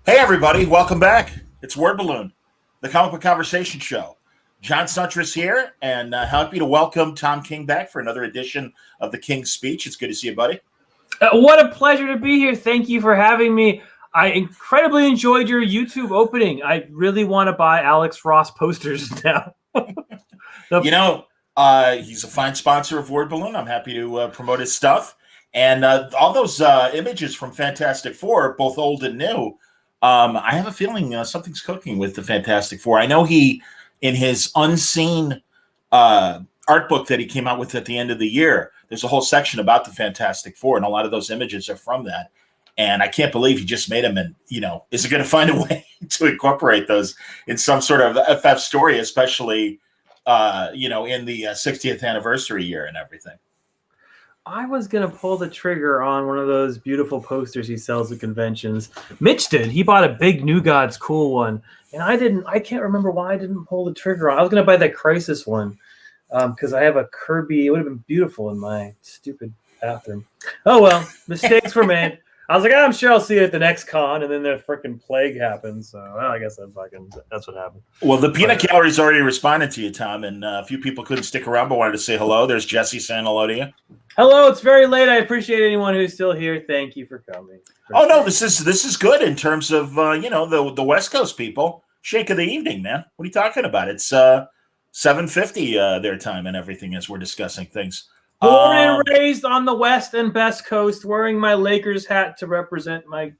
Hey, everybody, welcome back. It's Word Balloon, the comic book conversation show. John Suntress here, and happy to welcome Tom King back for another edition of the King's Speech. It's good to see you, buddy. What a pleasure to be here. Thank you for having me. I incredibly enjoyed your YouTube opening. I really want to buy Alex Ross posters now. He's a fine sponsor of Word Balloon. I'm happy to promote his stuff. And all those images from Fantastic Four, both old and new, I have a feeling something's cooking with the Fantastic Four. I know he, in his unseen art book that he came out with at the end of the year, there's a whole section about the Fantastic Four, and a lot of those images are from that. And I can't believe he just made them. And, is it going to find a way to incorporate those in some sort of FF story, especially, in the 60th anniversary year and everything? I was going to pull the trigger on one of those beautiful posters he sells at conventions. Mitch did. He bought a big New Gods cool one. And I didn't. I can't remember why I didn't pull the trigger on. I was going to buy that Crisis one because I have a Kirby. It would have been beautiful in my stupid bathroom. Oh, well, mistakes were made. I was like, I'm sure I'll see it at the next con, and then the freaking plague happened. So I guess that's what happened. Well, the peanut gallery's already responded to you, Tom, and a few people couldn't stick around but wanted to say hello. There's Jesse saying hello to you. Hello, it's very late. I appreciate anyone who's still here. Thank you for coming. Oh no, this is good in terms of the West Coast people. Shake of the evening, man. What are you talking about? It's 7:50 their time and everything as we're discussing things. Born and raised on the West and Best Coast, wearing my Lakers hat to represent my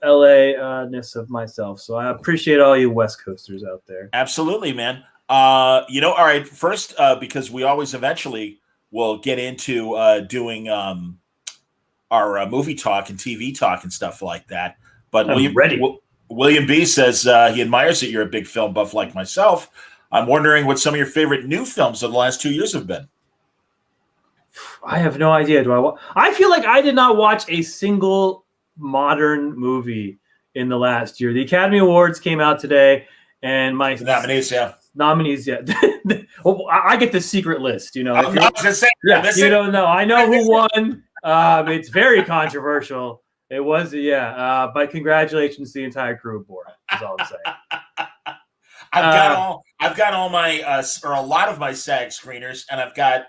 LA-ness of myself. So I appreciate all you West Coasters out there. Absolutely, man. All right. First, because we always eventually will get into doing our movie talk and TV talk and stuff like that. But William B says he admires that you're a big film buff like myself. I'm wondering what some of your favorite new films of the last 2 years have been. I have no idea. I feel like I did not watch a single modern movie in the last year. The Academy Awards came out today, and my nominees, yeah. Well, I get the secret list, I'm not just saying. Yeah, you don't know. I know who won. It's very controversial. It was, but congratulations to the entire crew aboard. Is all I'm saying. I've got all my or a lot of my SAG screeners, and I've got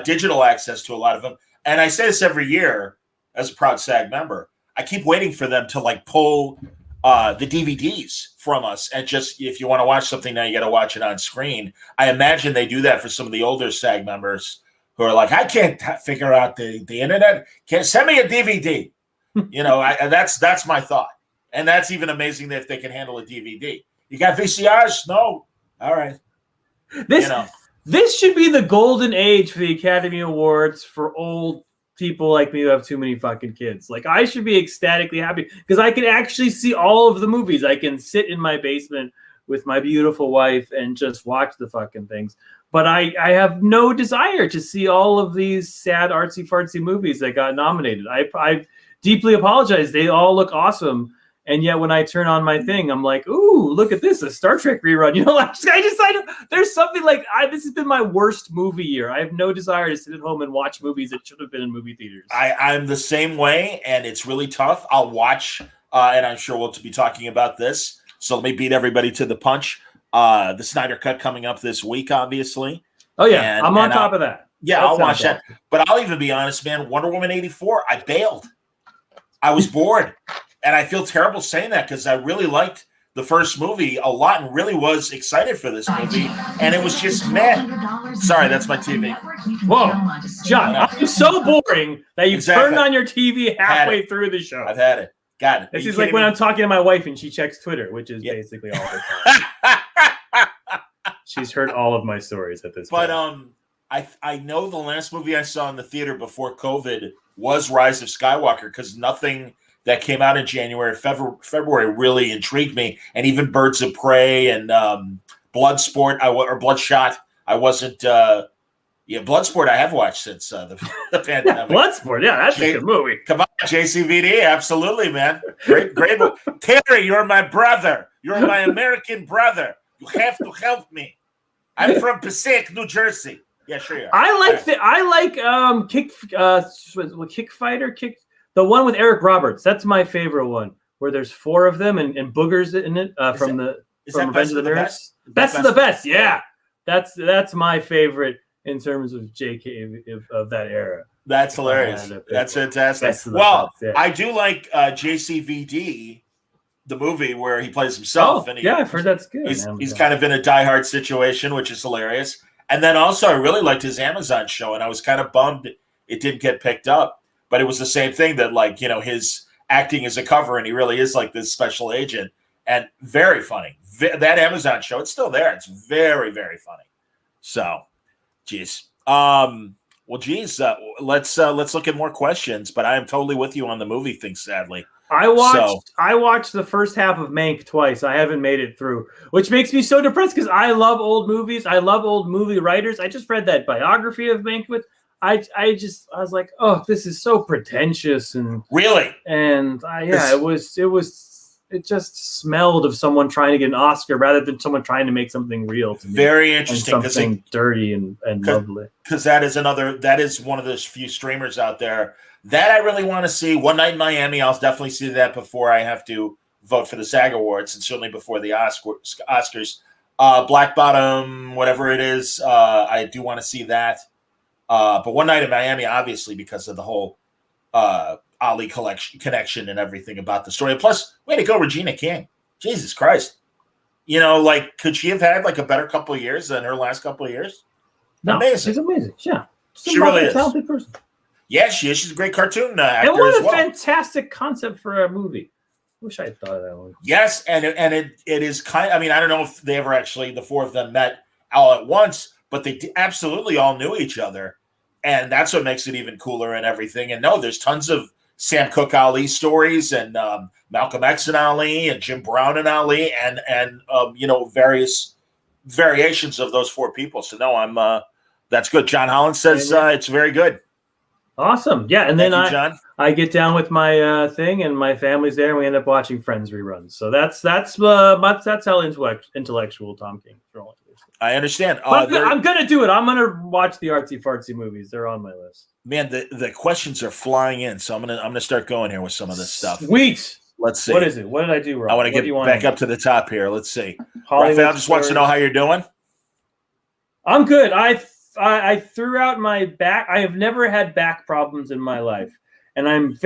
digital access to a lot of them. And I say this every year as a proud SAG member. I keep waiting for them to pull the DVDs from us, and just if you want to watch something now, you got to watch it on screen. I imagine they do that for some of the older SAG members who are like, I can't figure out the internet. Can't send me a DVD. That's my thought, and that's even amazing that if they can handle a DVD. You got VCRs? No. All right. This should be the golden age for the Academy Awards for old people like me who have too many fucking kids. Like, I should be ecstatically happy because I can actually see all of the movies. I can sit in my basement with my beautiful wife and just watch the fucking things. But I have no desire to see all of these sad artsy-fartsy movies that got nominated. I deeply apologize. They all look awesome. And yet when I turn on my thing, I'm like, ooh, look at this, a Star Trek rerun. There's something like, this has been my worst movie year. I have no desire to sit at home and watch movies that should have been in movie theaters. I'm the same way, and it's really tough. I'll watch, and I'm sure we'll be talking about this. So let me beat everybody to the punch. The Snyder Cut coming up this week, obviously. Oh, yeah, I'm on top of that. Yeah, I'll watch that. But I'll even be honest, man, Wonder Woman 84, I bailed. I was bored. And I feel terrible saying that because I really liked the first movie a lot and really was excited for this movie. And it was just meh. Sorry, that's my TV. Whoa. John, I'm so boring that you've turned on your TV halfway through the show. I've had it. Got it. This is like when I'm talking to my wife and she checks Twitter, which is basically all her time. She's heard all of my stories at this point. But I know the last movie I saw in the theater before COVID was Rise of Skywalker because nothing that came out in January, February really intrigued me, and even Birds of Prey and Bloodsport or Bloodshot. I wasn't. Bloodsport I have watched since the pandemic. Bloodsport, that's a good movie. Come on, JCVD, absolutely, man. Great movie. Terry, you're my brother. You're my American brother. You have to help me. I'm from Passaic, New Jersey. Yeah, sure you are. Kick Fighter, the one with Eric Roberts. That's my favorite one, where there's 4 of them and boogers in it from Revenge of the Nerds. Best of the best. Yeah, that's my favorite in terms of JK of that era. That's hilarious. That's fantastic. Well, I do like JCVD, the movie where he plays himself. I've heard that's good. He's kind of in a Die Hard situation, which is hilarious. And then also, I really liked his Amazon show, and I was kind of bummed it didn't get picked up. But it was the same thing that, like, his acting is a cover, and he really is like this special agent, and very funny. That Amazon show, it's still there. It's very, very funny. So, geez. Well, geez, let's look at more questions. But I am totally with you on the movie thing. Sadly, I watched the first half of Mank twice. I haven't made it through, which makes me so depressed because I love old movies. I love old movie writers. I just read that biography of Mankiewicz. I was like, oh, this is so pretentious and really, and it just smelled of someone trying to get an Oscar rather than someone trying to make something real. To me. Very interesting. Something dirty and lovely. Because that is one of those few streamers out there that I really want to see. One Night in Miami, I'll definitely see that before I have to vote for the SAG Awards, and certainly before the Oscars. Black Bottom, whatever it is, I do want to see that. But One Night in Miami, obviously, because of the whole Ali connection and everything about the story. And plus, way to go, Regina King. Jesus Christ. Could she have had like a better couple of years than her last couple of years? No, amazing. She's amazing. Yeah. She really is. A talented person. Yeah, she is. She's a great cartoon actor. And what a fantastic concept for a movie. Wish I had thought of that one. Yes, and it is kind of, I don't know if they ever actually, the 4 of them met all at once, but they absolutely all knew each other. And that's what makes it even cooler and everything. And no, there's tons of Sam Cooke Ali stories and Malcolm X and Ali and Jim Brown and Ali and various variations of those 4 people. So no, that's good. John Holland says it's very good. Awesome. Yeah. And then I get down with my thing and my family's there and we end up watching Friends reruns. So that's how intellectual Tom King is rolling. I understand. I'm gonna do it. I'm gonna watch the artsy fartsy movies. They're on my list. Man, the questions are flying in, so I'm gonna start going here with some of this stuff. Sweet. Let's see. What is it? What did I do wrong? I want to get back up to the top here. Let's see. Raphael just wants to know how you're doing. I'm good. I threw out my back. I have never had back problems in my life, and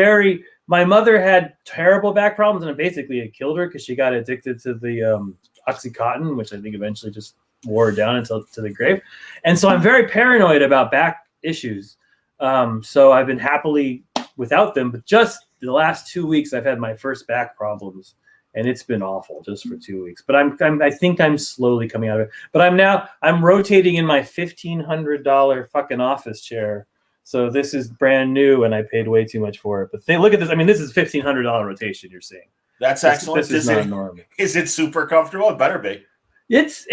my mother had terrible back problems, and basically it killed her because she got addicted to the Oxycontin, which I think eventually just wore down to the grave. And so I'm very paranoid about back issues. So I've been happily without them, but just the last 2 weeks I've had my first back problems and it's been awful just for 2 weeks, but I think I'm slowly coming out of it, but I'm rotating in my $1,500 fucking office chair. So this is brand new and I paid way too much for it, but look at this. This is $1,500 rotation you're seeing. That's excellent. This is not normal. Is it super comfortable? It better be. It's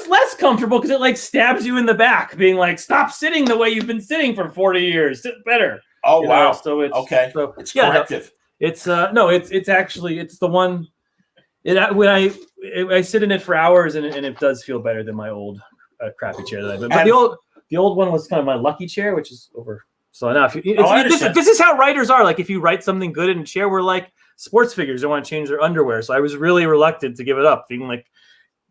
less comfortable because it like stabs you in the back, being like, stop sitting the way you've been sitting for 40 years. Sit better. Oh, wow. So it's okay. So it's corrective. It's actually the one. When I sit in it for hours and it does feel better than my old crappy chair that I've been. But the old one was kind of my lucky chair, which is over. So now this is how writers are. Like if you write something good in a chair, we're like sports figures don't want to change their underwear. So I was really reluctant to give it up, being like,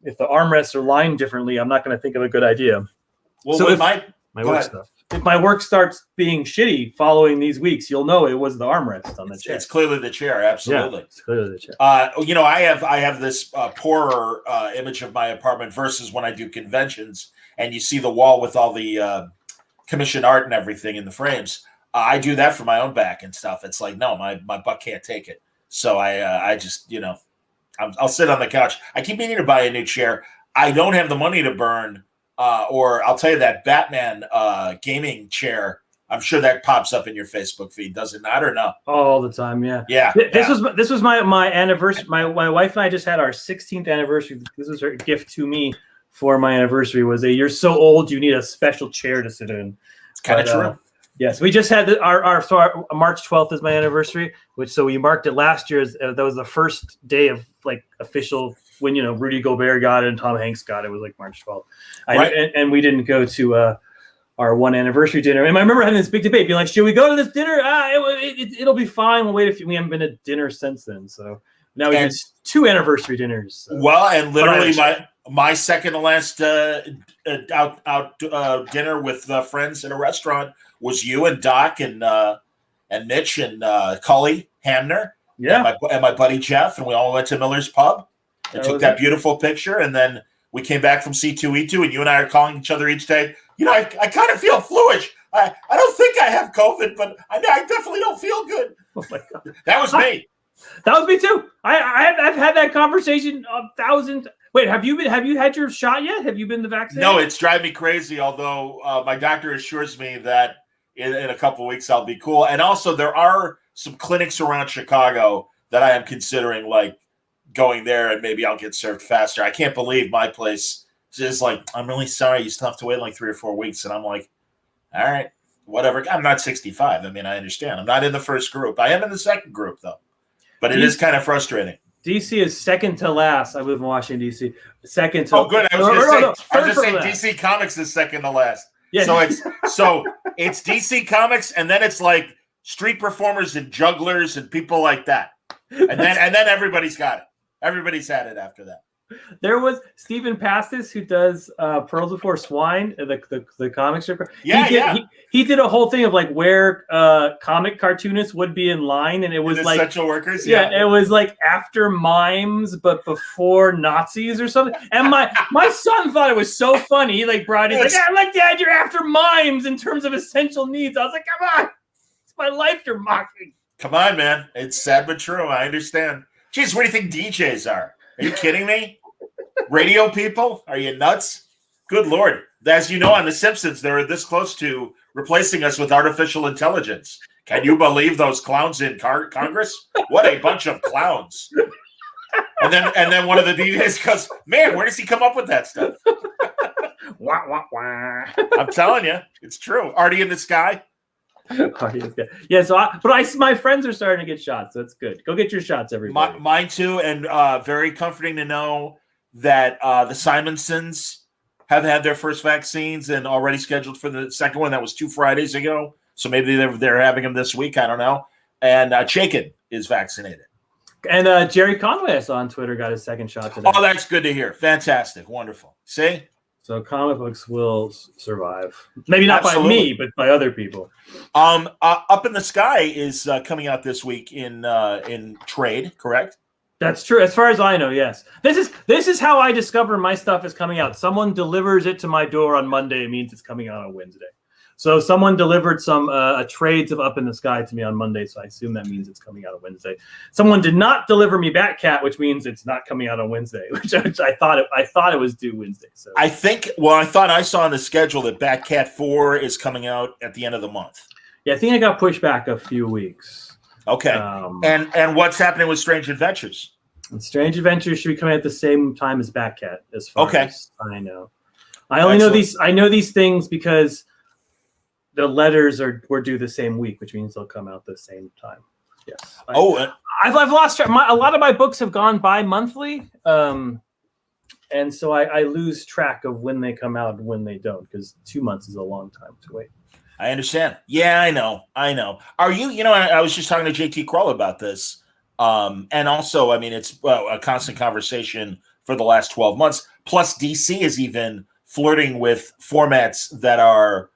if the armrests are lined differently, I'm not going to think of a good idea. Well, so if my work starts being shitty following these weeks, you'll know it was the armrest on the chair. It's clearly the chair, absolutely. Yeah, it's clearly the chair. I have this poorer image of my apartment versus when I do conventions, and you see the wall with all the commissioned art and everything in the frames. I do that for my own back and stuff. It's like, no, my butt can't take it. So I just, I'll sit on the couch. I keep meaning to buy a new chair. I don't have the money to burn, or I'll tell you that Batman gaming chair. I'm sure that pops up in your Facebook feed, does it not, or no? All the time, yeah. Yeah. This was my anniversary. My wife and I just had our 16th anniversary. This was her gift to me for my anniversary. Was you're so old, you need a special chair to sit in. It's kind of true. Yes, we just had our March 12th is my anniversary, so we marked it last year. That was the first day of like official when Rudy Gobert got it and Tom Hanks got it. It was like March 12th, right. And we didn't go to our one anniversary dinner. And I remember having this big debate, being like, "Should we go to this dinner? It'll be fine. We'll wait we haven't been to dinner since then." So Now we did 2 anniversary dinners. So. Well, and literally my second to last dinner with friends at a restaurant was you and Doc and Mitch and Cully Hamner. Yeah. And my buddy Jeff, and we all went to Miller's Pub and took that beautiful picture. And then we came back from C2E2, and you and I are calling each other each day. I kind of feel fluish. I don't think I have COVID, but I definitely don't feel good. Oh my God. That was me. That was me too. I've had that conversation 1,000. Wait, have you had your shot yet? Have you been the vaccine? No, it's driving me crazy. Although my doctor assures me that in a couple of weeks I'll be cool. And also there are some clinics around Chicago that I am considering like going there, and maybe I'll get served faster. I can't believe my place is like, I'm really sorry, you still have to wait like 3 or 4 weeks. And I'm like, all right, whatever. I'm not 65. I mean, I understand. I'm not in the first group. I am in the second group though. But it is kind of frustrating. DC is second to last. I live in Washington, D.C. Second to good. I was going to say DC Comics is second to last. Yeah. So it's DC Comics, and then it's like street performers and jugglers and people like that. And then everybody's got it. Everybody's had it after that. There was Stephen Pastis, who does Pearls Before Swine, the comic strip. He did a whole thing of like where comic cartoonists would be in line, and it was like essential workers. Yeah, it was like after mimes, but before Nazis or something. And my son thought it was so funny. He like brought it. He's like, like, Dad, you're after mimes in terms of essential needs. I was like, come on, it's my life you're mocking. Come on, man. It's sad but true. I understand. Jeez, what do you think DJs are? Are you kidding me? Radio people? Are you nuts? Good Lord. As you know, on The Simpsons, they're this close to replacing us with artificial intelligence. Can you believe those clowns in Congress? What a bunch of clowns. And then one of the DJs goes, man, where does he come up with that stuff? Wah, wah, wah. I'm telling you, it's true. Artie in the Sky. Yeah, so my friends are starting to get shots, so it's good. Go get your shots, everybody. Mine too, and very comforting to know that the Simonsons have had their first vaccines and already scheduled for the second one. That was 2 Fridays ago, so maybe they're having them this week. I don't know. And Chaykin is vaccinated. And Jerry Conway, I saw on Twitter, got his second shot today. Oh, that's good to hear. Fantastic, wonderful. See. So comic books will survive. Maybe not by me, but by other people. Up in the Sky is coming out this week in trade, correct? That's true. As far as I know, yes. This is how I discover my stuff is coming out. Someone delivers it to my door on Monday. It means it's coming out on Wednesday. So someone delivered some trades of Up in the Sky to me on Monday, so I assume that means it's coming out on Wednesday. Someone did not deliver me Batcat, which means it's not coming out on Wednesday, which I thought it was due Wednesday. So I thought I saw on the schedule that Batcat 4 is coming out at the end of the month. Yeah, I think it got pushed back a few weeks. Okay. And what's happening with Strange Adventures? And Strange Adventures should be coming at the same time as Batcat, as far as I know. I know these things because the letters were due the same week, which means they'll come out the same time. Yes. I've lost track. A lot of my books have gone bi-monthly, and so I lose track of when they come out and when they don't, because 2 months is a long time to wait. I understand. Yeah, I know. Are you? I was just talking to JT Kroll about this, and also, I mean, it's a constant conversation for the last 12 months. Plus, DC is even flirting with formats that are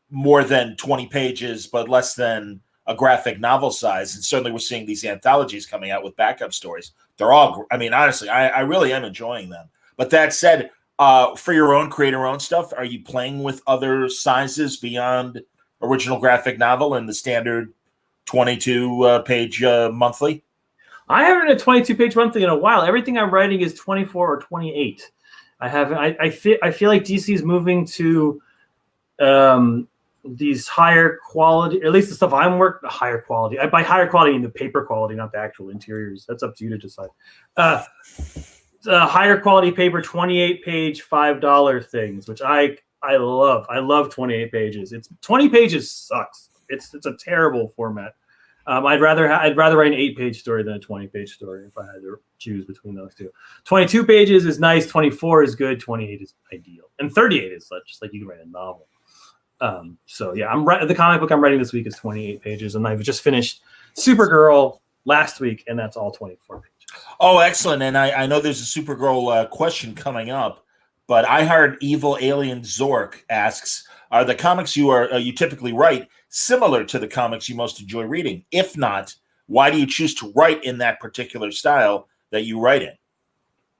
more than 20 pages, but less than a graphic novel size. And certainly we're seeing these anthologies coming out with backup stories. They're all, I mean, honestly, I really am enjoying them. But that said, for your own creator-owned stuff, are you playing with other sizes beyond original graphic novel and the standard 22-page monthly? I haven't a 22-page monthly in a while. Everything I'm writing is 24 or 28. I feel like DC is moving to these higher quality, at least the stuff I'm working, higher quality. By higher quality, I mean the paper quality, not the actual interiors. That's up to you to decide. Higher quality paper, 28-page, $5 things, which I love. I love 28 pages. 20 pages sucks. It's a terrible format. I'd rather write an 8-page story than a 20-page story if I had to choose between those two. 22 pages is nice. 24 is good. 28 is ideal, and 38 is just like you can write a novel. So yeah, the comic book I'm writing this week is 28 pages, and I've just finished Supergirl last week, and that's all 24 pages. Oh, excellent. And I know there's a Supergirl question coming up, but I heard Evil Alien Zork asks, are the comics you typically write similar to the comics you most enjoy reading? If not, why do you choose to write in that particular style that you write in?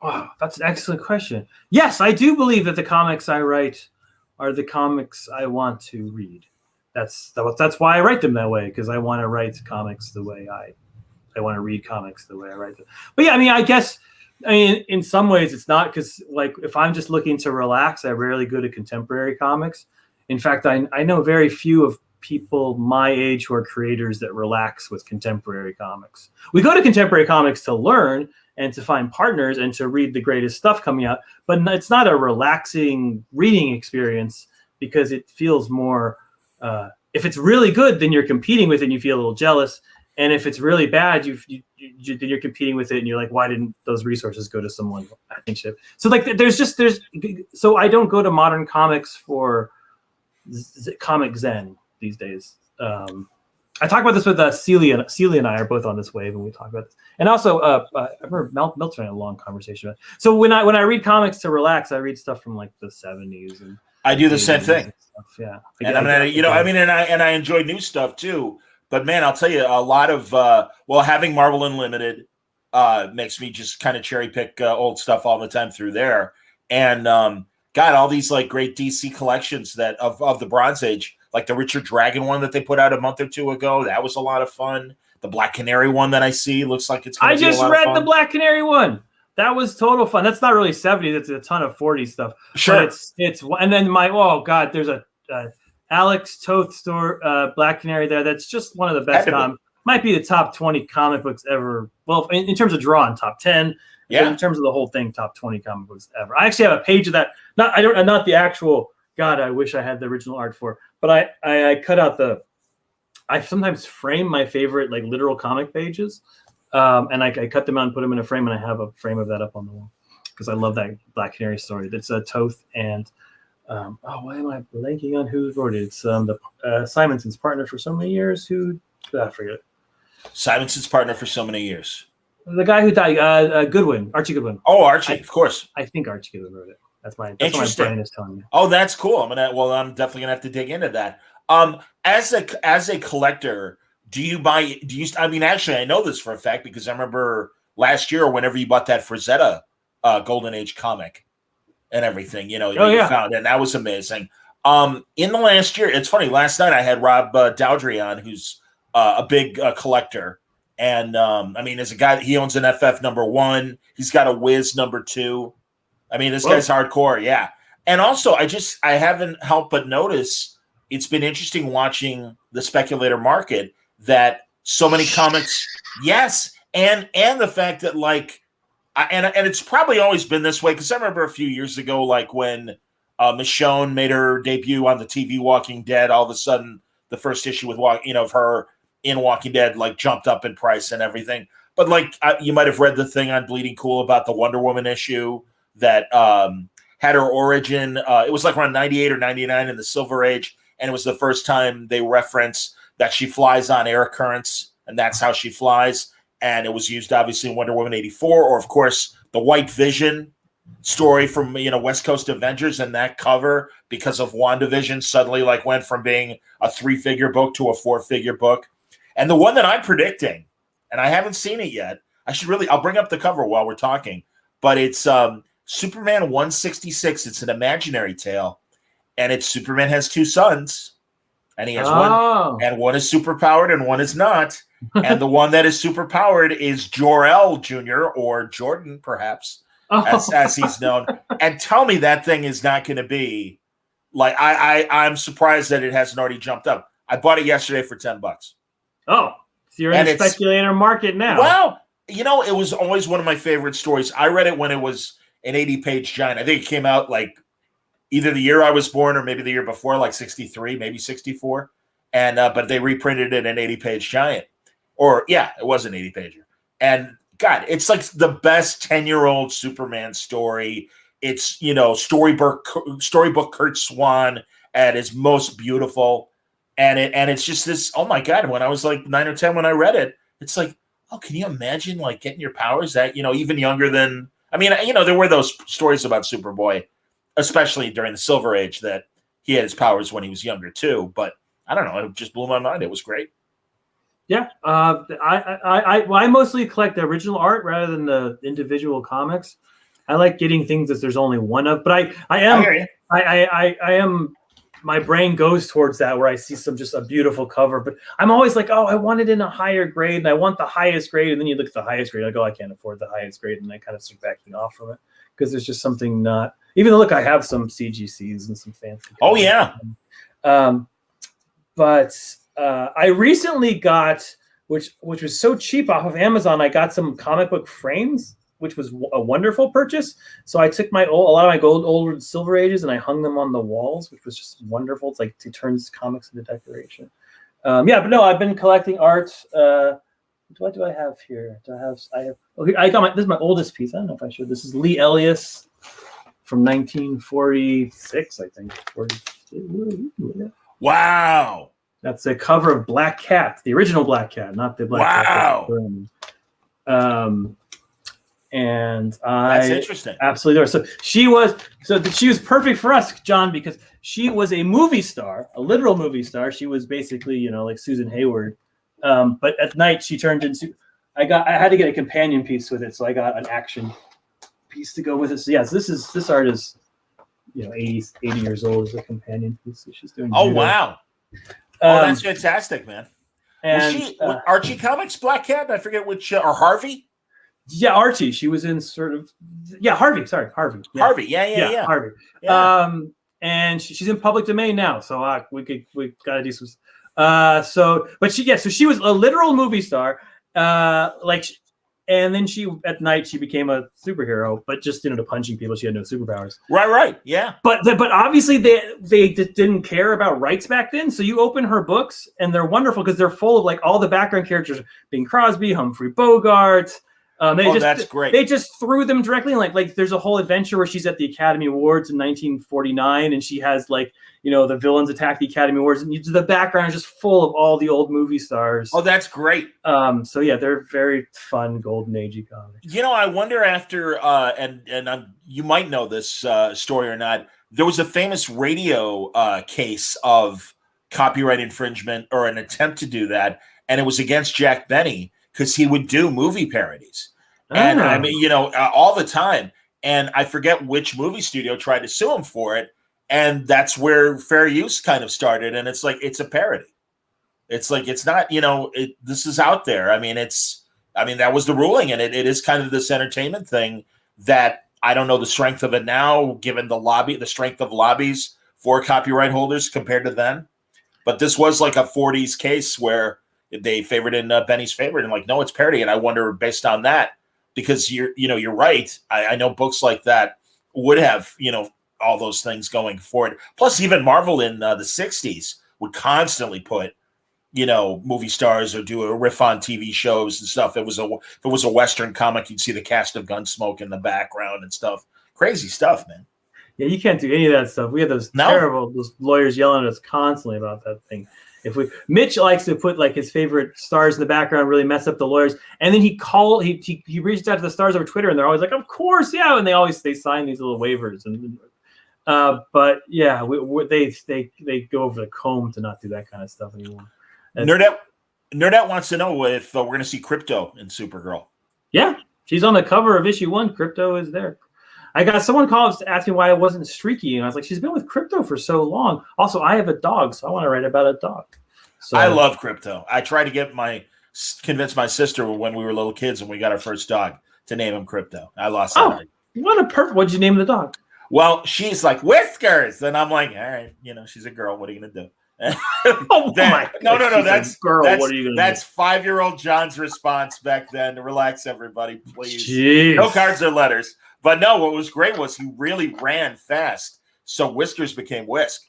Wow, that's an excellent question. Yes, I do believe that the comics I write are the comics I want to read. That's why I write them that way, because I want to write comics the way I want to read comics the way I write them. But yeah, I mean, I guess in some ways it's not, because like if I'm just looking to relax, I rarely go to contemporary comics. In fact, I know very few of people my age who are creators that relax with contemporary comics. We go to contemporary comics to learn and to find partners and to read the greatest stuff coming out, but it's not a relaxing reading experience, because it feels more, if it's really good, then you're competing with it and you feel a little jealous. And if it's really bad, then you're competing with it and you're like, why didn't those resources go to someone? I think so. So like, so I don't go to modern comics for Comic Zen these days. I talk about this with Celia. Celia and I are both on this wave, and we talk about this. And also, I remember Milton had a long conversation about it. So when I read comics to relax, I read stuff from like the 70s, and I do the same thing. Yeah, and I enjoy new stuff too. But man, I'll tell you, a lot of having Marvel Unlimited makes me just kind of cherry pick old stuff all the time through there, and got all these like great DC collections that of the Bronze Age. Like the Richard Dragon one that they put out a month or two ago. That was a lot of fun. The Black Canary one that I see looks like it's going to be a lot of fun. I just read the Black Canary one. That was total fun. That's not really 70s. It's a ton of 40s stuff. Sure. But it's and then there's a Alex Toth store Black Canary there. That's just one of the best comics. Might be the top 20 comic books ever. Well, in terms of drawing, top 10. Yeah. But in terms of the whole thing, top 20 comic books ever. I actually have a page of that. Not the actual. God, I wish I had the original art for. But I cut out I sometimes frame my favorite like literal comic pages, and I cut them out and put them in a frame, and I have a frame of that up on the wall because I love that Black Canary story. That's Toth and why am I blanking on who wrote it? It's the Simonson's partner for so many years. I forget. Simonson's partner for so many years. The guy who died, Goodwin, Archie Goodwin. Oh, Archie, of course. I think Archie Goodwin wrote it. That's what my brain is telling me. Oh, that's cool. I'm definitely gonna have to dig into that. As a collector, actually I know this for a fact because I remember last year whenever you bought that Frazetta Golden Age comic and everything, you found it, and that was amazing. In the last year, it's funny, last night I had Rob Dowdry on, who's a big collector. And as a guy, he owns an FF #1. He's got a Wiz #2. This guy's hardcore, yeah. And also, I haven't helped but notice it's been interesting watching the speculator market that so many comics, yes, and the fact that and it's probably always been this way because I remember a few years ago, like when Michonne made her debut on the TV Walking Dead, all of a sudden the first issue with of her in Walking Dead jumped up in price and everything. But you might have read the thing on Bleeding Cool about the Wonder Woman issue that had her origin. It was around 98 or 99 in the Silver Age, and it was the first time they reference that she flies on air currents, and that's how she flies. And it was used, obviously, in Wonder Woman 84, or, of course, the White Vision story from, West Coast Avengers, and that cover, because of WandaVision, suddenly, went from being a 3-figure book to a 4-figure book. And the one that I'm predicting, and I haven't seen it yet, I'll bring up the cover while we're talking, but it's Superman 166. It's an imaginary tale, and it's Superman has 2 sons, and he has one, and one is superpowered and one is not. And the one that is superpowered is Jor-El Jr., or Jordan, perhaps, as he's known. And tell me that thing is not going to be I'm surprised that it hasn't already jumped up. I bought it yesterday for $10. Oh, so you're in the speculator market now. Well, it was always one of my favorite stories. I read it when it was an 80-page giant. I think it came out either the year I was born or maybe the year before, 63, maybe 64. And but they reprinted it an 80-page giant. Or it was an 80-pager. And God, it's the best 10-year-old Superman story. It's, storybook Kurt Swan at his most beautiful. And it's just this, oh my God, when I was 9 or 10 when I read it, it's oh, can you imagine like getting your powers that, even younger than, I mean, there were those stories about Superboy, especially during the Silver Age, that he had his powers when he was younger too. But I don't know. It just blew my mind. It was great. Yeah. I mostly collect the original art rather than the individual comics. I like getting things that there's only one of, but I am, my brain goes towards that where I see just a beautiful cover, but I'm always like, oh, I want it in a higher grade and I want the highest grade. And then you look at the highest grade, I go, I can't afford the highest grade. And I kind of start backing off from it because there's just something not, even though, look, I have some CGCs and some fancy. Oh yeah. But I recently got, which was so cheap off of Amazon, I got some comic book frames, which was a wonderful purchase. So I took a lot of my old Silver Ages and I hung them on the walls, which was just wonderful. It's like it turns comics into decoration. But no, I've been collecting art. What do I have here? This is my oldest piece. I don't know if I should. This is Lee Elias from 1946, I think. 42. Wow. That's a cover of Black Cat, the original Black Cat, not the Black Cat. Wow. And that's interesting. Absolutely adore. So she was perfect for us, John, because she was a movie star, a literal movie star. She was basically, like Susan Hayward. But at night she turned into. I had to get a companion piece with it, so I got an action piece to go with it. So yes, this art is, 80 years old as a companion piece. So she's doing. Oh judo. Wow. That's fantastic, man. And Archie Comics Black Cat? I forget which, or Harvey. Yeah, Archie. She was in Harvey. Sorry, Harvey. Yeah. Harvey. Yeah. Harvey. Yeah. And she's in public domain now, so we gotta do some. So she was a literal movie star. And then at night she became a superhero, but just to punching people. She had no superpowers. Right. Yeah. But obviously they just didn't care about rights back then. So you open her books and they're wonderful because they're full of like all the background characters: Bing Crosby, Humphrey Bogart. That's great. They just threw them directly in. Like there's a whole adventure where she's at the Academy Awards in 1949, and she has the villains attack the Academy Awards, and the background is just full of all the old movie stars. Oh, that's great. So yeah, they're very fun golden agey comics. I wonder after and you might know this story or not. There was a famous radio case of copyright infringement or an attempt to do that, and it was against Jack Benny. Because he would do movie parodies. And I mean, all the time. And I forget which movie studio tried to sue him for it. And that's where fair use kind of started. And it's like, it's a parody. It's like, it's not, this is out there. I mean, that was the ruling. And it is kind of this entertainment thing that I don't know the strength of it now, given the strength of lobbies for copyright holders compared to then. But this was like a 40s case where they favored in Benny's favorite, and no, it's parody. And I wonder, based on that, because you're right. I know books like that would have all those things going forward. Plus, even Marvel in the '60s would constantly put movie stars or do a riff on TV shows and stuff. If it was a Western comic, you'd see the cast of Gunsmoke in the background and stuff. Crazy stuff, man. Yeah, you can't do any of that stuff. We had those those lawyers yelling at us constantly about that thing. Mitch likes to put his favorite stars in the background, really mess up the lawyers, and then he reached out to the stars over Twitter, and they're always like, "Of course, yeah," and they sign these little waivers, and but yeah, they go over the comb to not do that kind of stuff anymore. Nerdette wants to know if we're going to see Crypto in Supergirl. Yeah, she's on the cover of issue 1. Crypto is there. I got someone called to ask me why I wasn't streaky, and I was like, she's been with Crypto for so long. Also, I have a dog, so I want to write about a dog. So I love Crypto. I tried to convince my sister when we were little kids and we got our first dog to name him Crypto. I lost that. What a perfect. What'd you name the dog? Well, she's like Whiskers, and I'm like, all right, she's a girl. What are you gonna do? No. That's girl. What are you gonna That's 5-year-old John's response back then. To relax, everybody, please. Jeez. No cards or letters. But no, what was great was he really ran fast, so Whiskers became Whisk.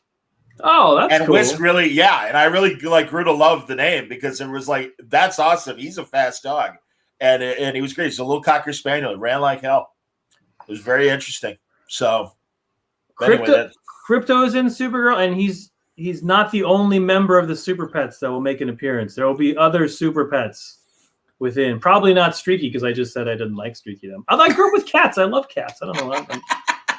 Oh, that's cool. Whisk really, and I really grew to love the name because it was like, that's awesome. He's a fast dog, and he was great. He's a little Cocker Spaniel. He ran like hell. It was very interesting. So, Crypto is in Supergirl, and he's not the only member of the Super Pets that will make an appearance. There will be other Super Pets. within. Probably not Streaky because I just said I didn't like Streaky them. I grew up with cats. I love cats. I don't know. I'm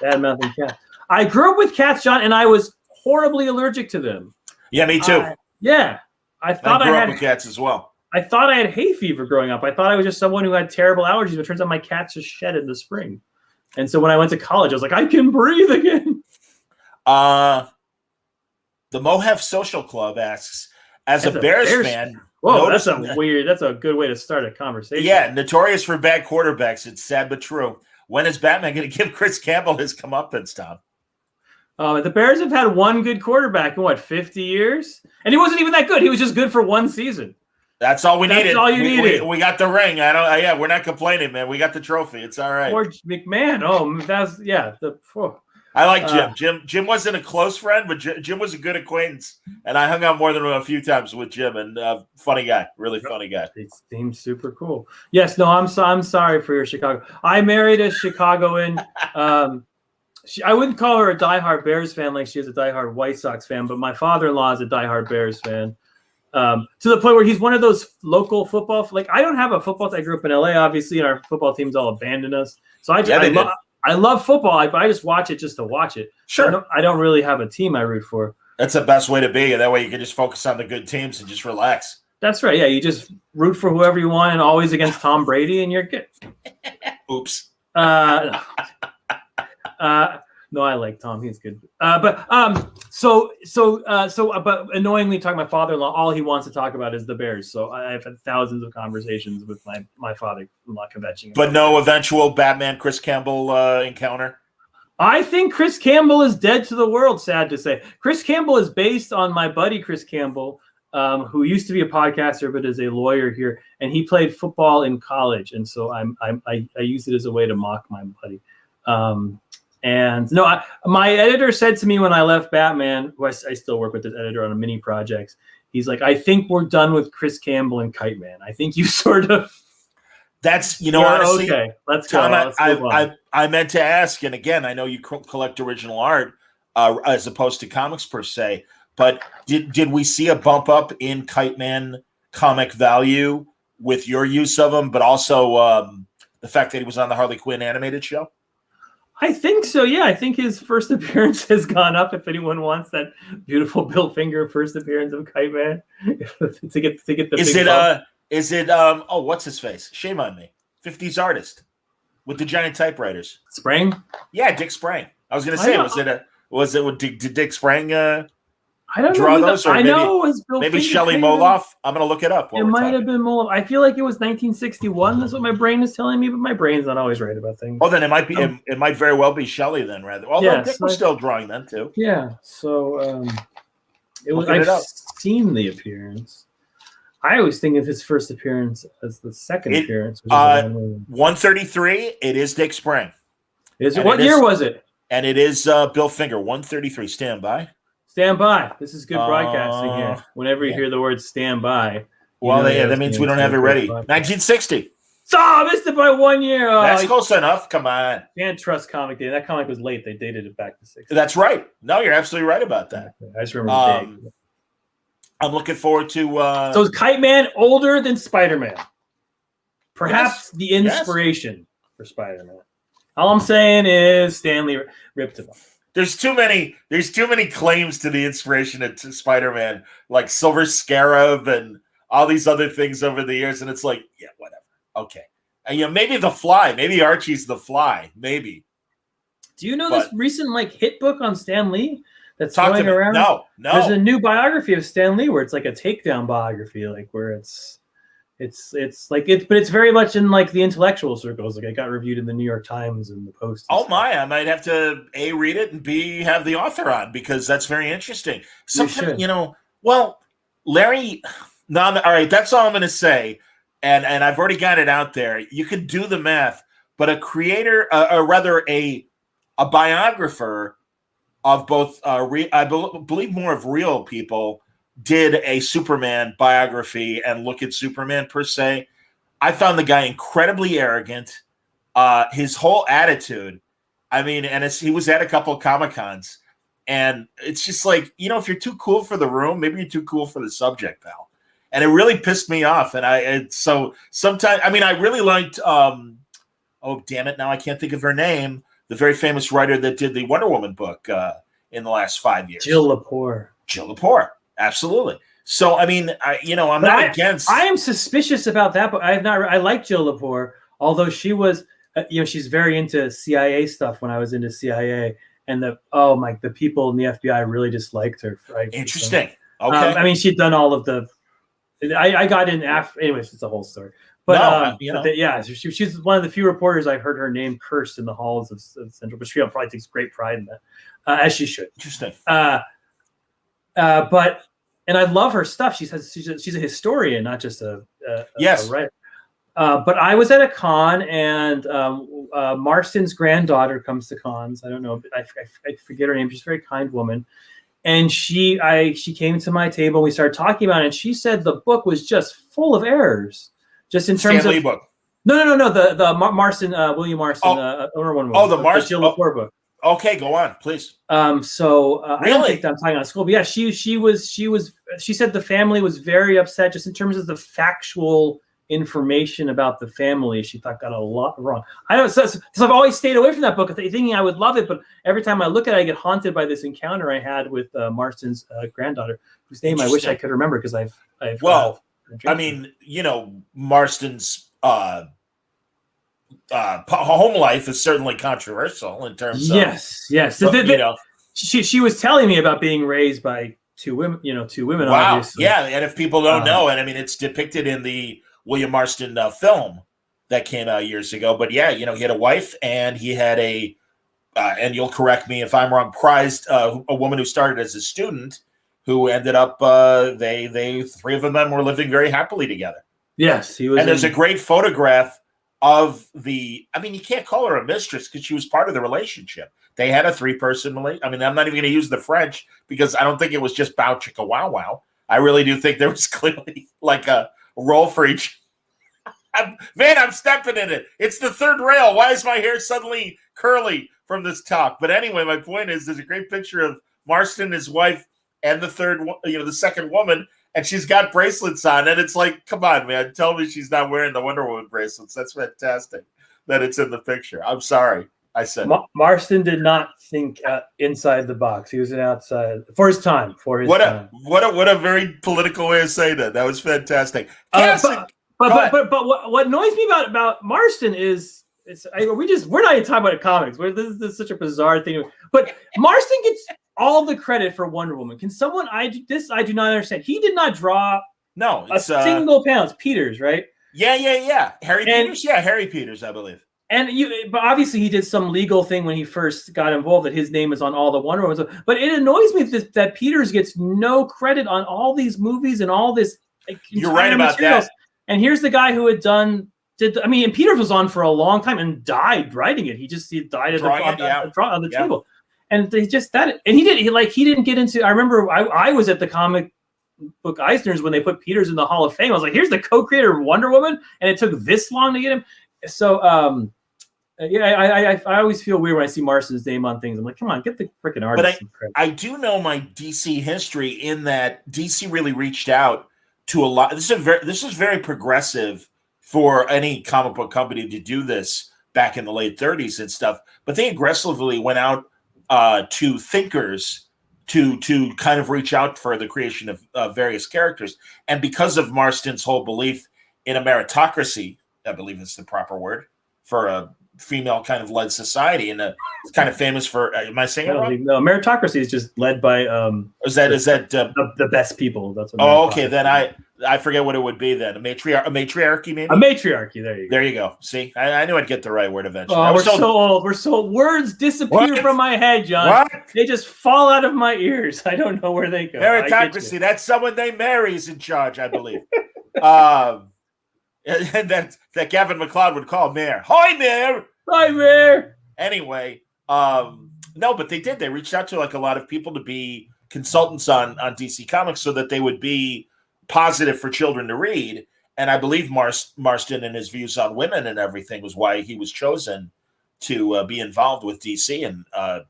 bad mouthing cats. I grew up with cats, John, and I was horribly allergic to them. Yeah, me too. I thought I grew up with cats as well. I thought I had hay fever growing up. I thought I was just someone who had terrible allergies, but it turns out my cats just shed in the spring. And so when I went to college, I was like, I can breathe again. The Mohave Social Club asks, as a Bears fan. Whoa, that's a good way to start a conversation. Yeah, notorious for bad quarterbacks. It's sad but true. When is Batman going to give Chris Campbell his comeuppance, Tom? The Bears have had one good quarterback in 50 years? And he wasn't even that good. He was just good for one season. That's all we needed. That's all you needed. We got the ring. We're not complaining, man. We got the trophy. It's all right. Or McMahon. I like Jim. Jim wasn't a close friend, but Jim was a good acquaintance. And I hung out more than a few times with Jim. And funny guy. Really funny guy. It seems super cool. Yes, no, I'm sorry for your Chicago. I married a Chicagoan. I wouldn't call her a diehard Bears fan like she is a diehard White Sox fan, but my father-in-law is a diehard Bears fan. To the point where he's one of those local football. Like, I don't have a football. I grew up in LA, obviously, and our football teams all abandoned us. So I love football, but I just watch it just to watch it. Sure. I don't really have a team I root for. That's the best way to be. That way you can just focus on the good teams and just relax. That's right. Yeah, you just root for whoever you want and always against Tom Brady, and you're good. Oops. No, I like Tom. He's good. But annoyingly, talking to my father-in-law, all he wants to talk about is the Bears. So I've had thousands of conversations with my father-in-law kvetching. But no eventual Batman Chris Campbell encounter? I think Chris Campbell is dead to the world, sad to say. Chris Campbell is based on my buddy Chris Campbell, who used to be a podcaster but is a lawyer here, and he played football in college. And so I use it as a way to mock my buddy. And no, my editor said to me when I left Batman, who I still work with this editor on a mini projects, he's like, I think we're done with Chris Campbell and Kite Man. I think you sort of. That's, honestly. Okay, let's Tom, go. I meant to ask, and again, I know you collect original art as opposed to comics per se, but did we see a bump up in Kite Man comic value with your use of him, but also the fact that he was on the Harley Quinn animated show? I think so. Yeah, I think his first appearance has gone up. If anyone wants that beautiful Bill Finger first appearance of Kite Man, to get the what's his face? Shame on me. 50s artist with the giant typewriters. Sprang? Yeah, Dick Sprang. I was going to say, did Dick Sprang I don't draw know those? Or maybe Shelley Moloff? I'm going to look it up. It might have been Moloff. I feel like it was 1961. That's what my brain is telling me, but my brain's not always right about things. Oh, then it might be. It might very well be Shelley then, rather. Although Dick was still drawing then too. Yeah. So I've seen the appearance. I always think of his first appearance as the second appearance. 133. It is Dick Sprang. What year was it? And it is Bill Finger. 133. Stand by. Stand by. This is good broadcasting here. Whenever you hear the word stand by. Well, that means we don't have it ready. 1960. So I missed it by 1 year. That's close enough. Come on. Can't trust comic day. That comic was late. They dated it back to 60. That's right. No, you're absolutely right about that. I just remember the day. I'm looking forward to. So is Kite Man older than Spider-Man? Perhaps the inspiration for Spider-Man. All I'm saying is Stanley ripped him off. There's too many claims to the inspiration of Spider-Man, like Silver Scarab and all these other things over the years, and it's like, yeah, whatever. Okay. And maybe The Fly. Maybe Archie's The Fly. Maybe. Do you know this recent hit book on Stan Lee that's going around? No. There's a new biography of Stan Lee where it's like a takedown biography, where it's but it's very much in the intellectual circles. It got reviewed in the New York Times and the Post. Oh my! I might have to A, read it, and B, have the author on, because that's very interesting. Something Larry. No, all right. That's all I'm going to say, and I've already got it out there. You could do the math, but a creator, or rather a biographer of both, I believe more of real people, did a Superman biography and look at Superman per se. I found the guy incredibly arrogant. His whole attitude, he was at a couple of Comic-Cons, and it's just if you're too cool for the room, maybe you're too cool for the subject, pal. and it really pissed me off. And so sometimes, I mean, I really liked. Oh damn it! Now I can't think of her name. The very famous writer that did the Wonder Woman book in the last 5 years. Jill Lepore. Jill Lepore, absolutely. So I mean, I'm not against. I am suspicious about that, but I like Jill Lepore, although she was, she's very into CIA stuff. When I was into CIA, and the people in the FBI really disliked her. Right? Interesting. So, okay. I mean, she'd done all of the. I got in after. Anyways, it's a whole story. But she's one of the few reporters I've heard her name cursed in the halls of Central. But she probably takes great pride in that, as she should. Interesting. And I love her stuff. She's a historian, not just a writer. But I was at a con, and Marston's granddaughter comes to cons. I don't know, I forget her name. She's a very kind woman, and she came to my table. We started talking about it, and she said the book was just full of errors, just in terms Stan Lee of book. No, the Marston, William Marston, the Marston Jill Lepore book. Okay, go on, please. Really? I don't think I'm talking on school, but yeah, she said the family was very upset just in terms of the factual information about the family. She thought got a lot wrong. I don't, so I've always stayed away from that book, thinking I would love it, but every time I look at it, I get haunted by this encounter I had with Marston's granddaughter, whose name I wish I could remember because I've I mean, Marston's home life is certainly controversial in terms of she was telling me about being raised by two women. Wow. Obviously. Yeah, and if people don't know, and I mean it's depicted in the William Marston film that came out years ago. But yeah, he had a wife, and he had a and you'll correct me if I'm wrong, prized a woman who started as a student who ended up they three of them were living very happily together. Yes, he was. And there's a great photograph of you can't call her a mistress because she was part of the relationship. They had a 3-person relationship. I mean, I'm not even going to use the French because I don't think it was just bow chicka wow wow. I really do think there was clearly like a role for each. I'm stepping in it. It's the third rail. Why is my hair suddenly curly from this talk? But anyway, my point is there's a great picture of Marston, his wife, and the second woman, and she's got bracelets on, and it's like, come on, man, tell me she's not wearing the Wonder Woman bracelets. That's fantastic that it's in the picture. I'm sorry, I said Marston did not think inside the box. He was an outside for his time. What a very political way of saying that. That was fantastic. But what annoys me about Marston is we're not even talking about comics. This is such a bizarre thing. But Marston gets all the credit for Wonder Woman. Can someone I do not understand. He did not draw a single panel. It's Peters, right? Yeah. Harry Peters, I believe. But obviously he did some legal thing when he first got involved that his name is on all the Wonder Woman. But it annoys me that Peters gets no credit on all these movies and all this. You're right about materials. That. And here's the guy who and Peters was on for a long time and died writing it. He died on the table. And he didn't get into. I remember I was at the comic book Eisner's when they put Peters in the Hall of Fame. I was like, here's the co-creator of Wonder Woman, and it took this long to get him. So I always feel weird when I see Marston's name on things. I'm like, come on, get the freaking artist. But I do know my DC history in that DC really reached out to a lot. This is very progressive for any comic book company to do this back in the late 30s and stuff. But they aggressively went out to thinkers to kind of reach out for the creation of various characters. And because of Marston's whole belief in a meritocracy, I believe is the proper word for a female kind of led society, and it's kind of famous for. Am I saying it wrong? No, meritocracy is just led by. Is that the best people? That's what. Oh, okay. Then I forget what it would be then. A matriarchy, maybe. A matriarchy. There you go. There you go. See, I knew I'd get the right word eventually. Oh, we're so old. We're so words disappear from my head, John. What? They just fall out of my ears. I don't know where they go. Meritocracy. That's someone they marry is in charge, I believe. And that Gavin McLeod would call Mayor. Hi, Mayor. Hi, Mayor. Anyway, no, but they did. They reached out to like a lot of people to be consultants on DC Comics so that they would be positive for children to read. And I believe Marston and his views on women and everything was why he was chosen to be involved with DC and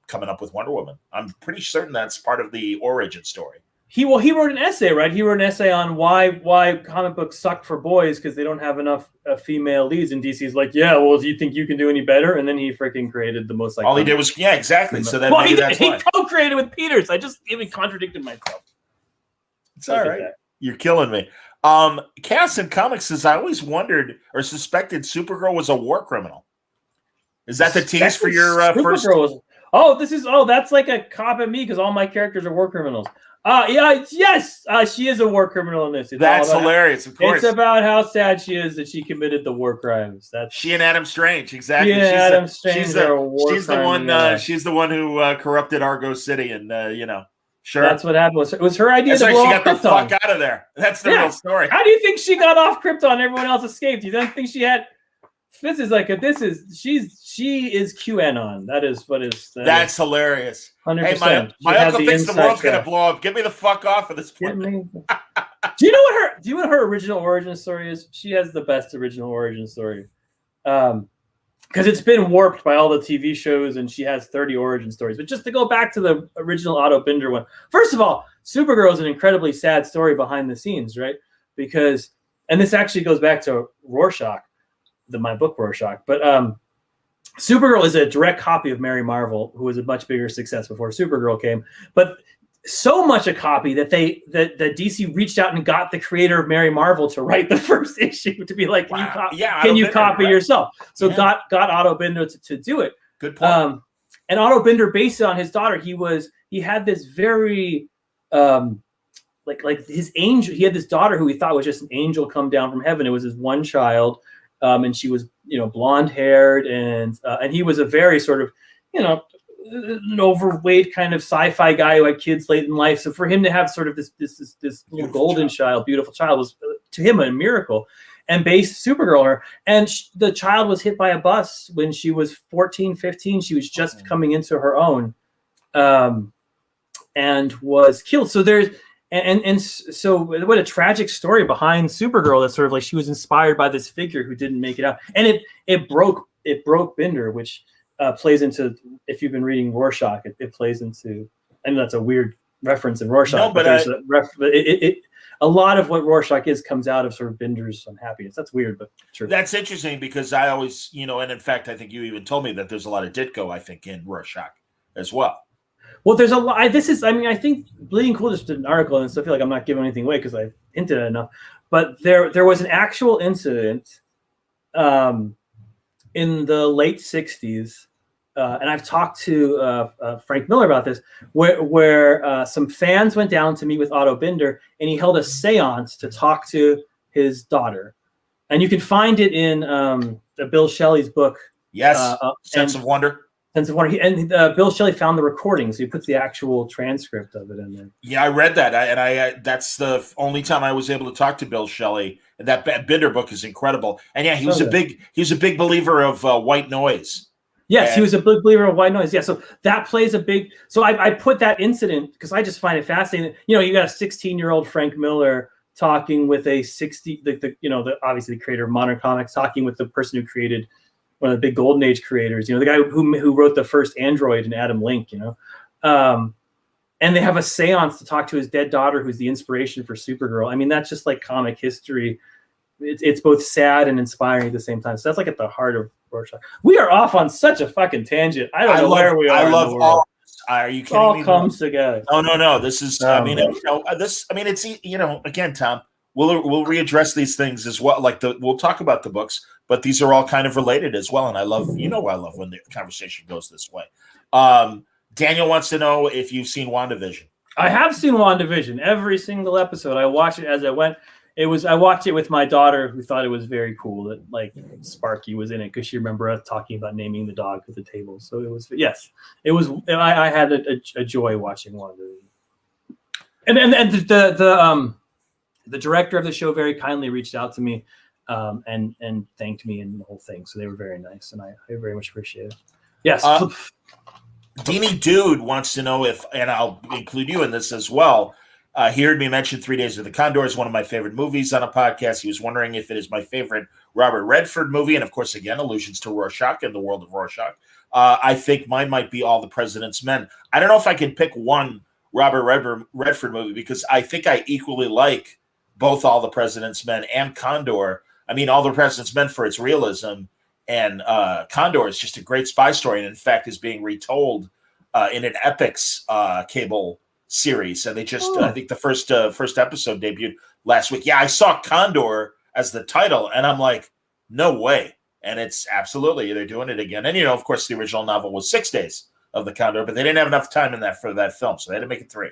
coming up with Wonder Woman. I'm pretty certain that's part of the origin story He wrote an essay, right? He wrote an essay on why comic books suck for boys because they don't have enough female leads. And DC's like, yeah, well, do you think you can do any better? And then he freaking created the most. All he did was, yeah, exactly. So then he co-created with Peters. I just even contradicted myself. It's all right. You're killing me. Chaos in Comics says, I always wondered or suspected Supergirl was a war criminal. Is that the tease for your first? That's like a cop at me because all my characters are war criminals. Yes, she is a war criminal in this. That's hilarious. Of course, it's about how sad she is that she committed the war crimes. That's she and Adam Strange, exactly. She's the one who corrupted Argo City, and sure, that's what happened. It was her idea. She got the fuck out of there. That's the real story. How do you think she got off Krypton? Everyone else escaped. You don't think she had? She is QAnon. That's hilarious. 100%. Hey, my uncle thinks the world's gonna blow up. Get me the fuck off of this planet. Do you know what her original origin story is? She has the best original origin story. Because it's been warped by all the TV shows, and she has 30 origin stories. But just to go back to the original Otto Binder one, first of all, Supergirl is an incredibly sad story behind the scenes, right? Because, and this actually goes back to Rorschach. My book Rorschach, but Supergirl is a direct copy of Mary Marvel, who was a much bigger success before Supergirl came. But so much a copy that DC reached out and got the creator of Mary Marvel to write the first issue to be like, can you copy yourself? So got Otto Binder to do it. Good point. And Otto Binder based it on his daughter. He had this very like his angel. He had this daughter who he thought was just an angel come down from heaven. It was his one child. And she was, blonde haired, and he was a very sort of, an overweight kind of sci-fi guy who had kids late in life. So for him to have sort of this golden child, beautiful child, was to him a miracle. And based Supergirl her, and the child was hit by a bus when she was 14, 15. She was just coming into her own, and was killed. So there's. And so what a tragic story behind Supergirl, that sort of like she was inspired by this figure who didn't make it out. And it broke Binder, which plays into, if you've been reading Rorschach, it plays into, I know that's a weird reference in Rorschach, no, but there's a lot of what Rorschach is comes out of sort of Binder's unhappiness. That's weird, but true. That's interesting because I always, and in fact, I think you even told me that there's a lot of Ditko, I think, in Rorschach as well. Well, there's a lot. I think Bleeding Cool just did an article, and so I feel like I'm not giving anything away because I hinted at enough. But there was an actual incident in the late 60s, and I've talked to Frank Miller about this, where some fans went down to meet with Otto Binder, and he held a seance to talk to his daughter. And you can find it in Bill Shelley's book. Yes, Sense of Wonder. And Bill Shelley found the recording, so he puts the actual transcript of it in there. Yeah, I read that, and that's the only time I was able to talk to Bill Shelley. And that Binder book is incredible. And yeah, he was a big believer of white noise. Yes, he was a big believer of white noise. Yeah, so that plays a big. So I put that incident because I just find it fascinating. You got a 16-year-old Frank Miller talking with a 60, obviously the creator of modern comics, talking with the person who created one of the big Golden Age creators, the guy who wrote the first Android and Adam Link, and they have a seance to talk to his dead daughter, who's the inspiration for Supergirl. I mean, that's just like comic history. It's both sad and inspiring at the same time. So that's like at the heart of Rorschach. We are off on such a fucking tangent. I don't know where we are. I love all. Are you kidding me? It all comes together. No. This is. It's again, Tom. We'll readdress these things as well. We'll talk about the books, but these are all kind of related as well. And I love, I love when the conversation goes this way. Daniel wants to know if you've seen WandaVision. I have seen WandaVision, every single episode. I watched it as I went. I watched it with my daughter, who thought it was very cool that Sparky was in it because she remembered us talking about naming the dog at the table. So it was, yes, it was. I had a joy watching WandaVision. And the director of the show very kindly reached out to me and thanked me and the whole thing. So they were very nice, and I very much appreciate it. Yes. Deanie Dude wants to know if, and I'll include you in this as well, he heard me mention 3 Days of the Condor is one of my favorite movies on a podcast. He was wondering if it is my favorite Robert Redford movie, and of course, again, allusions to Rorschach and the world of Rorschach. I think mine might be All the President's Men. I don't know if I can pick one Robert Redford movie because I think I equally like both All the President's Men and Condor. I mean, All the President's Men for its realism, and Condor is just a great spy story, and in fact is being retold in an Epix cable series. And they just, I think the first episode debuted last week. Yeah, I saw Condor as the title, and I'm like, no way. And it's absolutely, they're doing it again. And, of course, the original novel was 6 days of the Condor, but they didn't have enough time in that for that film, so they had to make it 3.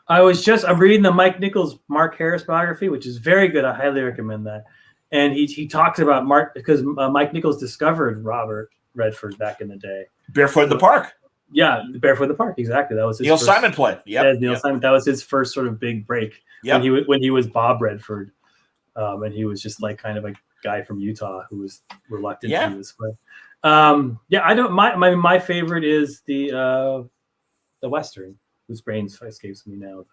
I'm reading the Mike Nichols, Mark Harris biography, which is very good. I highly recommend that. And he talks about Mark because Mike Nichols discovered Robert Redford back in the day. Barefoot in the Park. Yeah, Barefoot in the Park. Exactly. That was his Neil Simon play. Yeah, Neil Simon. That was his first sort of big break when he was Bob Redford, and he was just like kind of a guy from Utah who was reluctant to do this play. I don't. My favorite is the Western, whose brains escapes me now.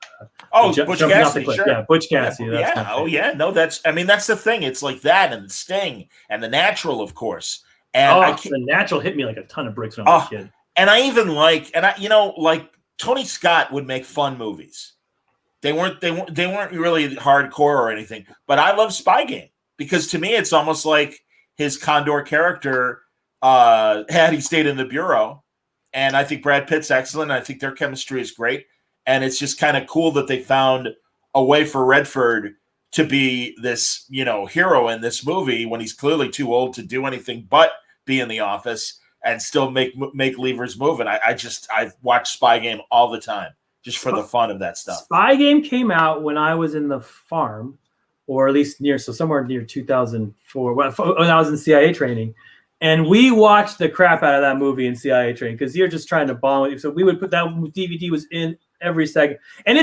Butch Cassidy, sure. Yeah, Butch Cassidy. No, that's the thing. It's like that and Sting and The Natural, of course. And The Natural hit me like a ton of bricks when I was a kid. And I even like Tony Scott would make fun movies. They weren't really hardcore or anything, but I love Spy Game because to me it's almost like his Condor character had he stayed in the bureau. And I think Brad Pitt's excellent. I think their chemistry is great. And it's just kind of cool that they found a way for Redford to be this, hero in this movie when he's clearly too old to do anything but be in the office and still make levers move. And I watch Spy Game all the time just for the fun of that stuff. Spy Game came out when I was in the farm, or at least somewhere near 2004 when I was in CIA training. And we watched the crap out of that movie in CIA training because you're just trying to bomb it. So we would put that DVD was in every second. And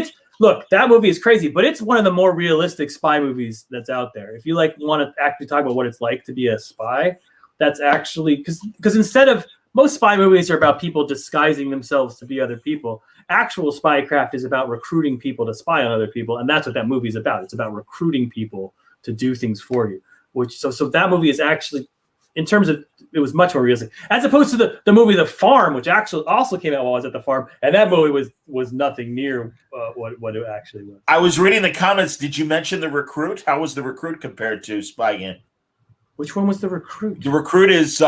that movie is crazy, but it's one of the more realistic spy movies that's out there. If you want to actually talk about what it's like to be a spy, that's actually because instead of most spy movies are about people disguising themselves to be other people. Actual spycraft is about recruiting people to spy on other people, and that's what that movie is about. It's about recruiting people to do things for you. So that movie is actually, in terms of, it was much more realistic as opposed to the movie The Farm, which actually also came out while I was at the farm, and that movie was nothing near what it actually was. I was reading the comments. Did you mention The Recruit? How was The Recruit compared to Spy Game? Which one was The Recruit? The Recruit is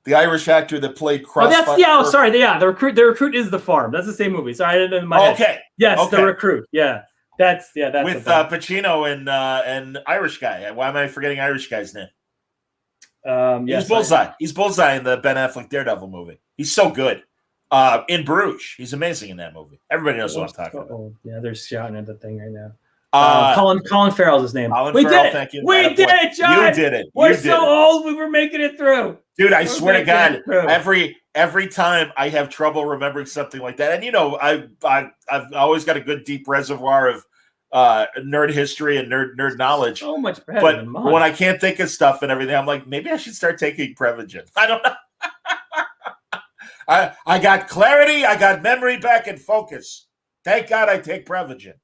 the Irish actor that played Crossfire. The Recruit is The Farm. That's the same movie. Sorry, I didn't in my head. Okay. Yes, okay. The Recruit. Yeah. That's with Pacino and Irish guy. Why am I forgetting Irish guy's name? He's Bullseye. He's Bullseye in the Ben Affleck Daredevil movie. He's so good. In Bruges, he's amazing in that movie. Everybody knows what I'm talking about. Yeah, they're shouting at the thing right now. Colin Farrell's his name. We did it. Thank you. We did it, John. You did it. We're so old. We were making it through. Dude, I swear to God, every time I have trouble remembering something like that, and I've always got a good deep reservoir of nerd history and nerd knowledge. So much better. But than mine. when I can't think of stuff and everything, I'm like, maybe I should start taking Prevagen. I don't know. I got clarity. I got memory back and focus. Thank God I take Prevagen.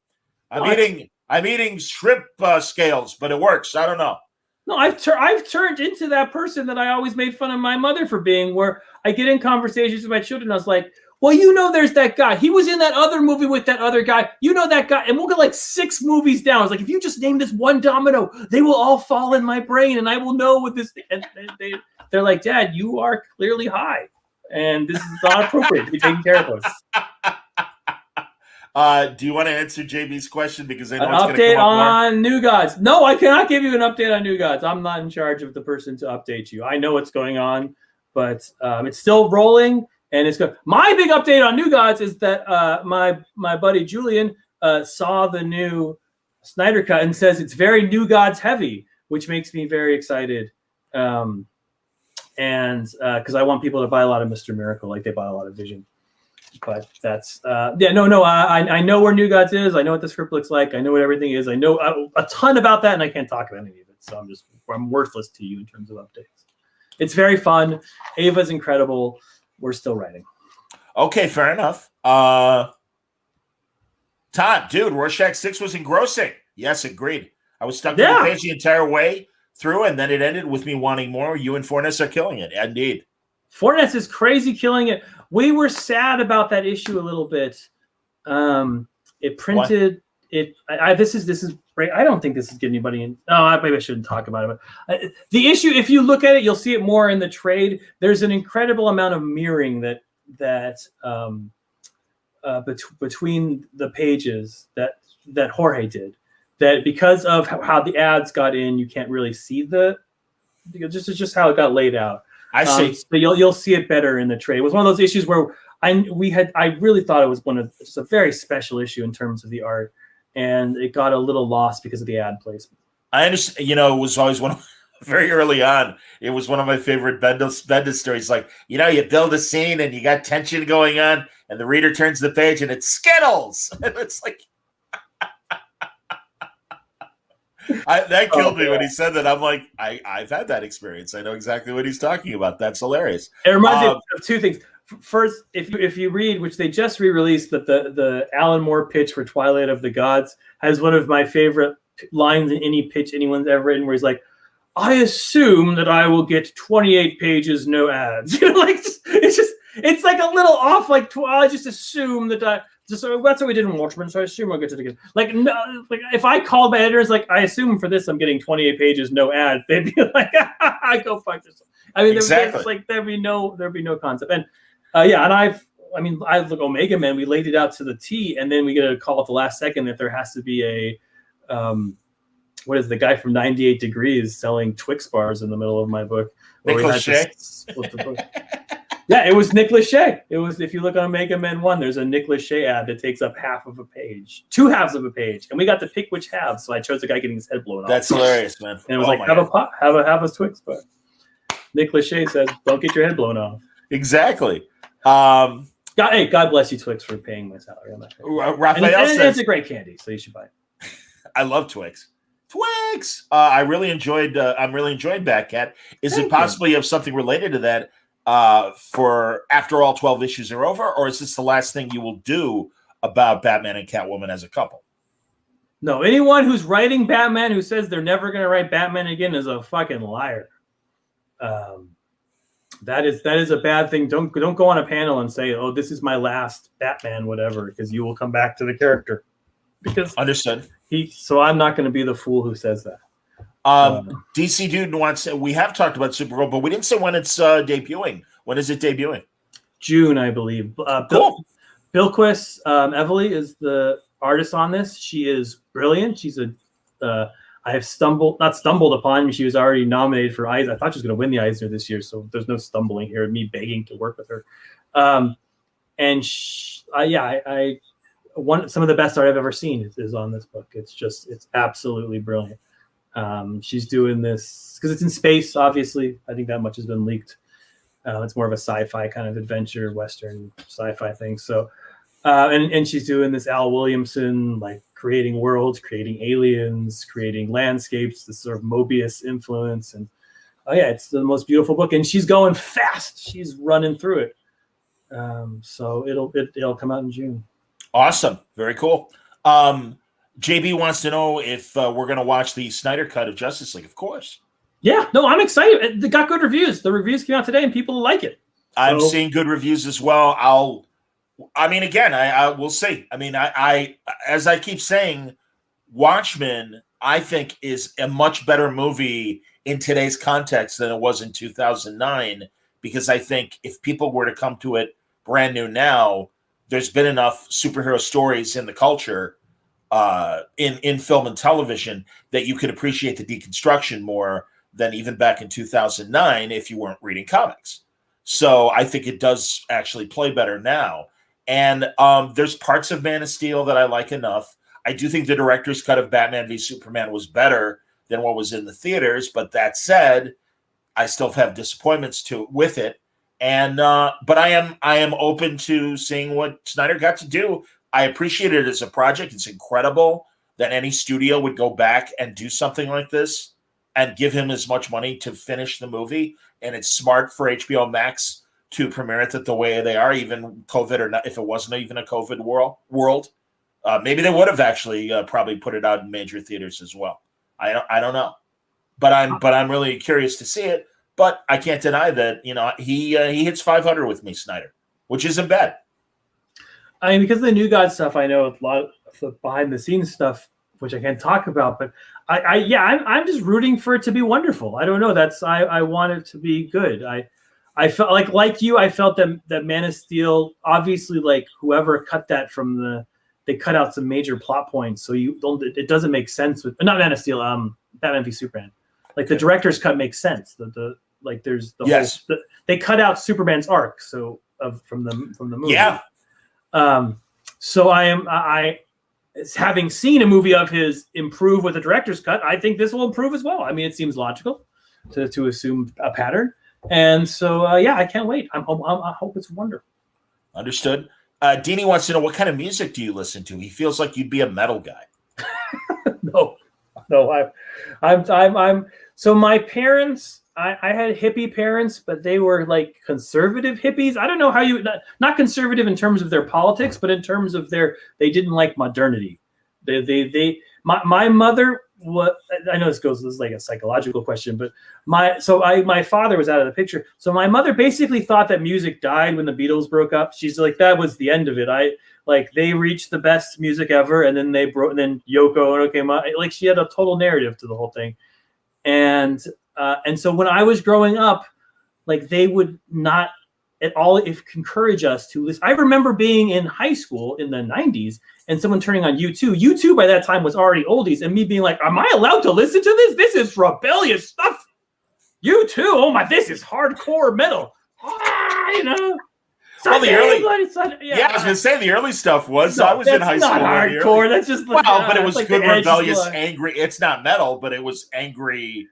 I'm eating shrimp scales, but it works. I don't know. No, I've turned into that person that I always made fun of my mother for being, where I get in conversations with my children. I was like, well, there's that guy. He was in that other movie with that other guy. That guy. And we'll get 6 movies down. I was like, if you just name this one domino, they will all fall in my brain and I will know what this. And they're like, Dad, you are clearly high. And this is not appropriate to be taking care of us. Do you want to answer JB's question? Because I know an it's going to update come up on more. New Gods. No, I cannot give you an update on New Gods. I'm not in charge of the person to update you. I know what's going on, but it's still rolling and it's good. My big update on New Gods is that my buddy Julian saw the new Snyder Cut and says it's very New Gods heavy, which makes me very excited. And because I want people to buy a lot of Mr. Miracle like they buy a lot of Vision. But that's I know where New Gods is. I know what the script looks like. I know what everything is. I know a ton about that, and I can't talk about any of it. So I'm worthless to you in terms of updates. It's very fun. Ava's incredible. We're still writing. Okay, fair enough. Todd, dude, Rorschach 6 was engrossing. Yes, agreed. I was stuck on the page the entire way through, and then it ended with me wanting more. You and Fornes are killing it. Indeed. Fortnite is crazy, killing it. We were sad about that issue a little bit. It printed it. This is great. I don't think this is getting anybody in. Oh, maybe I shouldn't talk about it. But the issue, if you look at it, you'll see it more in the trade. There's an incredible amount of mirroring between the pages that Jorge did. That because of how the ads got in, you can't really see just how it got laid out. I see. So you'll see it better in the trade. It was one of those issues where I really thought it was just a very special issue in terms of the art, and it got a little lost because of the ad placement. I understand. You know, it was always very early on. It was one of my favorite Bendis stories. Like, you know, you build a scene and you got tension going on, and the reader turns the page and it's Skittles. And it's like. That killed me when he said that. I'm like, I've had that experience. I know exactly what he's talking about. That's hilarious. It reminds me of two things. First, if you read, which they just re-released, but the Alan Moore pitch for Twilight of the Gods has one of my favorite lines in any pitch anyone's ever written, where he's like, "I assume that I will get 28 pages, no ads." You know, like it's like a little off. Like I just assume that that's what we did in Watchmen, so I assume I'll get to it again. Like, no, like if I called my editors, like, I assume for this I'm getting 28 pages, no ads, they'd be like, I go fuck yourself. I mean, exactly. there'd be no concept. And and I look Omega Man, we laid it out to the T, and then we get a call at the last second that there has to be what is the guy from 98 Degrees selling Twix bars in the middle of my book. Nick Lachey. Split the book. Yeah, it was Nick Lachey. It was, if you look on Omega Men 1, there's a Nick Lachey ad that takes up half of a page, 2 halves of a page, and we got to pick which halves. So I chose the guy getting his head blown off. That's hilarious, man. And it was have a Twix bar. Nick Lachey says, "Don't get your head blown off." Exactly. God bless you, Twix, for paying my salary. Raphael says it's a great candy, so you should buy it. I love Twix. Twix. I'm really enjoying Batcat. Is it possible you have something related to that? For after all 12 issues are over, or is this the last thing you will do about Batman and Catwoman as a couple? No, anyone who's writing Batman who says they're never going to write Batman again is a fucking liar. That is a bad thing. Don't go on a panel and say, "Oh, this is my last Batman," whatever, because you will come back to the character. Because understood. So I'm not going to be the fool who says that. DC Dude wants. We have talked about Supergirl, but we didn't say when it's debuting. When is it debuting? June, I believe. Cool. Bilquis Evely is the artist on this. She is brilliant. She's I have not stumbled upon. She was already nominated for Eisner. I thought she was going to win the Eisner this year, so there's no stumbling here. Me begging to work with her. And some of the best art I've ever seen is on this book. It's absolutely brilliant. She's doing this because it's in space. Obviously, I think that much has been leaked. It's more of a sci-fi kind of adventure, Western sci-fi thing. So, and she's doing this Al Williamson, like creating worlds, creating aliens, creating landscapes, this sort of Mobius influence. And it's the most beautiful book. And she's going fast. She's running through it. So it'll come out in June. Awesome. Very cool. JB wants to know if we're going to watch the Snyder Cut of Justice League. Of course. Yeah. No, I'm excited. They got good reviews. The reviews came out today and people like it. I'm seeing good reviews as well. We'll see. I mean, I as I keep saying, Watchmen, I think, is a much better movie in today's context than it was in 2009, because I think if people were to come to it brand new now, there's been enough superhero stories in the culture in film and television that you could appreciate the deconstruction more than even back in 2009 if you weren't reading comics. So I think it does actually play better now. And there's parts of Man of Steel that I like enough. I do think the director's cut of Batman v Superman was better than what was in the theaters. But that said, I still have disappointments with it. And but I am open to seeing what Snyder got to do. I appreciate it as a project. It's incredible that any studio would go back and do something like this and give him as much money to finish the movie. And it's smart for HBO Max to premiere it the way they are, even COVID or not. If it wasn't even a COVID world, maybe they would have actually probably put it out in major theaters as well. I don't know, but I'm really curious to see it. But I can't deny that, he hits 500 with me, Snyder, which isn't bad. I mean, because of the New God stuff, I know a lot of the behind the scenes stuff, which I can't talk about. But I'm just rooting for it to be wonderful. I don't know. I want it to be good. I felt like you. I felt that Man of Steel, obviously, like whoever cut that from they cut out some major plot points, so it doesn't make sense with not Man of Steel. Batman v Superman. Like the director's cut makes sense. There's the yes. They cut out Superman's arc from the movie. Yeah. So having seen a movie of his improve with the director's cut, I think this will improve as well. I mean, it seems logical to assume a pattern, and so I can't wait. I hope it's wonderful. Understood. Deanie wants to know, what kind of music do you listen to? He feels like you'd be a metal guy. No, I'm. So my parents, I had hippie parents, but they were like conservative hippies. I don't know how not conservative in terms of their politics, but in terms of they didn't like modernity. My mother, I know this is like a psychological question, but my father was out of the picture. So my mother basically thought that music died when the Beatles broke up. She's like, that was the end of it. They reached the best music ever, and then they broke, and then Yoko Ono came out. Like she had a total narrative to the whole thing. And so when I was growing up, like they would not at all encourage us to listen. I remember being in high school in the 90s and someone turning on U2. U2 by that time was already oldies, and me being like, am I allowed to listen to this? This is rebellious stuff. U2, oh my, this is hardcore metal. Well, the early, I was gonna say the early stuff was. I was in high school. Not hardcore. That's just but it was like good, rebellious, angry. It's not metal, but it was angry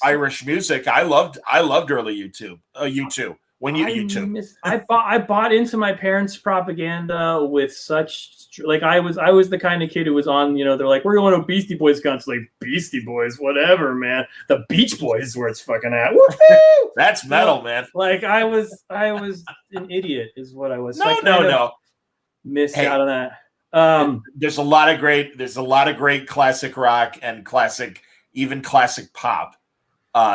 Irish music. I loved early U2. U2. When U2. I bought into my parents' propaganda with such I was the kind of kid who was on, they're like, we're going to a Beastie Boys concert. Like, Beastie Boys, whatever, man. The Beach Boys is where it's fucking at. Woo-hoo! That's metal, man. Like I was an idiot is what I was. No. Missed out on that. There's a lot of great classic rock and classic pop.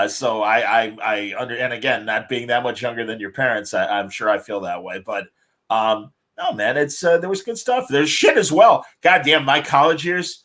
So I and again, not being that much younger than your parents, I'm sure I feel that way. But no, man, it's there was good stuff. There's shit as well. God damn, my college years,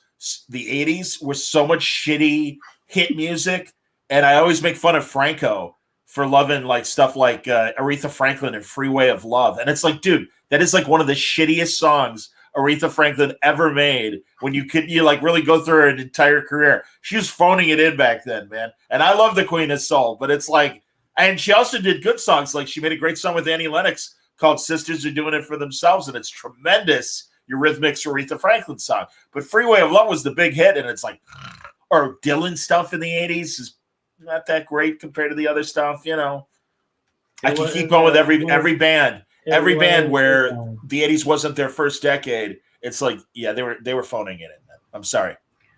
the 80s were so much shitty hit music, and I always make fun of Franco for loving like stuff like Aretha Franklin and Freeway of Love. And it's like, dude, that is like one of the shittiest songs Aretha Franklin ever made. When you like really go through her entire career, she was phoning it in back then, man. And I love the Queen of Soul, but it's like, and she also did good songs. Like she made a great song with Annie Lennox called "Sisters Are Doing It for Themselves," and it's tremendous Eurythmics Aretha Franklin song. But Freeway of Love was the big hit, and it's like, or Dylan stuff in the 80s is not that great compared to the other stuff, I can keep going with every band. Every band where the 80s wasn't their first decade, it's like, yeah, they were phoning it in. I'm sorry.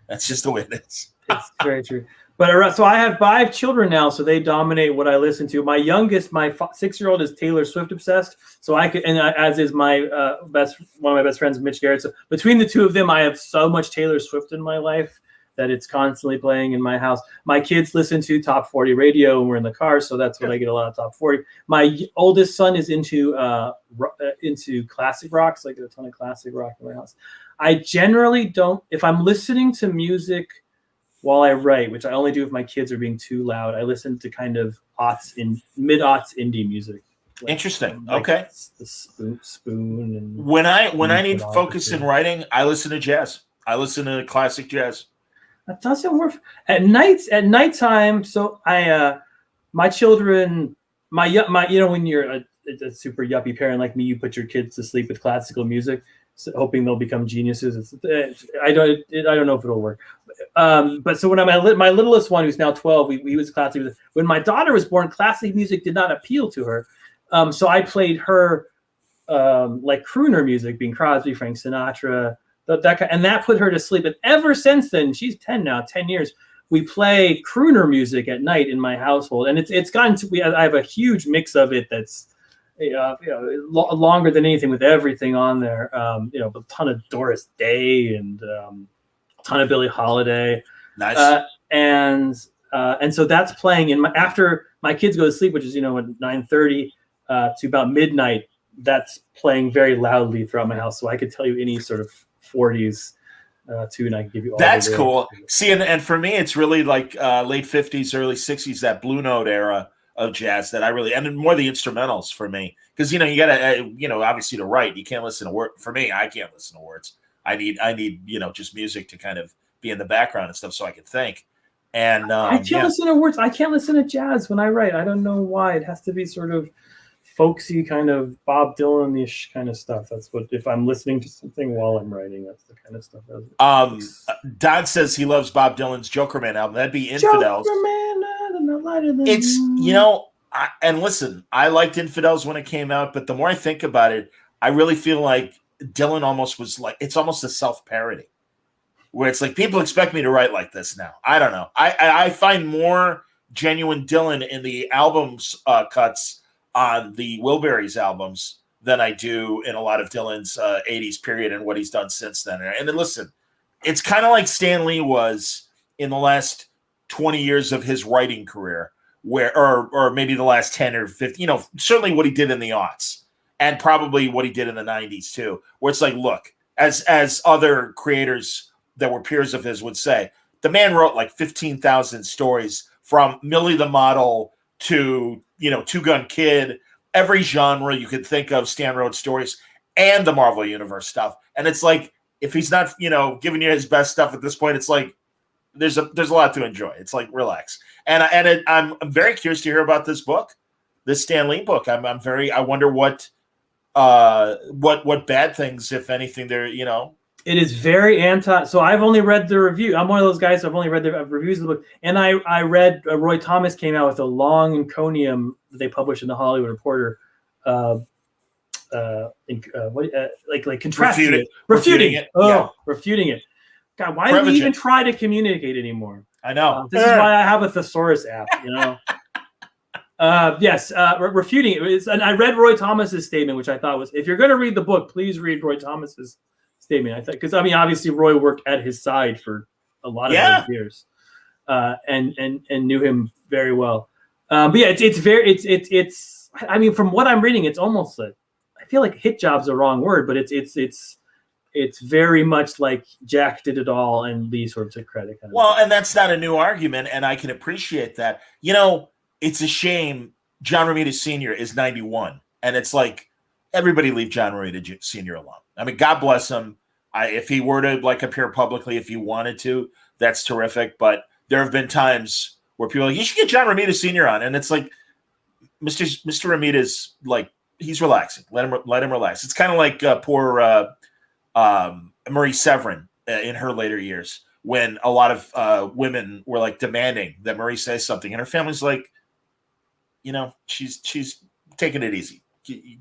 That's just the way it is. It's very true. But so I have 5 children now, so they dominate what I listen to. My youngest, my 6-year-old, is Taylor Swift obsessed. So as is my one of my best friends, Mitch Garrett. So between the two of them, I have so much Taylor Swift in my life that it's constantly playing in my house. My kids listen to Top 40 radio when we're in the car, so that's when I get a lot of Top 40. My oldest son is into classic rocks, like a ton of classic rock in my house. I generally don't, if I'm listening to music while I write, which I only do if my kids are being too loud, I listen to kind of mid-aughts indie music. Interesting. Okay. The spoon and when I need focus in writing, I listen to jazz. I listen to classic jazz. That doesn't work at nighttime. So my children, my when you're a super yuppie parent like me, you put your kids to sleep with classical music, hoping they'll become geniuses. I don't know if it'll work. But so when my littlest one, who's now 12, he was classic music. When my daughter was born, classic music did not appeal to her. So I played her like crooner music, Bing Crosby, Frank Sinatra. And that put her to sleep. And ever since then, she's 10 now, 10 years, we play crooner music at night in my household. And it's gotten to, I have a huge mix of it that's longer than anything, with everything on there. A ton of Doris Day and a ton of Billie Holiday. Nice. And And so that's playing after my kids go to sleep, which is, at 9:30 to about midnight. That's playing very loudly throughout my house. So I could tell you any sort of 40s tune. I can give you all. That's cool. See, and for me, it's really like late 50s, early 60s, that Blue Note era of jazz that I really, and more the instrumentals for me. Because, you gotta, obviously to write, you can't listen to words. For me, I can't listen to words. I need, just music to kind of be in the background and stuff so I can think. And I can't listen to words. I can't listen to jazz when I write. I don't know why. It has to be sort of folksy kind of Bob Dylan-ish kind of stuff. That's what, if I'm listening to something while I'm writing, that's the kind of stuff. Don says he loves Bob Dylan's Joker Man album. That'd be Infidels. Joker Man, it's, and listen, I liked Infidels when it came out, but the more I think about it, I really feel like Dylan almost was like, it's almost a self-parody where it's like, people expect me to write like this now. I don't know. I find more genuine Dylan in the albums cuts on the Wilburys albums than I do in a lot of Dylan's 80s period and what he's done since then. And then listen, it's kind of like Stan Lee was in the last 20 years of his writing career, where or maybe the last 10 or 15, certainly what he did in the aughts and probably what he did in the 90s too, where it's like, look, as other creators that were peers of his would say, the man wrote like 15,000 stories from Millie the Model to, Two Gun Kid, every genre you could think of, Stan wrote stories, and the Marvel Universe stuff. And it's like, if he's not, giving you his best stuff at this point, it's like, there's a lot to enjoy. It's like, relax. I'm very curious to hear about this book, this Stan Lee book. I wonder what bad things, if anything, there, It is very so I've only read the review. I'm one of those guys who I've only read the reviews of the book. And I read Roy Thomas came out with a long encomium that they published in the Hollywood Reporter, contrasting it. Refuting it. Refuting it. God, why do we even try to communicate anymore? I know. This is why I have a thesaurus app, Yes, refuting it. And I read Roy Thomas's statement, which I thought was, if you're going to read the book, please read Roy Thomas's statement. I think, because obviously Roy worked at his side for a lot of those years, and knew him very well. But yeah, it's from what I'm reading, it's almost like, I feel like hit job's the wrong word, but it's very much like Jack did it all and Lee sort of took credit. And that's not a new argument, and I can appreciate that. It's a shame John Romita Sr. is 91, and it's like, everybody leave John Romita Sr. alone. I mean, God bless him. If he were to appear publicly, if he wanted to, that's terrific. But there have been times where people are like, you should get John Romita Sr. on, and it's like, Mr. Romita's like, he's relaxing. Let him relax. It's kind of like poor Marie Severin in her later years, when a lot of women were like demanding that Marie say something, and her family's like, she's taking it easy.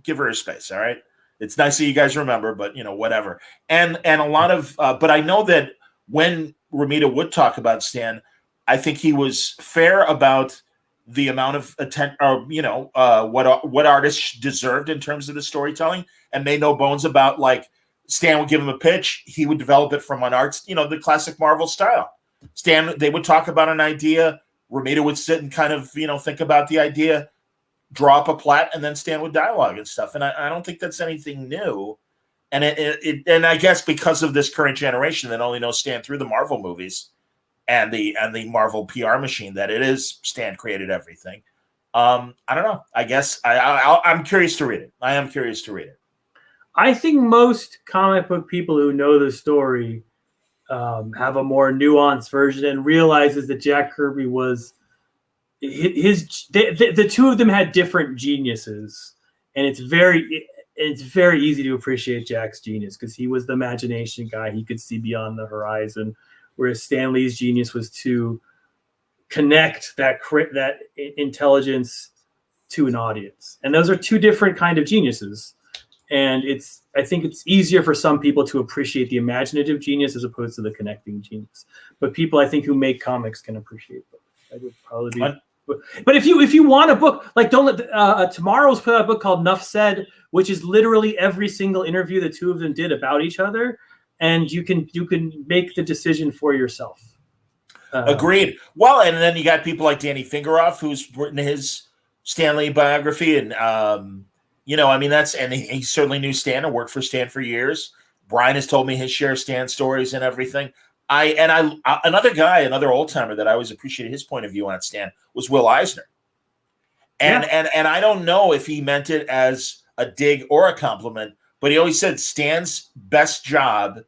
Give her a space, all right? It's nice that you guys remember, but whatever. And a lot of, but I know that when Romita would talk about Stan, I think he was fair about the amount of attention, what artists deserved in terms of the storytelling, and made no bones about, like, Stan would give him a pitch, he would develop it from an arts, the classic Marvel style. Stan, they would talk about an idea, Romita would sit and kind of, think about the idea, draw up a plot, and then Stan would dialogue and stuff. And I don't think that's anything new. And and I guess because of this current generation that only knows Stan through the Marvel movies and the Marvel PR machine, that it is Stan created everything. I don't know. I guess I'm curious to read it. I am curious to read it. I think most comic book people who know the story have a more nuanced version and realizes that Jack Kirby was the two of them had different geniuses, and it's very easy to appreciate Jack's genius because he was the imagination guy. He could see beyond the horizon, whereas Stan Lee's genius was to connect that intelligence to an audience. And those are two different kind of geniuses. And I think it's easier for some people to appreciate the imaginative genius as opposed to the connecting genius. But people, I think, who make comics can appreciate both. That would probably be. But if you want a book, like, don't let Tomorrow's put out a book called Nuff Said, which is literally every single interview the two of them did about each other, and you can make the decision for yourself. Agreed. Well, and then you got people like Danny Fingeroff, who's written his Stan Lee biography, and he certainly knew Stan and worked for Stan for years. Brian has told me his share of Stan stories and everything. Another old timer that I always appreciated his point of view on Stan was Will Eisner, and I don't know if he meant it as a dig or a compliment, but he always said Stan's best job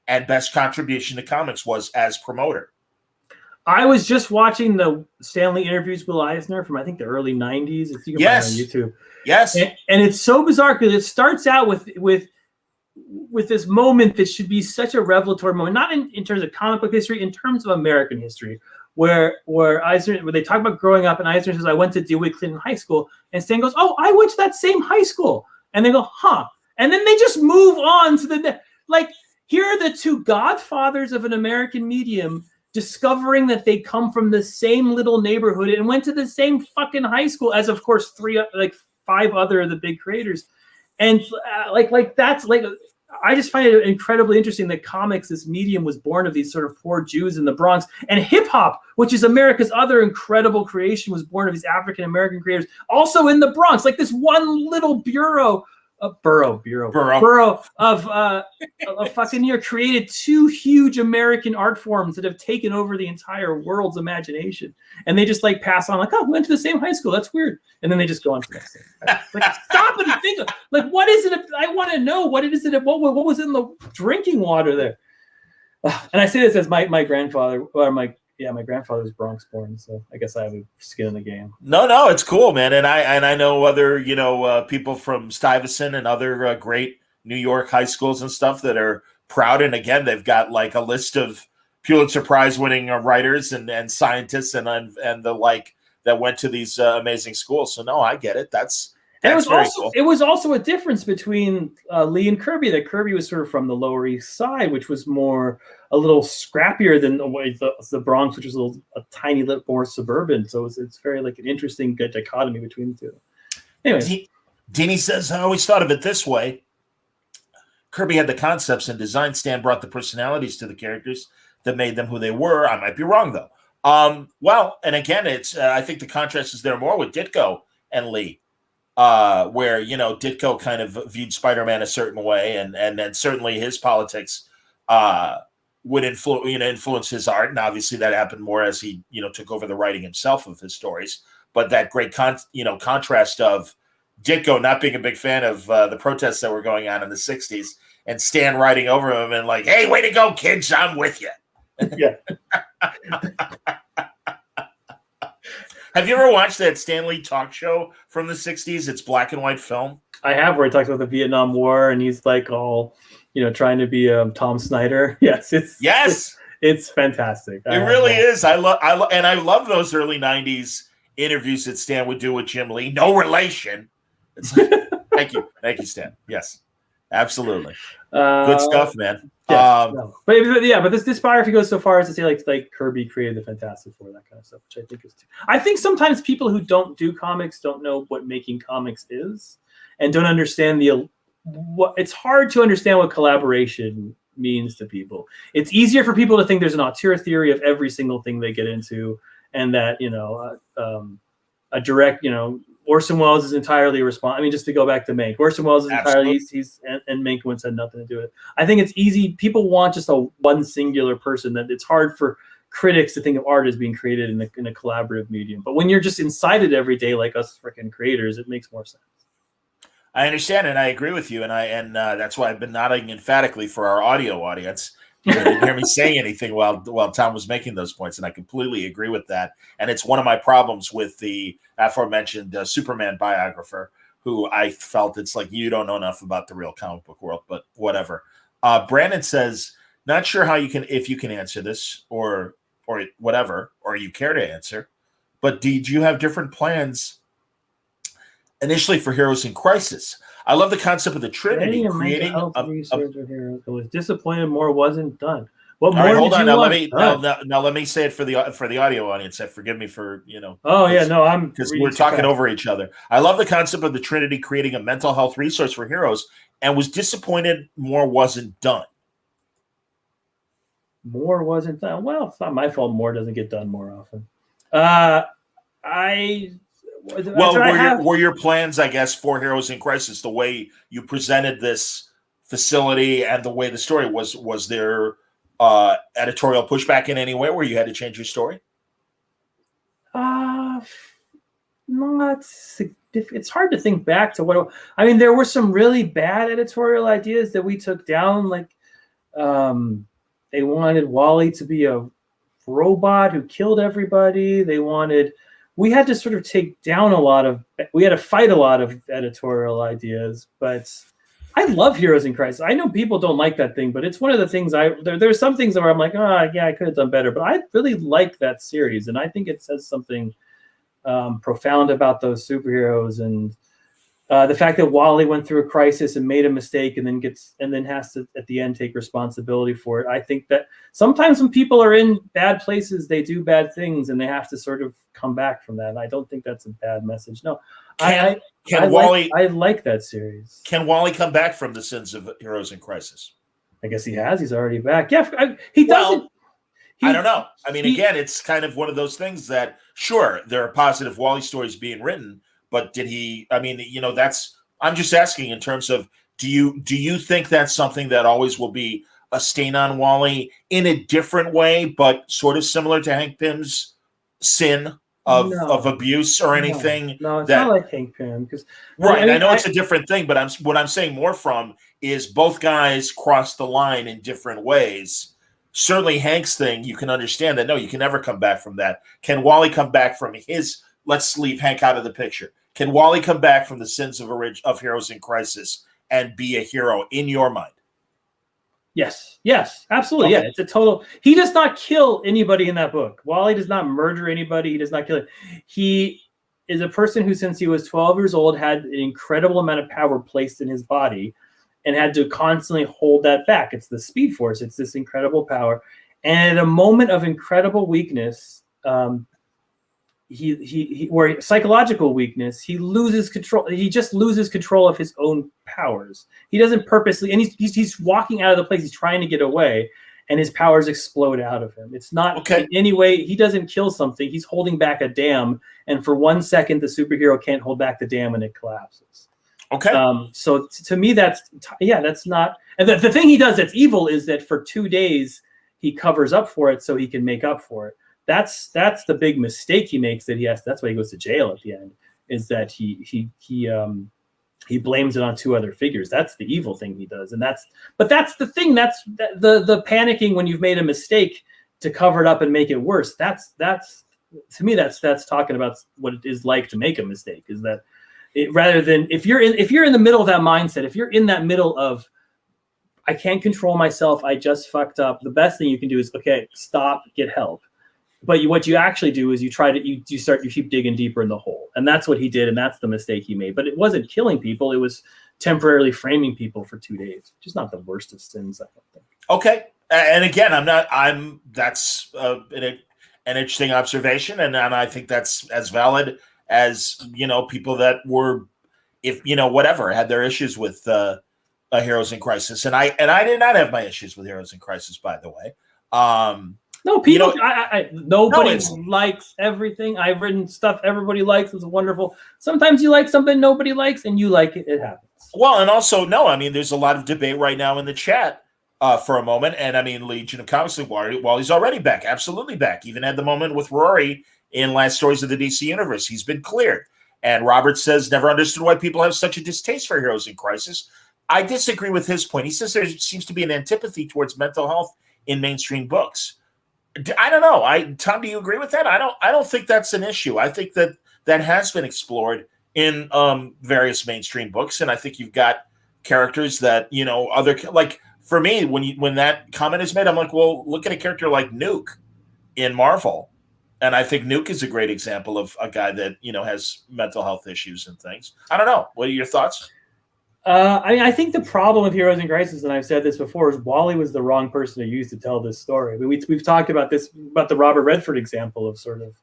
and best contribution to comics was as promoter. I was just watching the Stan Lee interviews with Will Eisner from I think the early '90s. You can find it on YouTube. Yes, and it's so bizarre because it starts out with this moment that should be such a revelatory moment, not in terms of comic book history, in terms of American history, where they talk about growing up, and Eisner says, "I went to DeWitt Clinton High School," and Stan goes, "Oh, I went to that same high school," and they go, "Huh," and then they just move on to here are the two godfathers of an American medium discovering that they come from the same little neighborhood and went to the same fucking high school as, of course, five other of the big creators. And I just find it incredibly interesting that comics, this medium, was born of these sort of poor Jews in the Bronx, and hip hop, which is America's other incredible creation, was born of these African American creators, also in the Bronx. Like this one little borough of fucking New York created two huge American art forms that have taken over the entire world's imagination, and they just pass on we went to the same high school. That's weird, and then they just go on to the next thing. Stop it and think what is it? I want to know what it is. What was in the drinking water there? And I say this as my grandfather, or my grandfather was Bronx born, so I guess I have a skin in the game. No, it's cool, man. And I know other people from Stuyvesant and other great New York high schools and stuff that are proud. And again, they've got a list of Pulitzer Prize winning writers and scientists and the like that went to these amazing schools. So no, I get it. It was also a difference between Lee and Kirby. That Kirby was sort of from the Lower East Side, which was a little scrappier than the Bronx, which was a tiny little more suburban. So it's very an interesting dichotomy between the two. Anyways, Deanie says, I always thought of it this way. Kirby had the concepts and design. Stan brought the personalities to the characters that made them who they were. I might be wrong though. And again, it's I think the contrast is there more with Ditko and Lee. Where Ditko kind of viewed Spider-Man a certain way, and then certainly his politics would influence his art, and obviously that happened more as he took over the writing himself of his stories. But that great contrast of Ditko not being a big fan of the protests that were going on in the '60s, and Stan writing over him and hey, way to go, kids, I'm with you. Yeah. Have you ever watched that Stan Lee talk show from the '60s? It's black and white film. I have, where he talks about the Vietnam War, and he's all, trying to be Tom Snyder. Yes, it's fantastic. It really is. I love those early '90s interviews that Stan would do with Jim Lee. No relation. Thank you, Stan. Yes, absolutely. Good stuff, man. But this biography goes so far as to say like Kirby created the Fantastic Four, that kind of stuff, which I think is. I think sometimes people who don't do comics don't know what making comics is, and don't understand it's hard to understand what collaboration means to people. It's easier for people to think there's an auteur theory of every single thing they get into, and that a direct Orson Welles is entirely responsible. I mean, just to go back to Mank, Orson Welles is entirely and Mankiewicz had nothing to do with it. I think it's easy. People want just one singular person. That it's hard for critics to think of art as being created in a collaborative medium. But when you're just inside it every day, like us freaking creators, it makes more sense. I understand, and I agree with you, and that's why I've been nodding emphatically for our audio audience. You didn't hear me saying anything while Tom was making those points, and I completely agree with that. And it's one of my problems with the aforementioned Superman biographer, who I felt it's you don't know enough about the real comic book world, but whatever. Brandon says, not sure if you can answer this or whatever, or you care to answer, but did you have different plans initially for Heroes in Crisis? I love the concept of the Trinity creating it was disappointed more wasn't done. What more? All right, hold on. Now let me say it for the audio audience. Forgive me for Oh yeah, no, I'm because we're talking over each other. I love the concept of the Trinity creating a mental health resource for heroes, and was disappointed more wasn't done. more wasn't done. Well, it's not my fault. More doesn't get done more often. Were your plans, I guess, for Heroes in Crisis, the way you presented this facility and the way the story was there editorial pushback in any way where you had to change your story? Not significant. It's hard to think back to what I mean. There were some really bad editorial ideas that we took down, like they wanted Wally to be a robot who killed everybody. We had to sort of take down we had to fight a lot of editorial ideas, but I love Heroes in Crisis. I know people don't like that thing, but it's one of the things there's some things where I'm like, yeah, I could have done better, but I really like that series. And I think it says something profound about those superheroes, and the fact that Wally went through a crisis and made a mistake and then has to at the end take responsibility for it. I think that sometimes when people are in bad places, they do bad things and they have to sort of come back from that. And I don't think that's a bad message. No, I like that series. Can Wally come back from the sins of Heroes in Crisis? I guess he has. He's already back. Yeah, he doesn't. I don't know. I mean, again, it's kind of one of those things that, sure, there are positive Wally stories being written, but did he? I mean, I'm just asking in terms of, do you think that's something that always will be a stain on Wally in a different way, but sort of similar to Hank Pym's sin of abuse or anything? No, it's not like Hank Pym, because I know it's a different thing, but what I'm saying more from is both guys crossed the line in different ways. Certainly Hank's thing, you can understand that. No, you can never come back from that. Can Wally come back from his? Let's leave Hank out of the picture. Can Wally come back from the sins of Heroes in Crisis and be a hero in your mind? Yes, absolutely. Okay. Yeah, it's a total. He does not kill anybody in that book. Wally does not murder anybody. He does not kill it. He is a person who, since he was 12 years old, had an incredible amount of power placed in his body and had to constantly hold that back. It's the Speed Force. It's this incredible power. And at a moment of incredible weakness, psychological weakness, he loses control. He just loses control of his own powers. He doesn't purposely, and he's walking out of the place. He's trying to get away, and his powers explode out of him. It's not in any way. He doesn't kill something. He's holding back a dam, and for 1 second, the superhero can't hold back the dam, and it collapses. Okay. So to me, that's not. And the thing he does that's evil is that for 2 days he covers up for it so he can make up for it. That's the big mistake he makes. That's why he goes to jail at the end. Is that he blames it on two other figures. That's the evil thing he does, that's the thing. That's the panicking when you've made a mistake to cover it up and make it worse. That's to me that's talking about what it is like to make a mistake. Is that rather than if you're in the middle of that mindset, if you're in that middle of I can't control myself, I just fucked up, the best thing you can do is stop, get help. But what you actually do is you keep digging deeper in the hole, and that's what he did, and that's the mistake he made. But it wasn't killing people; it was temporarily framing people for 2 days, which is not the worst of sins, I don't think. Okay, and again, that's an interesting observation, and I think that's as valid as people that were, whatever, had their issues with Heroes in Crisis, and I did not have my issues with Heroes in Crisis, by the way. No, people. Nobody likes everything. I've written stuff everybody likes. It's wonderful. Sometimes you like something nobody likes, and you like it. It happens. Well, and also, there's a lot of debate right now in the chat for a moment, and Legion of Comics, while he's already back, absolutely back. Even had the moment with Rory in Last Stories of the DC Universe. He's been cleared. And Robert says, never understood why people have such a distaste for Heroes in Crisis. I disagree with his point. He says there seems to be an antipathy towards mental health in mainstream books. I don't know. Tom, do you agree with that? I don't think that's an issue. I think that has been explored in various mainstream books, and I think you've got characters that for me, when that comment is made, I'm like, well, look at a character like Nuke in Marvel, and I think Nuke is a great example of a guy that has mental health issues and things. I don't know. What are your thoughts? I think the problem with Heroes in Crisis, and I've said this before, is Wally was the wrong person to use to tell this story. We've talked about this, about the Robert Redford example of sort of,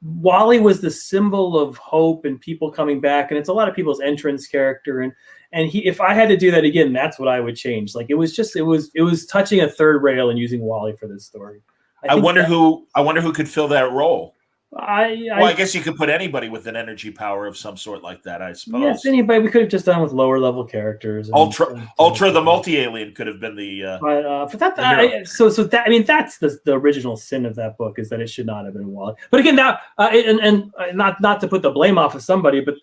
Wally was the symbol of hope and people coming back, and it's a lot of people's entrance character. And he, if I had to do that again, that's what I would change. Like it was touching a third rail and using Wally for this story. I wonder who could fill that role. I guess you could put anybody with an energy power of some sort like that, I suppose. Yes, anybody. We could have just done with lower level characters. Ultra, the multi-alien could have been the. But that's the original sin of that book, is that it should not have been Wally. But again, now and not to put the blame off of somebody, but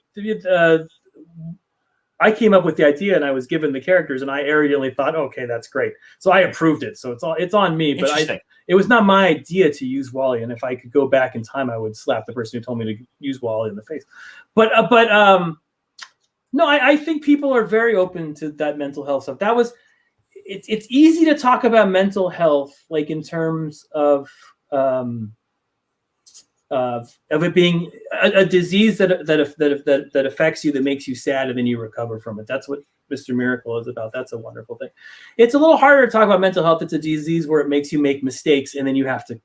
I came up with the idea and I was given the characters, and I arrogantly thought, okay, that's great. So I approved it. So it's on me. But it was not my idea to use Wally, and if I could go back in time, I would slap the person who told me to use Wally in the face. But no, I think people are very open to that mental health stuff. It's easy to talk about mental health, like in terms of it being a disease that affects you, that makes you sad, and then you recover from it. That's what Mr. Miracle is about. That's a wonderful thing. It's a little harder to talk about mental health. It's a disease where it makes you make mistakes, and then you have to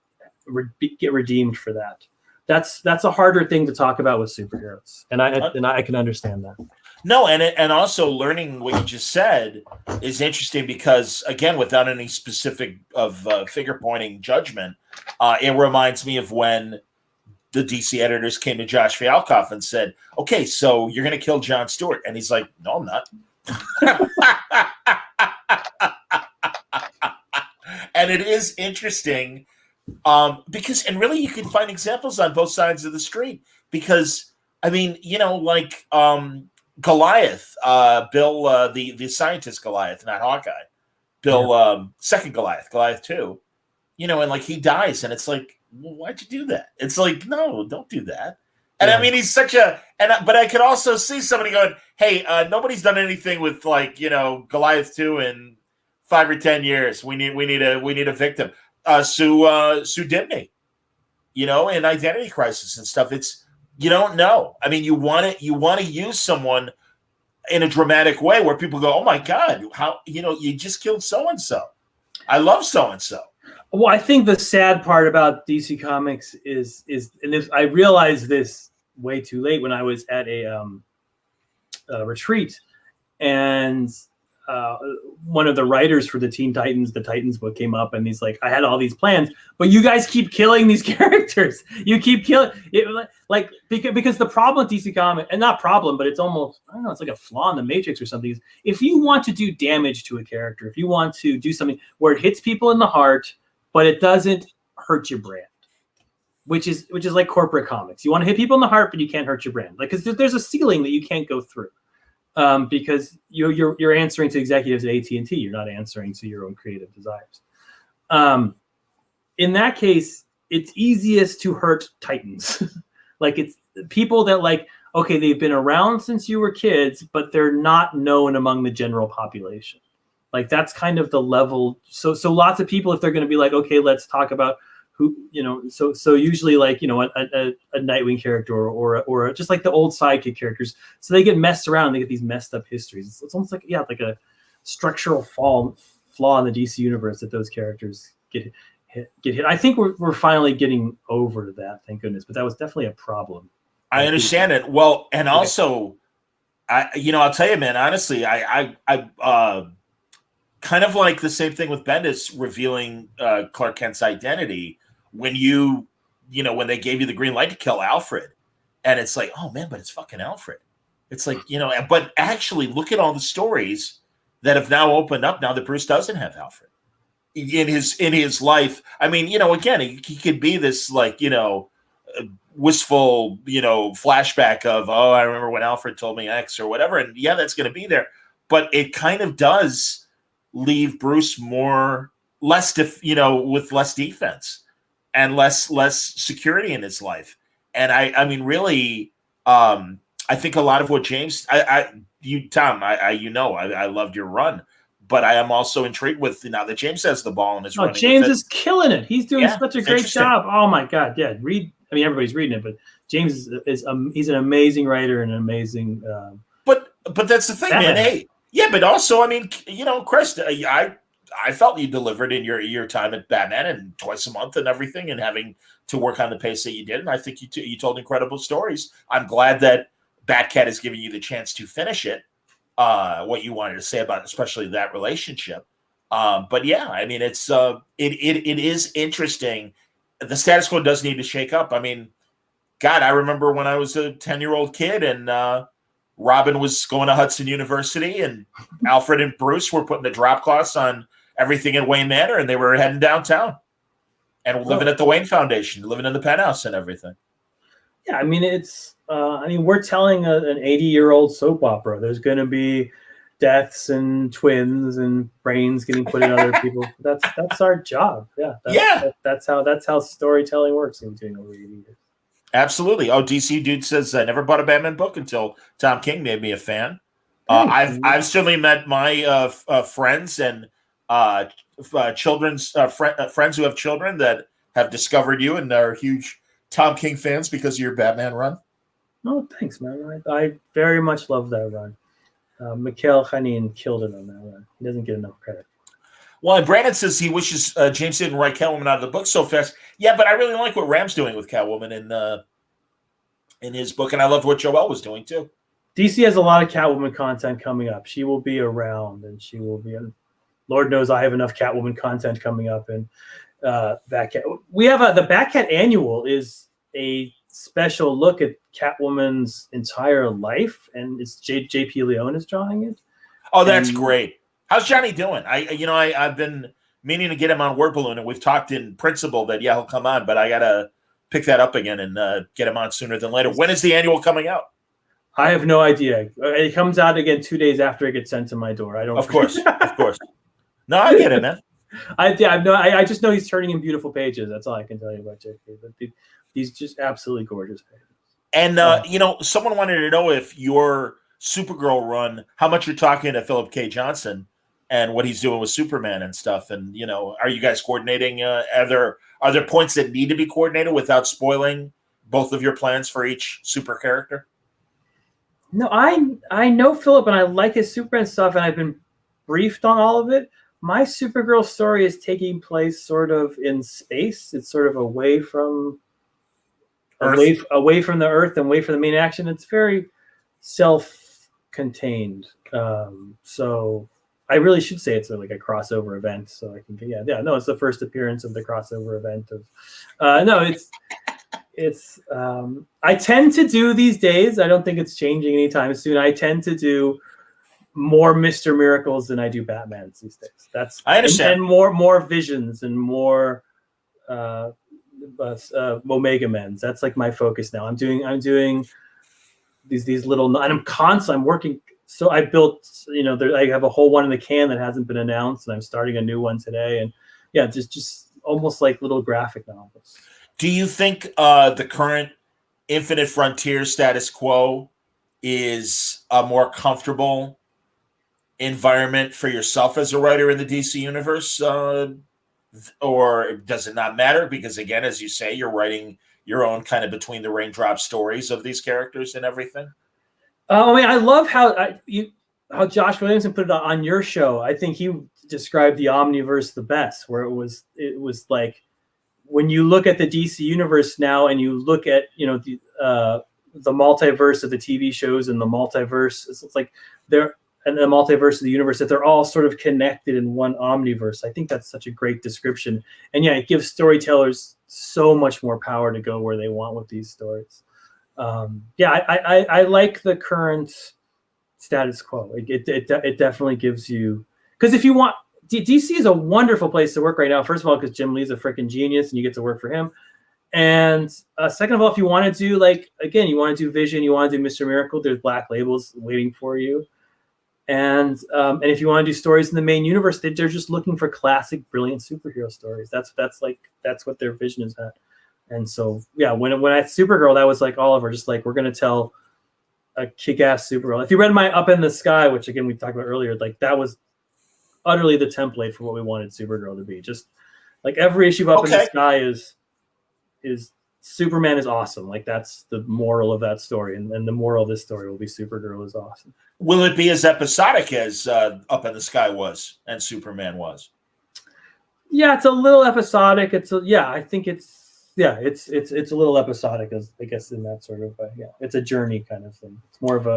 get redeemed for that. That's a harder thing to talk about with superheroes, and I can understand that. No, and also learning what you just said is interesting because, again, without any specific of finger pointing judgment, it reminds me of when the DC editors came to Josh Fialkoff and said, "Okay, so you're going to kill Jon Stewart," and he's like, "No, I'm not." And it is interesting because, and really, you can find examples on both sides of the street. Because I mean, like Goliath, Bill, the scientist Goliath, not Hawkeye, Bill, second Goliath 2, and like he dies, and it's like, well, why'd you do that? It's like, no, don't do that. And I mean, he's such but I could also see somebody going, hey, nobody's done anything with like, Goliath 2 in 5 or 10 years. We need a victim. Sue Dibney, in Identity Crisis and stuff. It's, you don't know. I mean, you want to use someone in a dramatic way where people go, oh my God, how, you just killed so-and-so. I love so-and-so. Well, I think the sad part about DC Comics is I realized this way too late when I was at a retreat, and one of the writers for the Teen Titans, the Titans book, came up, and he's like, I had all these plans, but you guys keep killing these characters. You keep killing it, like because the problem with DC Comics, and not problem, but it's almost, I don't know, it's like a flaw in the Matrix or something. Is if you want to do damage to a character, if you want to do something where it hits people in the heart, but it doesn't hurt your brand, which is like corporate comics. You want to hit people in the heart, but you can't hurt your brand. Like, because there's a ceiling that you can't go through, because you're answering to executives at AT&T. You're not answering to your own creative desires. In that case, it's easiest to hurt Titans. Like, it's people that, like, okay, they've been around since you were kids, but they're not known among the general population. Like, that's kind of the level. So lots of people, if they're going to be like, okay, let's talk about who, so usually like, a Nightwing character or just like the old sidekick characters. So they get messed around. They get these messed up histories. It's almost like, like a structural flaw in the DC universe that those characters get hit. I think we're finally getting over that, thank goodness. But that was definitely a problem. I understand it. Well, and also, I'll tell you, man, honestly, I kind of like the same thing with Bendis revealing Clark Kent's identity when when they gave you the green light to kill Alfred. And it's like, oh man, but it's fucking Alfred. It's like, but actually look at all the stories that have now opened up now that Bruce doesn't have Alfred in his life. I mean, again, he could be this like, wistful, flashback of, oh, I remember when Alfred told me X or whatever. And yeah, that's going to be there. But it kind of does leave Bruce with less defense and less security in his life. And I mean, really, I think a lot of what James, Tom, I loved your run, but I am also intrigued with now that James has the ball and is running. James is killing it. He's doing such a great job. Oh my God. Yeah. Everybody's reading it, but James is he's an amazing writer and an amazing, but that's the thing, man. Hey, yeah, but also, I mean, Chris, I I felt you delivered in your time at Batman and twice a month and everything, and having to work on the pace that you did. And I think you told incredible stories. I'm glad that Batcat is giving you the chance to finish it. What you wanted to say about especially that relationship. But yeah, I mean, it is interesting. The status quo does need to shake up. I mean, God, I remember when I was a 10-year-old kid and Robin was going to Hudson University and Alfred and Bruce were putting the drop cloths on everything in Wayne Manor, and they were heading downtown and living at the Wayne Foundation, living in the penthouse and everything. Yeah, I mean, we're telling an 80-year-old soap opera. There's going to be deaths and twins and brains getting put in other people. That's our job. Yeah. That's how storytelling works in between over 80 years. Absolutely. Oh, DC Dude says I never bought a Batman book until Tom King made me a fan. I've certainly met my friends and children's friends who have children that have discovered you and are huge Tom King fans because of your Batman run. Oh, thanks, man. I very much love that run. Mikhail Khanin killed it on that run. He doesn't get enough credit. Well, and Brandon says he wishes James didn't write Catwoman out of the book so fast. Yeah, but I really like what Ram's doing with Catwoman in his book, and I loved what Joel was doing too. DC has a lot of Catwoman content coming up. She will be around, and she will be. Lord knows I have enough Catwoman content coming up, and Batcat. We have the Batcat Annual is a special look at Catwoman's entire life, and it's J.P. Leone is drawing it. Oh, that's great. How's Johnny doing? I've been meaning to get him on Word Balloon, and we've talked in principle that he'll come on, but I gotta pick that up again and get him on sooner than later. When is the annual coming out? I have no idea. It comes out again 2 days after it gets sent to my door. I don't. Of course. No, I get it, man. I just know he's turning in beautiful pages. That's all I can tell you about JP. But he's just absolutely gorgeous pages. And someone wanted to know if your Supergirl run, how much you're talking to Philip K. Johnson and what he's doing with Superman and stuff. And are you guys coordinating? Are there points that need to be coordinated without spoiling both of your plans for each super character? No, I know Philip and I like his Superman stuff, and I've been briefed on all of it. My Supergirl story is taking place sort of in space. It's sort of away from the Earth and away from the main action. It's very self-contained. So I really should say it's like a crossover event. So I can, it's the first appearance of the crossover event of. It's I tend to do these days. I don't think it's changing anytime soon. I tend to do more Mr. Miracles than I do Batmans these days. I understand. And more Visions and more Omega Men's. That's like my focus now. I'm doing these little, and I'm working. So I built, I have a whole one in the can that hasn't been announced, and I'm starting a new one today. And yeah, just almost like little graphic novels. Do you think the current Infinite Frontier status quo is a more comfortable environment for yourself as a writer in the DC universe, or does it not matter? Because again, as you say, you're writing your own kind of between the raindrop stories of these characters and everything. I love how Josh Williamson put it on your show. I think he described the Omniverse the best, where it was like when you look at the DC universe now and you look at the multiverse of the TV shows and the multiverse, it's like they're. And the multiverse of the universe, that they're all sort of connected in one omniverse. I think that's such a great description. And yeah, it gives storytellers so much more power to go where they want with these stories. I like the current status quo. It definitely gives you, because if you want, DC is a wonderful place to work right now. First of all, because Jim Lee's a freaking genius and you get to work for him. And second of all, if you want to do you want to do Vision, you want to do Mr. Miracle, there's Black Labels waiting for you. And if you want to do stories in the main universe, they're just looking for classic, brilliant superhero stories. That's what their vision is at. And so, yeah, when I Supergirl, that was like Oliver, just like, we're going to tell a kick-ass Supergirl. If you read my Up in the Sky, which again, we talked about earlier, like that was utterly the template for what we wanted Supergirl to be. Just like every issue of Up in the Sky is Superman is awesome. Like that's the moral of that story. And the moral of this story will be Supergirl is awesome. Will it be as episodic as Up in the Sky was and Superman was? Yeah, it's a little episodic. I think it's a little episodic, as I guess in that sort of it's a journey kind of thing. It's more of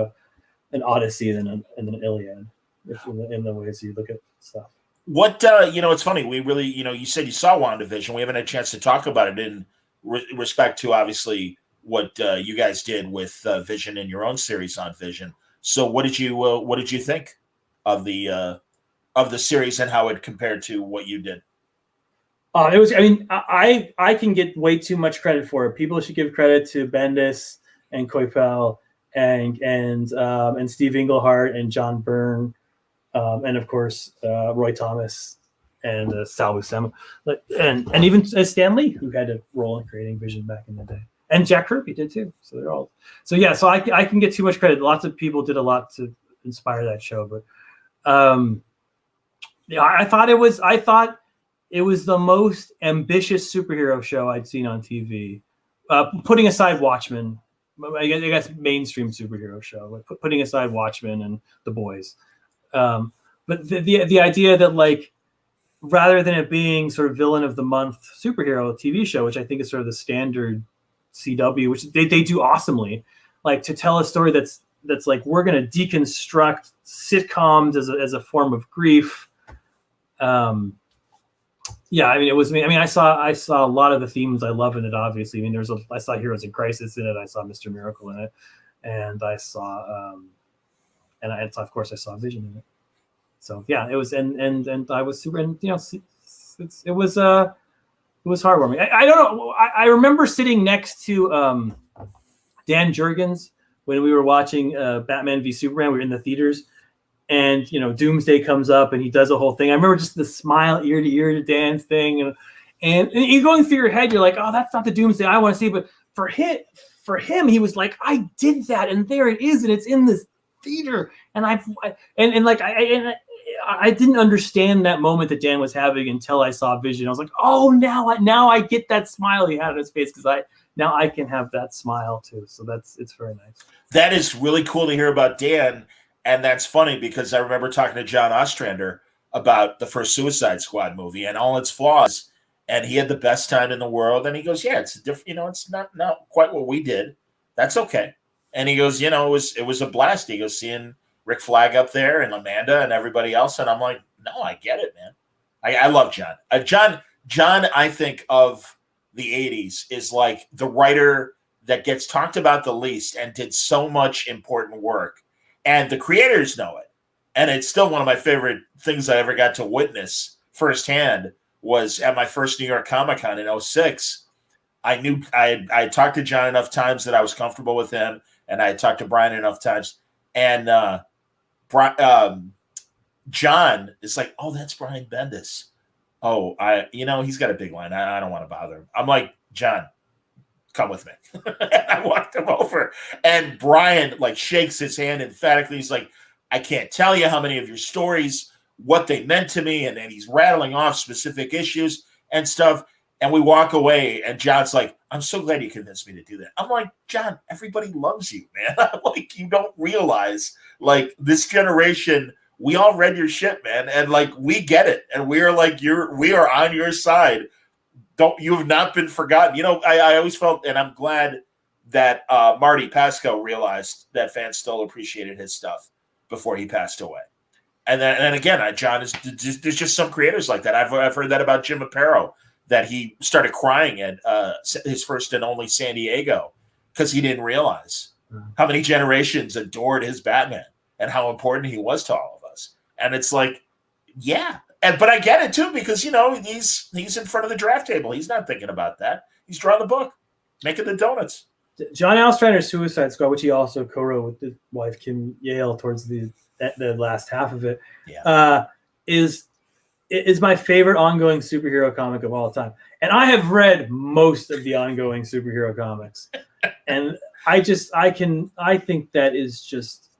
an Odyssey than an Iliad, in the ways you look at stuff. What it's funny. We really, you said you saw WandaVision. We haven't had a chance to talk about it in respect to obviously what you guys did with Vision in your own series on Vision. So what did you think of the series and how it compared to what you did? It was. I mean, I can get way too much credit for it. People should give credit to Bendis and Coipel and Steve Englehart and John Byrne, and of course Roy Thomas and Sal Buscema, and even Stan Lee, who had a role in creating Vision back in the day, and Jack Kirby did too. So they're all. So yeah, so I can get too much credit. Lots of people did a lot to inspire that show, but I thought it was the most ambitious superhero show I'd seen on TV. Putting aside Watchmen, I guess mainstream superhero show, like putting aside Watchmen and The Boys. But the idea that, like, rather than it being sort of villain of the month superhero TV show, which I think is sort of the standard CW, which they do awesomely, like to tell a story that's like, we're going to deconstruct sitcoms as a form of grief. Yeah, I mean, it was. I mean, I saw a lot of the themes I love in it. Obviously, I mean, I saw Heroes in Crisis in it. I saw Mr. Miracle in it, and I saw, of course, I saw Vision in it. So yeah, it was, and I was super, and it was heartwarming. I don't know. I remember sitting next to Dan Jurgens when we were watching Batman v Superman. We were in the theaters. And Doomsday comes up and he does a whole thing. I remember just the smile ear to ear to Dan's thing, and you're going through your head. You're like, oh, that's not the Doomsday I want to see. But for him, he was like, I did that, and there it is, and it's in this theater. And I didn't understand that moment that Dan was having until I saw Vision. I was like, oh, now I get that smile he had on his face, because now I can have that smile too. So it's very nice. That is really cool to hear about Dan. And that's funny because I remember talking to John Ostrander about the first Suicide Squad movie and all its flaws. And he had the best time in the world. And he goes, yeah, it's different. It's not quite what we did. That's okay. And he goes, it was a blast. He goes, seeing Rick Flag up there and Amanda and everybody else. And I'm like, no, I get it, man. I love John. John, I think of the 80s is like the writer that gets talked about the least and did so much important work. And the creators know it. And it's still one of my favorite things I ever got to witness firsthand was at my first New York Comic-Con in 2006. I knew I talked to John enough times that I was comfortable with him. And I had talked to Brian enough times. And John is like, oh, that's Brian Bendis. Oh, he's got a big line. I don't want to bother him. I'm like, John, come with me. I walked him over, and Brian like shakes his hand emphatically. He's like, I can't tell you how many of your stories, what they meant to me. And then he's rattling off specific issues and stuff. And we walk away, and John's like, I'm so glad you convinced me to do that. I'm like, John, everybody loves you, man. Like, you don't realize, like, this generation, we all read your shit, man. And like, we get it. And we are like, we are on your side. You have not been forgotten. I always felt, and I'm glad that Marty Pasco realized that fans still appreciated his stuff before he passed away. And then again, John there's just some creators like that. I've heard that about Jim Aparo, that he started crying at his first and only San Diego because he didn't realize how many generations adored his Batman and how important he was to all of us. And it's like, yeah. But I get it too, because he's in front of the draft table. He's not thinking about that. He's drawing the book, making the donuts. John Ostrander's Suicide Squad, which he also co-wrote with his wife Kim Yale towards the last half of it, is my favorite ongoing superhero comic of all time. And I have read most of the ongoing superhero comics, and I think that is just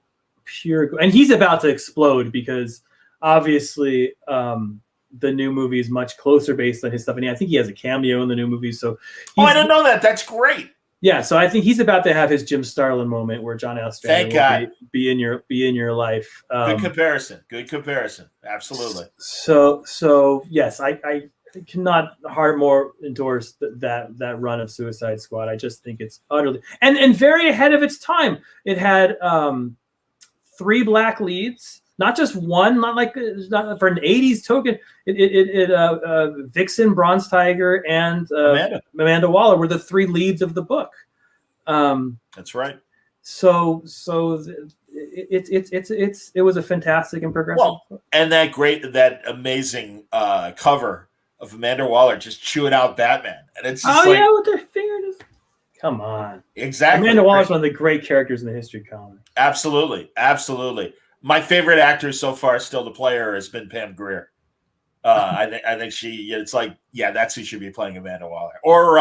pure. And he's about to explode because, obviously, the new movie is much closer based on his stuff, and I think he has a cameo in the new movie. So, I didn't know that. That's great. Yeah, so I think he's about to have his Jim Starlin moment where John Ostrander will be in your life. Good comparison. Absolutely. So yes, cannot hard more endorse that run of Suicide Squad. I just think it's utterly and very ahead of its time. It had 3 black leads, not just one, not for an 80s token. Vixen, Bronze Tiger, and Amanda Waller were the 3 leads of the book. That's right. So it was a fantastic and progressive. Well, and that amazing cover of Amanda Waller just chewing out Batman, and it's just with their fingers. Come on, exactly. Amanda Waller's one of the great characters in the history of comics. Absolutely. My favorite actor so far, still to play her, has been Pam Grier. I think she. It's that's who should be playing Amanda Waller. Or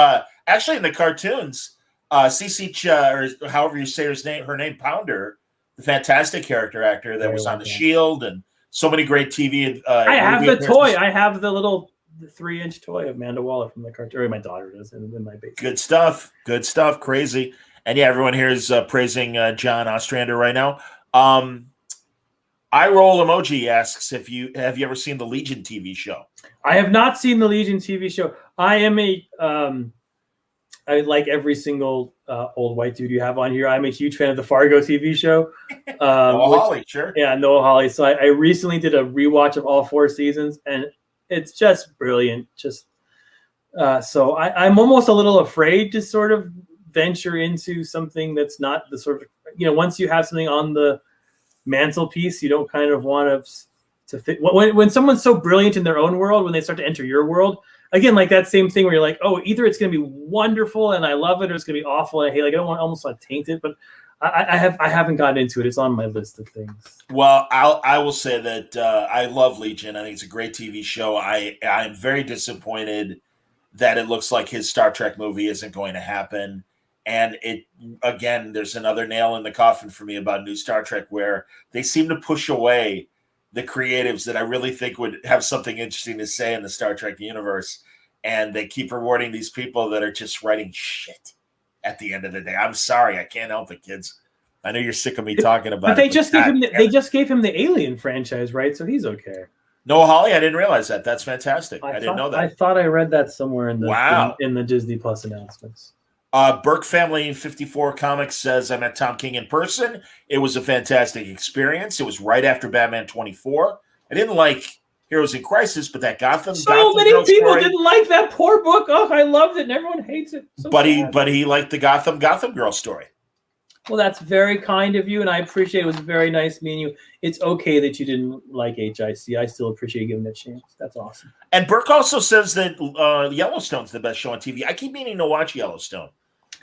actually, in the cartoons, Cece or however you say her name, Pounder, the fantastic character actor that was on The Shield and so many great TV. I have the toy. I have the little 3-inch toy of Amanda Waller from the cartoon. Or my daughter does in my basement. Good stuff. Crazy. And yeah, everyone here is praising John Ostrander right now. I Roll Emoji asks have you ever seen the Legion TV show? I have not seen the Legion TV show. I am I like every single old white dude you have on here. I'm a huge fan of the Fargo TV show. Noah Hawley, sure. Yeah, Noah Hawley. So I recently did a rewatch of all 4 seasons, and it's just brilliant. So I'm almost a little afraid to sort of venture into something that's not the sort of, once you have something on the mantelpiece, you don't kind of want to fit. When someone's so brilliant in their own world, when they start to enter your world, again, like that same thing where you're like, oh, either it's going to be wonderful and I love it, or it's going to be awful and I hate it. I don't want almost like taint it, but I haven't gotten into it. It's on my list of things. Well, I will say that I love Legion. I think it's a great TV show. I'm very disappointed that it looks like his Star Trek movie isn't going to happen. And there's another nail in the coffin for me about new Star Trek, where they seem to push away the creatives that I really think would have something interesting to say in the Star Trek universe. And they keep rewarding these people that are just writing shit at the end of the day. I'm sorry. I can't help it, kids. I know you're sick of me talking about it. But they just gave him the Alien franchise, right? So he's okay. Noah Hawley, I didn't realize that. That's fantastic. I didn't know that. I thought I read that somewhere in the Disney Plus announcements. Burke Family 54 Comics says, I met Tom King in person. It was a fantastic experience. It was right after Batman 24. I didn't like Heroes in Crisis, but that Gotham many people didn't like that poor book. Oh, I loved it, and everyone hates it. But he liked the Gotham Girl story. Well, that's very kind of you, and I appreciate it. It was very nice meeting you. It's okay that you didn't like HIC. I still appreciate you giving it a chance. That's awesome. And Burke also says that Yellowstone's the best show on TV. I keep meaning to watch Yellowstone.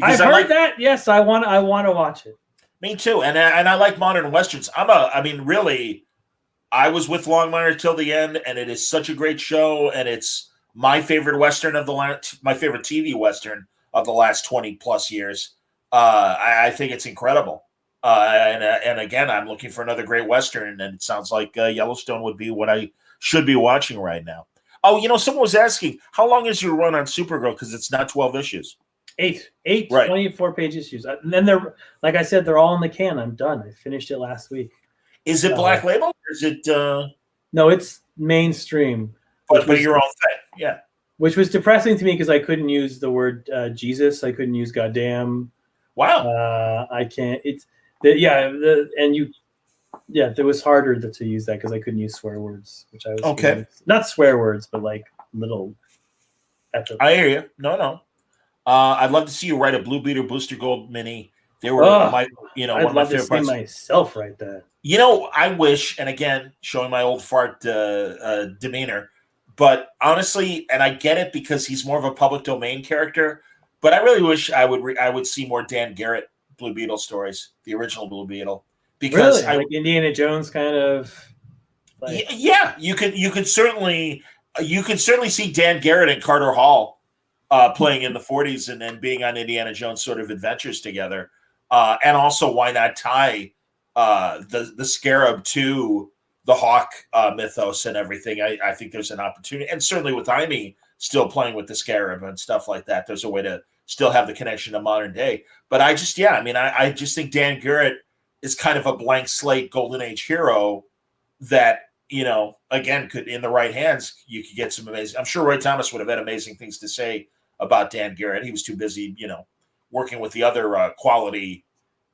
I've heard that. Yes, I want to watch it. Me too. And I like modern westerns. Really, I was with Longmire till the end, and it is such a great show. And it's my favorite western my favorite TV western of the last 20 plus years. I think it's incredible. And again, I'm looking for another great western, and it sounds like Yellowstone would be what I should be watching right now. Oh, someone was asking, how long is your run on Supergirl? Because it's not 12 issues. 8 right. 24-page issues. And then they're, like I said, they're all in the can. I'm done. I finished it last week. Is it Black Label? Or is it? No, it's mainstream. But your own thing, yeah. Which was depressing to me because I couldn't use the word Jesus. I couldn't use goddamn. Wow. I can't. It was harder to use that because I couldn't use swear words, which I was okay. Not swear words, but like little. I hear you. No. I'd love to see you write a Blue Beetle Booster Gold mini. They were one of my favorite parts. Myself right there. I wish, and again, showing my old fart demeanor, but honestly, and I get it because he's more of a public domain character, but I really wish I would see more Dan Garrett Blue Beetle stories, the original Blue Beetle, because like Indiana Jones kind of. You could certainly see Dan Garrett and Carter Hall playing in the 40s and then being on Indiana Jones sort of adventures together. And also, why not tie the Scarab to the Hawk mythos and everything? I think there's an opportunity. And certainly with Amy still playing with the Scarab and stuff like that, there's a way to still have the connection to modern day. But I just think Dan Garrett is kind of a blank slate Golden Age hero that, again, could in the right hands, you could get some amazing. I'm sure Roy Thomas would have had amazing things to say about Dan Garrett. He was too busy, working with the other quality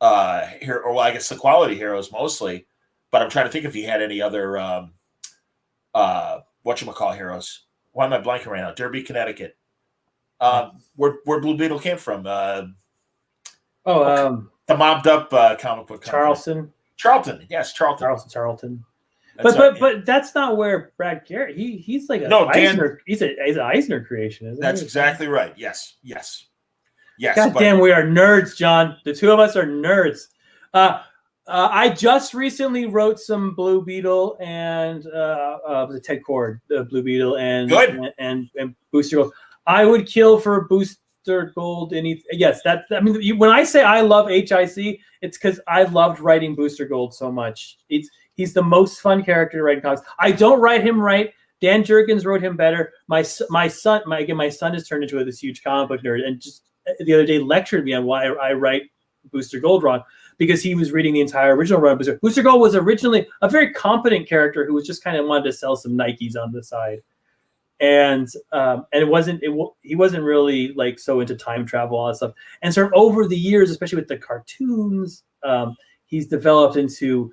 hero, or I guess the quality heroes mostly. But I'm trying to think if he had any other whatchamacall heroes. Why am I blanking right now? Derby, Connecticut. Where Blue Beetle came from. The mobbed up comic book company. Charlton. Yes, Charlton. But that's not where Brad Garrett. He's like Eisner. He's an Eisner creation, isn't That's he? exactly right. Yes. God damn, we are nerds, John. The two of us are nerds. I just recently wrote some Blue Beetle and the Ted Cord, the Blue Beetle and Booster Gold. I would kill for Booster Gold. Yes, when I say I love HIC, it's because I loved writing Booster Gold so much. He's the most fun character to write in comics. I don't write him right. Dan Jurgens wrote him better. My son has turned into this huge comic book nerd, and just the other day lectured me on why I write Booster Gold wrong, because he was reading the entire original run. Booster Gold was originally a very competent character who was just kind of wanted to sell some Nikes on the side, and he wasn't really like so into time travel, all that stuff. And sort of over the years, especially with the cartoons, he's developed into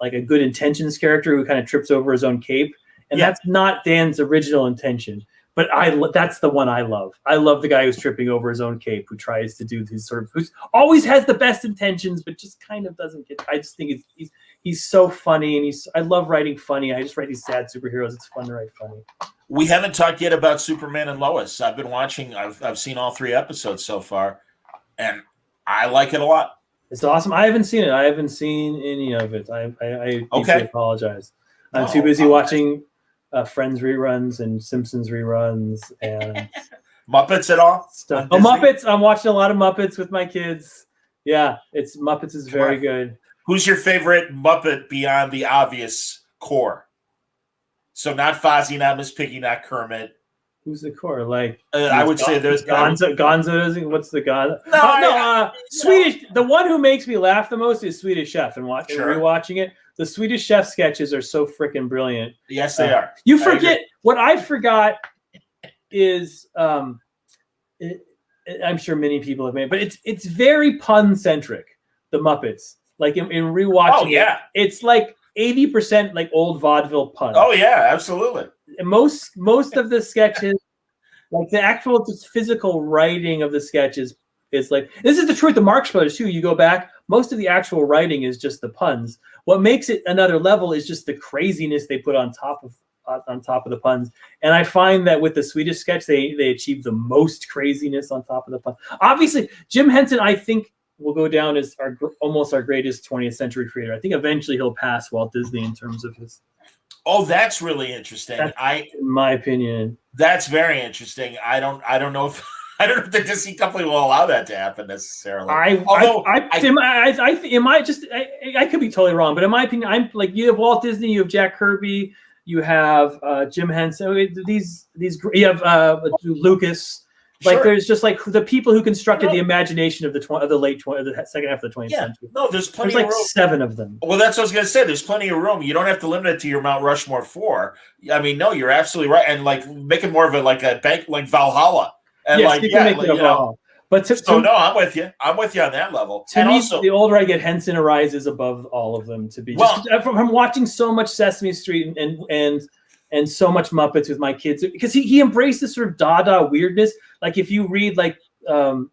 like a good intentions character who kind of trips over his own cape, and that's not Dan's original intention. But that's the one I love. I love the guy who's tripping over his own cape, who tries to do his who always has the best intentions, but just kind of doesn't get. I just think he's so funny, and I love writing funny. I just write these sad superheroes. It's fun to write funny. We haven't talked yet about Superman and Lois. I've been watching. I've seen all 3 episodes so far, and I like it a lot. It's awesome. I haven't seen it. I haven't seen any of it. I apologize. I'm too busy watching Friends reruns and Simpsons reruns and Muppets at all stuff. Muppets! I'm watching a lot of Muppets with my kids. Yeah, Muppets is very good. Who's your favorite Muppet beyond the obvious core? So not Fozzie, not Miss Piggy, not Kermit. Who's the core? Like I would say there's Gonzo. Gonzo. What's the Gonzo? Swedish. The one who makes me laugh the most is Swedish Chef, and rewatching it. The Swedish Chef sketches are so freaking brilliant. Yes, they are. You forget what I forgot is I'm sure many people have made, but it's very pun centric. The Muppets, like in rewatching it's like 80% like old vaudeville puns. Oh yeah, absolutely. And most of the sketches, like the actual just physical writing of the sketches, is like, this is the truth of Marx Brothers too. You go back, most of the actual writing is just the puns. What makes it another level is just the craziness they put on top of the puns. And I find that with the Swedish sketch, they achieve the most craziness on top of the puns. Obviously, Jim Henson, I think, will go down as almost our greatest 20th century creator. I think eventually he'll pass Walt Disney in terms of his. Oh, that's really interesting. In my opinion, that's very interesting. I don't know if the Disney company will allow that to happen necessarily. I could be totally wrong, but in my opinion, I'm like, you have Walt Disney, you have Jack Kirby, you have Jim Henson. These you have Lucas. Like there's just like the people who constructed the imagination of the second half of the 20th century. No, there's plenty of room. 7 of them. Well, that's what I was going to say. There's plenty of room. You don't have to limit it to your Mount Rushmore 4. I mean, no, you're absolutely right. And like make it more of a bank like Valhalla. And Valhalla. But no, I'm with you. I'm with you on that level. To me, also, the older I get, Henson rises above all of them. To be from watching so much Sesame Street and so much Muppets with my kids, because he embraced this sort of Dada weirdness. Like if you read like the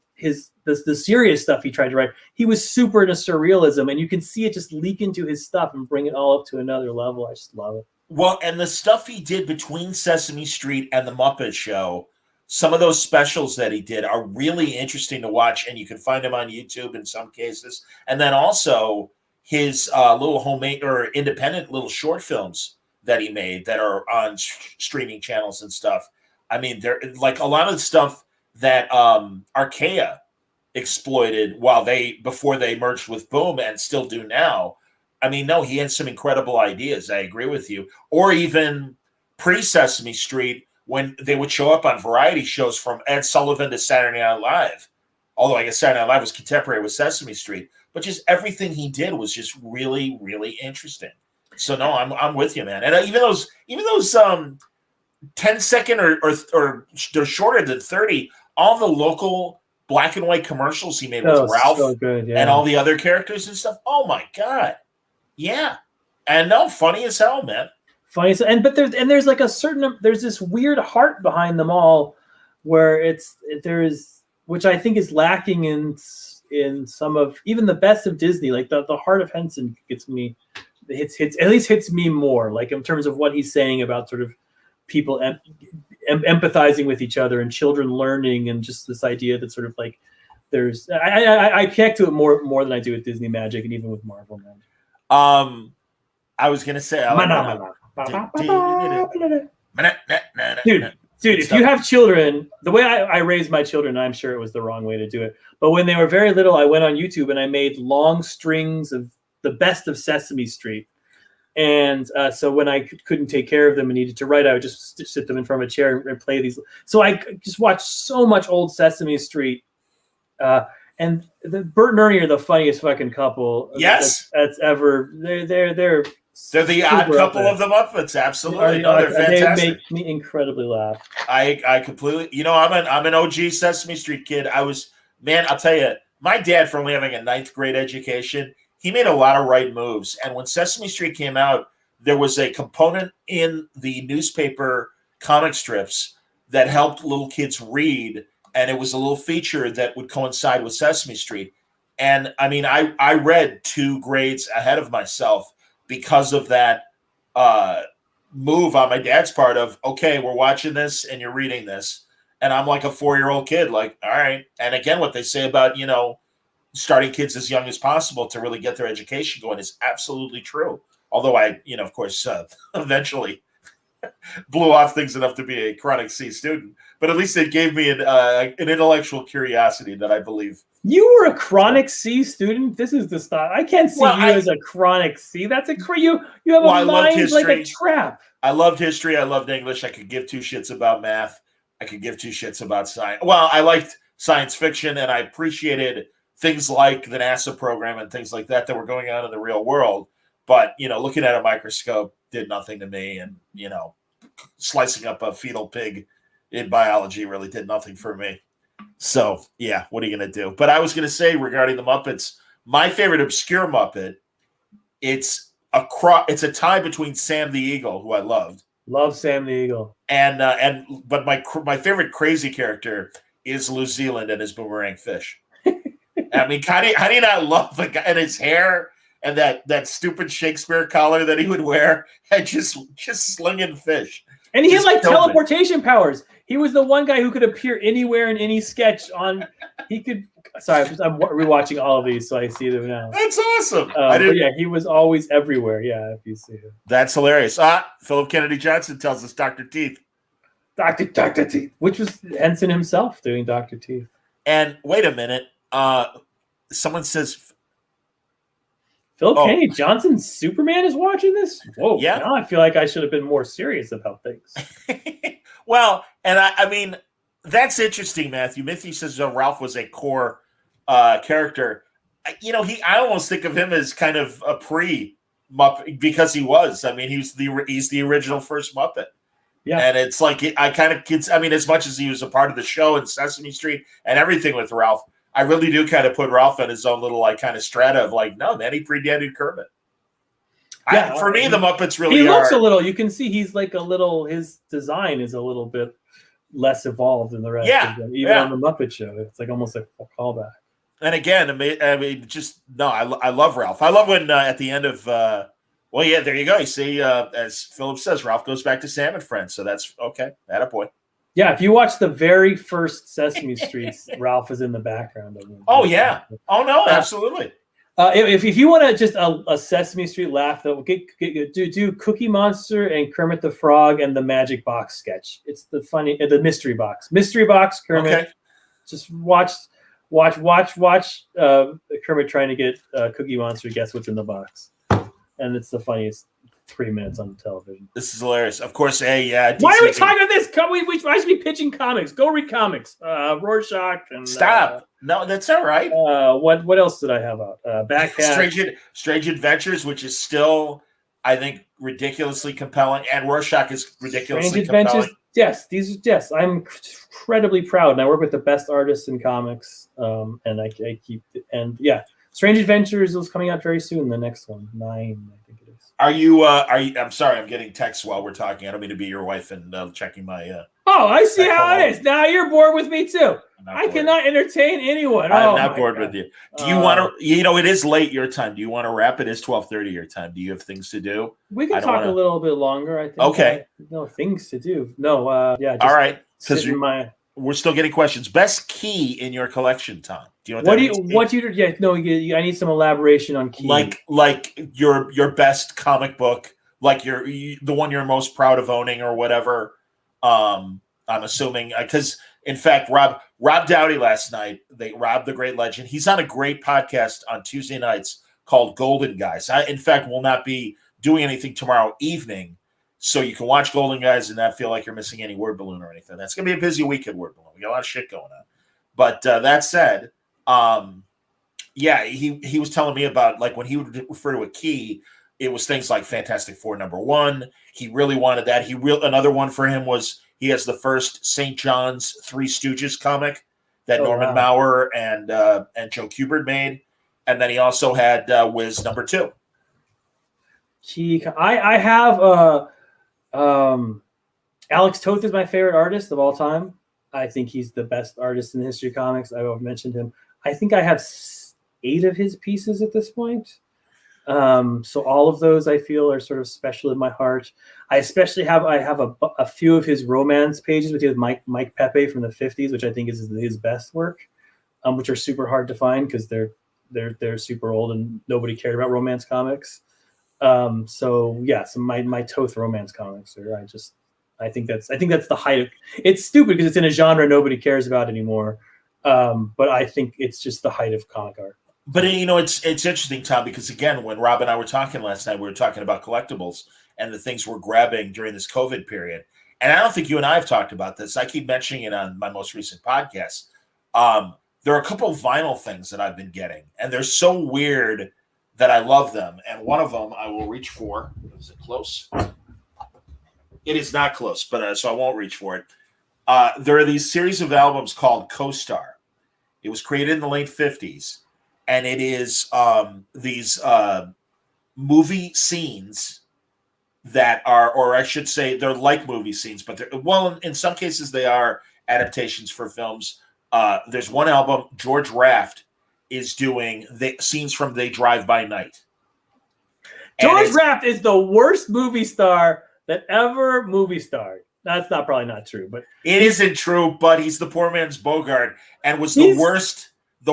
serious stuff he tried to write, he was super into surrealism, and you can see it just leak into his stuff and bring it all up to another level. I just love it. Well, and the stuff he did between Sesame Street and the Muppet Show, some of those specials that he did are really interesting to watch, and you can find them on YouTube in some cases. And then also his little homemade or independent little short films that he made that are on streaming channels and stuff. I mean, they're like a lot of the stuff that Archaea exploited before they merged with Boom and still do now. I mean, no, he had some incredible ideas. I agree with you. Or even pre-Sesame Street, when they would show up on variety shows from Ed Sullivan to Saturday Night Live. Although I guess Saturday Night Live was contemporary with Sesame Street. But just everything he did was just really, really interesting. So no, I'm with you, man. And even those 10-second or they're shorter than 30. All the local black and white commercials he made with Ralph so good, yeah. and all the other characters and stuff. Oh my god, yeah. And no, funny as hell, man. Funny, but there's like there's this weird heart behind them all, where there's which I think is lacking in some of even the best of Disney. Like the heart of Henson hits me more, like in terms of what he's saying about sort of people empathizing with each other and children learning, and just this idea that sort of like there's I connect to it more than I do with Disney Magic and even with Marvel Magic. I was gonna say, dude, if you have children, the way I raised my children, I'm sure it was the wrong way to do it. But when they were very little, I went on YouTube and I made long strings of the best of Sesame Street. And so when I couldn't take care of them and needed to write, I would just sit them in front of a chair and play these. So I just watched so much old Sesame Street. And Bert and Ernie are the funniest fucking couple. Yes, that's ever. They're the odd couple of the Muppets. Absolutely, they're fantastic. They make me incredibly laugh. I completely. I'm an OG Sesame Street kid. I'll tell you, my dad, for only having a 9th grade education, he made a lot of right moves. And when Sesame Street came out, there was a component in the newspaper comic strips that helped little kids read, and it was a little feature that would coincide with Sesame Street. And I mean, I read 2 grades ahead of myself because of that move on my dad's part of, okay, we're watching this and you're reading this. And I'm like a 4-year-old kid, like, all right. And again, what they say about, starting kids as young as possible to really get their education going is absolutely true. Although I, of course, eventually blew off things enough to be a chronic C student. But at least it gave me an intellectual curiosity that I believe. You were a chronic C student? This is the stuff. I can't see you as a chronic C. That's you have a mind like a trap. I loved history. I loved English. I could give 2 shits about math. I could give 2 shits about science. Well, I liked science fiction, and I appreciated things like the NASA program and things like that were going on in the real world. But, looking at a microscope did nothing to me. And, slicing up a fetal pig in biology really did nothing for me. So, yeah, what are you going to do? But I was going to say regarding the Muppets, my favorite obscure Muppet, it's a tie between Sam the Eagle, who I loved. Love Sam the Eagle. But my favorite crazy character is New Zealand and his boomerang fish. I mean, how do you not love the guy and his hair and that stupid Shakespeare collar that he would wear and just slinging fish? And he had like teleportation powers. He was the one guy who could appear anywhere in any sketch he could. Sorry, I'm rewatching all of these, so I see them now. That's awesome. Yeah, he was always everywhere. Yeah, if you see him. That's hilarious. Philip Kennedy Johnson tells us Dr. Teeth. Dr. Teeth, which was Henson himself doing Dr. Teeth. And wait a minute. Someone says Philip Kennedy Johnson's Superman is watching this? Whoa, yeah. Now I feel like I should have been more serious about things. Well, and I mean, that's interesting, Matthew. Matthew says Ralph was a core character. I almost think of him as kind of a pre-Muppet because he was. I mean, he's the original first Muppet. Yeah. And it's like, as much as he was a part of the show and Sesame Street and everything with Ralph, I really do kind of put Ralph in his own little kind of strata of no, man, he predated Kermit. Yeah, for me, the Muppets really looks a little, you can see he's like his design is a little bit less evolved than the rest of them, even on the Muppet Show. It's like almost like a callback. And again, I love Ralph. I love when at the end of, there you go. You see, as Philip says, Ralph goes back to Sam and Friends. So that's okay. Attaboy. Yeah, if you watch the very first Sesame Street, Ralph is in the background of them. Oh, yeah. Oh, no, absolutely. If you want to just a Sesame Street laugh, though, do Cookie Monster and Kermit the Frog and the Magic Box sketch. It's the Mystery Box. Mystery Box, Kermit. Okay. Just watch Kermit trying to get Cookie Monster to guess what's in the box. And it's the funniest 3 minutes on television. This is hilarious. Of course, why are we talking about this? I should be pitching comics. Go read comics. Rorschach and stop. No, that's all right. What else did I have out? Backhat. Strange Adventures, which is still I think ridiculously compelling, and Rorschach is ridiculously Strange Adventures. compelling. Yes, I'm incredibly proud, and I work with the best artists in comics, and I keep Strange Adventures is coming out very soon. The next one, 9, I think it is. Are you? I'm sorry, I'm getting texts while we're talking. I don't mean to be your wife and checking my. Oh, I see how it is. Now you're bored with me too. I cannot entertain anyone. I'm not bored with you. Do you want to? It is late your time. Do you want to wrap? It is 12:30 your time. Do you have things to do? We can talk a little bit longer. I think. Okay. No things to do. No. Yeah. All right. Because we're still getting questions. Best key in your collection, Tom. Do you know what do you? Yeah. No. I need some elaboration on key. Like your best comic book, like the one you're most proud of owning or whatever. I'm assuming because in fact, Rob Dowdy last night, Rob the Great Legend, he's on a great podcast on Tuesday nights called Golden Guys. I, in fact, will not be doing anything tomorrow evening, so you can watch Golden Guys and not feel like you're missing any word balloon or anything. That's going to be a busy week at Word Balloon. We got a lot of shit going on. But that said, he was telling me about like when he would refer to a key, it was things like Fantastic Four #1. He really wanted that. Another one for him was he has the first St. John's Three Stooges comic that Norman Maurer and Joe Kubert made, and then he also had Wiz #2. Key. I have Alex Toth is my favorite artist of all time. I think he's the best artist in the history of comics. I've mentioned him. I think I have 8 of his pieces at this point. So all of those I feel are sort of special in my heart. I especially have a few of his romance pages with Mike Pepe from the 50s, which I think is his best work, which are super hard to find because they're super old and nobody cared about romance comics. So my Toth romance comics are I think that's the height of it's stupid because it's in a genre nobody cares about anymore. But I think it's just the height of comic art. But it's interesting, Tom, because again, when Rob and I were talking last night, we were talking about collectibles and the things we're grabbing during this COVID period. And I don't think you and I have talked about this. I keep mentioning it on my most recent podcast. There are a couple of vinyl things that I've been getting, and they're so weird that I love them. And one of them I will reach for. Is it close? It is not close, but so I won't reach for it. There are these series of albums called Co-Star. It was created in the late 50s. And it is these movie scenes that are, or I should say, they're like movie scenes, but in some cases they are adaptations for films. There's one album, George Raft is doing the scenes from They Drive By Night. George Raft is the worst movie star that ever movie starred. That's probably not true, but it isn't true. But he's the poor man's Bogart and was the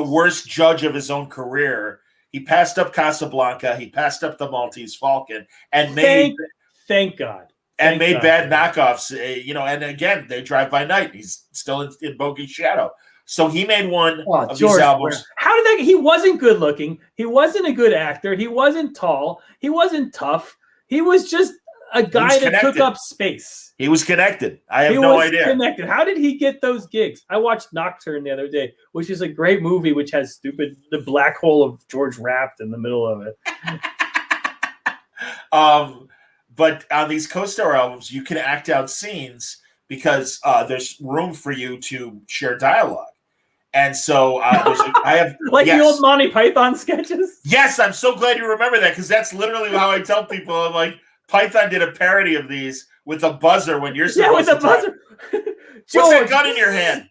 worst judge of his own career. He passed up Casablanca. He passed up The Maltese Falcon and made thank God bad knockoffs. And again, They Drive By Night. He's still in Bogey's shadow. So he made one of these albums. How did that? He wasn't good looking. He wasn't a good actor. He wasn't tall. He wasn't tough. He was just a guy that took up space. He was connected. I have no idea. Connected. How did he get those gigs? I watched Nocturne the other day, which is a great movie, which has the black hole of George Raft in the middle of it. But on these Co-Star albums, you can act out scenes because there's room for you to share dialogue. And so I have the old Monty Python sketches. Yes, I'm so glad you remember that because that's literally how I tell people. I'm like, Python did a parody of these with a buzzer when you're supposed to talk. What's that gun in your hand?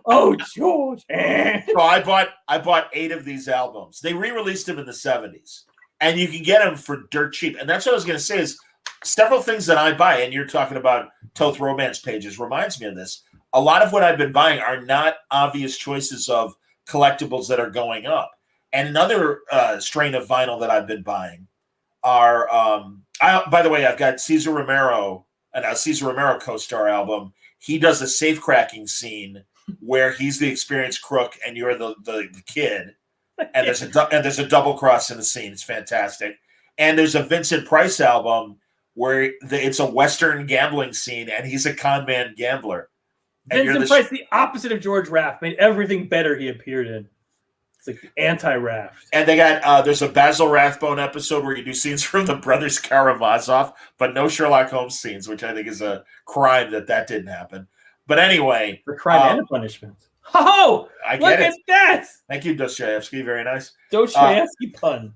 Oh, George. So I bought 8 of these albums. They re-released them in the 70s. And you can get them for dirt cheap. And that's what I was going to say is several things that I buy, and you're talking about Toth romance pages, reminds me of this. A lot of what I've been buying are not obvious choices of collectibles that are going up. And another strain of vinyl that I've been buying are, by the way, I've got Cesar Romero Co-Star album. He does a safe cracking scene where he's the experienced crook and you're the kid. And there's a double cross in the scene. It's fantastic. And there's a Vincent Price album where it's a Western gambling scene and he's a con man gambler. Vincent Price, the opposite of George Raft, made everything better he appeared in. It's like the anti-Raft. And they got there's a Basil Rathbone episode where you do scenes from the Brothers Karamazov, but no Sherlock Holmes scenes, which I think is a crime that didn't happen. But anyway, a crime and a punishment. Oh, I get look it. at that! Thank you, Dostoevsky. Very nice. Dostoevsky pun.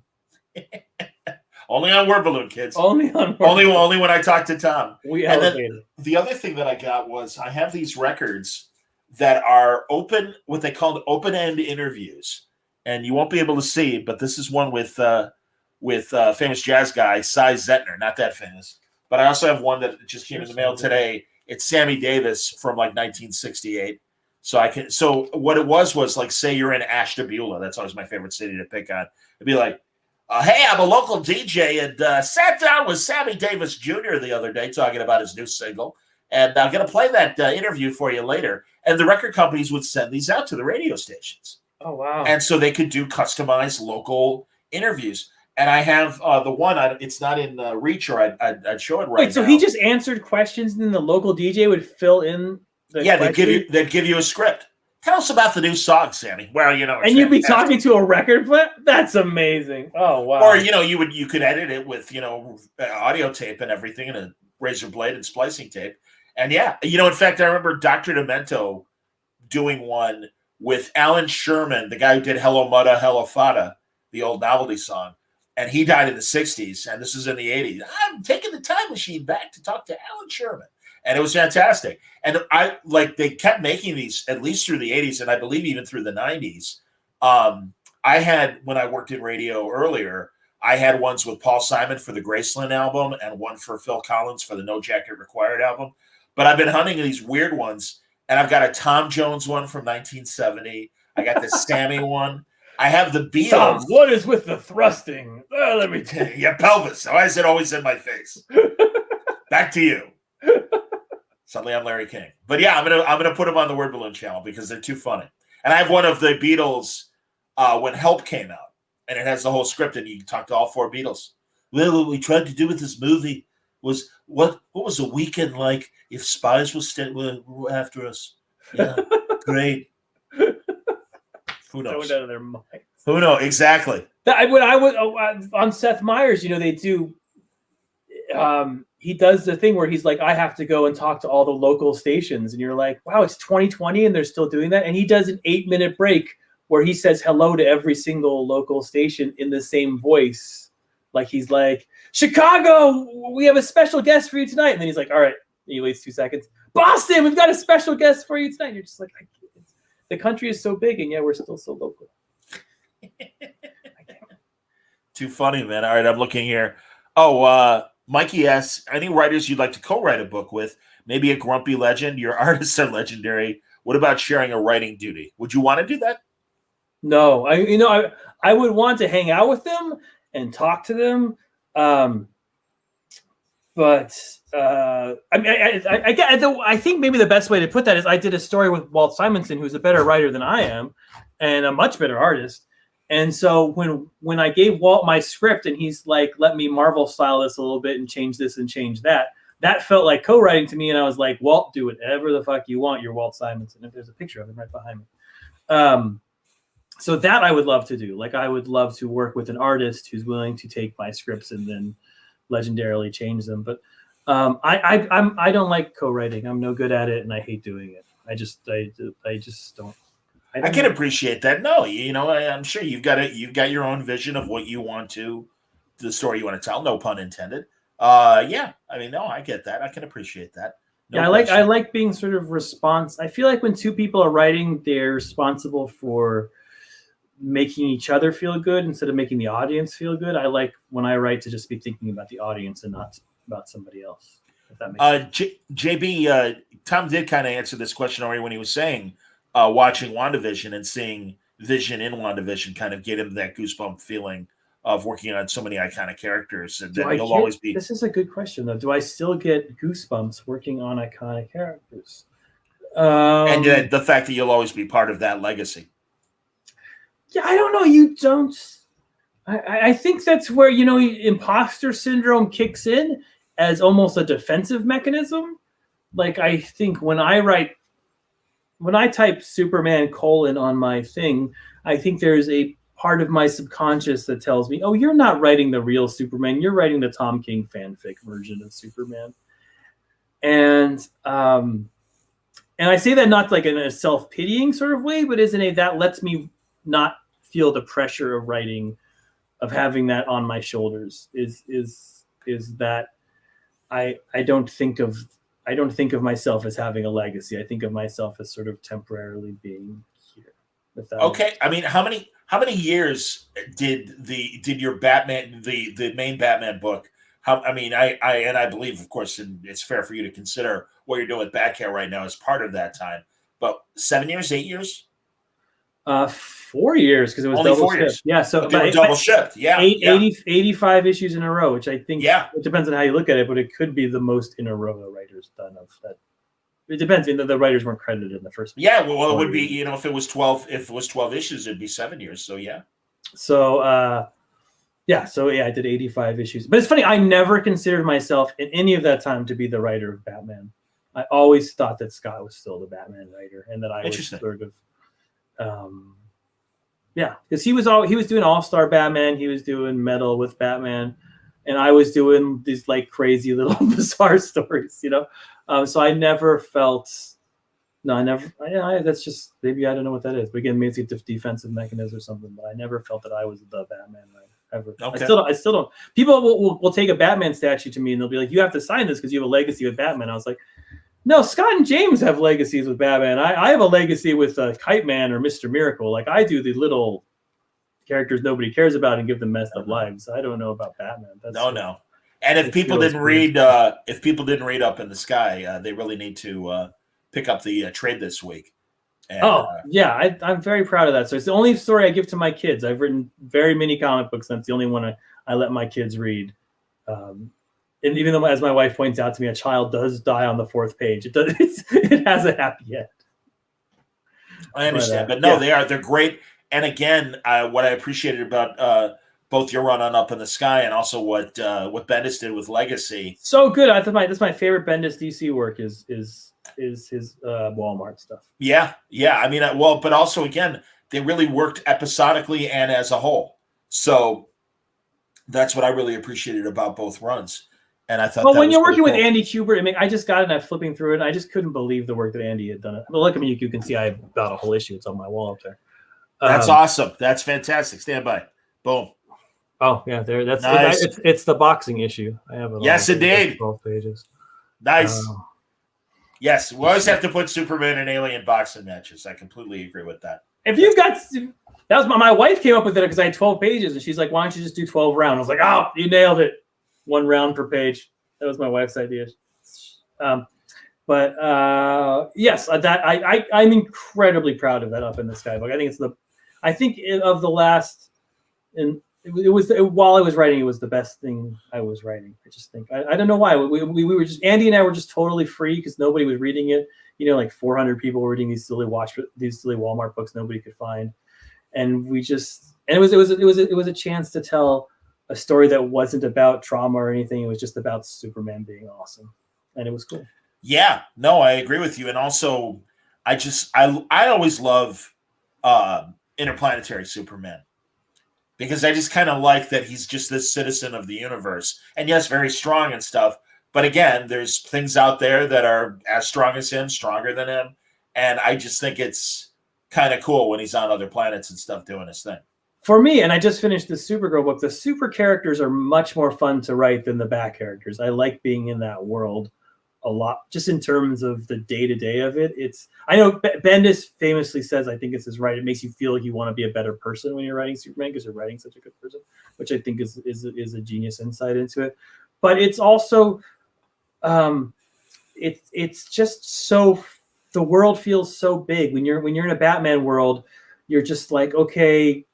Only on Word Balloon, kids. Only on only when I talk to Tom. We elevated. The other thing that I got was I have these records that are open, what they call open-end interviews. And you won't be able to see, but this is one with famous jazz guy Cy Zentner, not that famous. But I also have one that just came in the mail today. It's Sammy Davis from like 1968. So what it was like, say you're in Ashtabula. That's always my favorite city to pick on. It'd be like, hey, I'm a local DJ and sat down with Sammy Davis Jr. the other day talking about his new single. And I'm going to play that interview for you later. And the record companies would send these out to the radio stations. Oh, wow. And so they could do customized local interviews. And I have the one, it's not in Reach, or I'd show it right now. Wait, so he just answered questions and then the local DJ would fill in the question? They'd give you a script. Tell us about the new song, Sammy. Well, and you'd be talking to a record player? That's amazing. Oh, wow. Or, you could edit it with, audio tape and everything, and a razor blade and splicing tape. And yeah, in fact, I remember Dr. Demento doing one with Alan Sherman, the guy who did Hello Mudda, Hello Fada, the old novelty song. And he died in the 60s, and this is in the 80s. I'm taking the time machine back to talk to Alan Sherman. And it was fantastic. And they kept making these at least through the 80s, and I believe even through the 90s. I had, when I worked in radio earlier, I had ones with Paul Simon for the Graceland album and one for Phil Collins for the No Jacket Required album. But I've been hunting these weird ones, and I've got a Tom Jones one from 1970. I got the Sammy one. I have the Beatles. Tom, what is with the thrusting? Let me tell you. Your pelvis. Why is it always in my face? Back to you. Suddenly I'm Larry King. But yeah, I'm gonna put them on the Word Balloon channel because they're too funny. And I have one of the Beatles when Help came out, and it has the whole script, and you can talk to all four Beatles. Well, what we tried to do with this movie was what was the weekend like if spies were after us? Yeah, great. Who knows? Out of their minds. Who knows? Exactly. I would on Seth Meyers. They do. He does the thing where he's like, I have to go and talk to all the local stations, and you're like, wow, it's 2020 and they're still doing that. And he does an 8-minute break where he says hello to every single local station in the same voice. Like he's like, Chicago, we have a special guest for you tonight. And then he's like, all right. And he waits 2 seconds. Boston, we've got a special guest for you tonight. And you're just like, the country is so big, and yet we're still so local. Too funny, man. All right, I'm looking here. Oh, Mikey asks, any writers you'd like to co-write a book with? Maybe a grumpy legend? Your artists are legendary. What about sharing a writing duty? Would you want to do that? No, I would want to hang out with them and talk to them. But I think maybe the best way to put that is I did a story with Walt Simonson, who's a better writer than I am and a much better artist. And so when I gave Walt my script and he's like, let me Marvel style this a little bit and change this and change that, that felt like co-writing to me. And I was like, Walt, do whatever the fuck you want. You're Walt Simonson. If there's a picture of him right behind me. So that I would love to do. Like I would love to work with an artist who's willing to take my scripts and then legendarily change them. But I don't like co-writing. I'm no good at it, and I hate doing it. I just don't. I can appreciate that. No, I'm sure you've got your own vision of what you want to, the story you want to tell. No pun intended. Yeah. I mean, no, I get that. I can appreciate that. No I like being sort of I feel like when two people are writing, they're responsible for making each other feel good instead of making the audience feel good. I like when I write to just be thinking about the audience and not about somebody else. If that makes sense. JB, Tom did kind of answer this question already when he was saying watching WandaVision and seeing Vision in WandaVision kind of get him that goosebump feeling of working on so many iconic characters. And then you'll always be. This is a good question, though. Do I still get goosebumps working on iconic characters? And the fact that you'll always be part of that legacy. Yeah, I don't know. You don't. I think that's where, imposter syndrome kicks in as almost a defensive mechanism. Like, I think when I write when I type Superman : on my thing, I think there's a part of my subconscious that tells me, oh, you're not writing the real Superman. You're writing the Tom King fanfic version of Superman. And I say that not like in a self-pitying sort of way, but that lets me not feel the pressure of writing, of having that on my shoulders, is that I don't think of myself as having a legacy. I think of myself as sort of temporarily being here. Okay. I mean, how many years did your Batman, the main Batman book, I believe, of course, and it's fair for you to consider what you're doing with Batcat right now as part of that time, but 7 years, 8 years? 4 years, because it was only double 4 shipped. years. Yeah, so double shipped. Yeah, 85 issues in a row, which I think it depends on how you look at it, but it could be the most in a row the writers done of that. It depends. The writers weren't credited in the first. Yeah, well, it would be, if it was 12 issues, it'd be 7 years. So yeah. So I did 85 issues. But it's funny, I never considered myself in any of that time to be the writer of Batman. I always thought that Scott was still the Batman writer, and that I was sort of, because he was doing All-Star Batman, he was doing Metal with Batman, and I was doing these like crazy little bizarre stories, So I never felt. No, I never. That's just, maybe I don't know what that is. But again, maybe it's a defensive mechanism or something. But I never felt that I was the Batman writer ever. Okay. I still don't. People will take a Batman statue to me and they'll be like, "You have to sign this because you have a legacy with Batman." I was like, "No, Scott and James have legacies with Batman. I have a legacy with Kite Man or Mr. Miracle. Like I do the little characters nobody cares about and give them messed up lives. I don't know about Batman." No. And if people didn't read Up in the Sky, they really need to pick up the trade this week. And, I'm very proud of that. So it's the only story I give to my kids. I've written very many comic books, and that's the only one I let my kids read. And even though, as my wife points out to me, a child does die on the 4th page. It has a happy end. I understand, but they're great. And again, what I appreciated about both your run on Up in the Sky and also what Bendis did with Legacy. So good. I thought that's my favorite Bendis DC work is his Walmart stuff. Yeah. I mean, but also again, they really worked episodically and as a whole. So that's what I really appreciated about both runs. And I thought, when you're working with Andy Kubert, I mean, I just got it and I'm flipping through it. And I just couldn't believe the work that Andy had done. Look, I mean, you can see I have about a whole issue. It's on my wall up there. That's awesome. That's fantastic. Stand by. Boom. Oh yeah, there. That's nice. It's the boxing issue. I have it. Yes, indeed. 12 pages. Nice. Yes, we always have to put Superman and Alien boxing matches. I completely agree with that. If you've got, that was my wife came up with it because I had 12 pages, and she's like, "Why don't you just do 12 rounds?" I was like, "Oh, you nailed it! 1 round per page." That was my wife's idea. Yes, I'm incredibly proud of that Up in the Sky book. I think of the last, and while I was writing, it was the best thing I was writing. I just think I don't know why we were just, Andy and I were just totally free because nobody was reading it. Like 400 people were reading these silly Walmart books nobody could find, and it was a chance to tell a story that wasn't about trauma or anything. It was just about Superman being awesome, and it was cool. Yeah, no, I agree with you, and also I always love Interplanetary Superman. Because I just kind of like that he's just this citizen of the universe. And yes, very strong and stuff. But again, there's things out there that are as strong as him, stronger than him. And I just think it's kind of cool when he's on other planets and stuff doing his thing. For me, and I just finished the Supergirl book, the super characters are much more fun to write than the back characters. I like being in that world a lot, just in terms of the day-to-day of it. I know Bendis famously says, I think this is right, it makes you feel like you want to be a better person when you're writing Superman because you're writing such a good person, which I think is a genius insight into it. But it's also it's just so, the world feels so big when you're in a Batman world. You're just like, okay,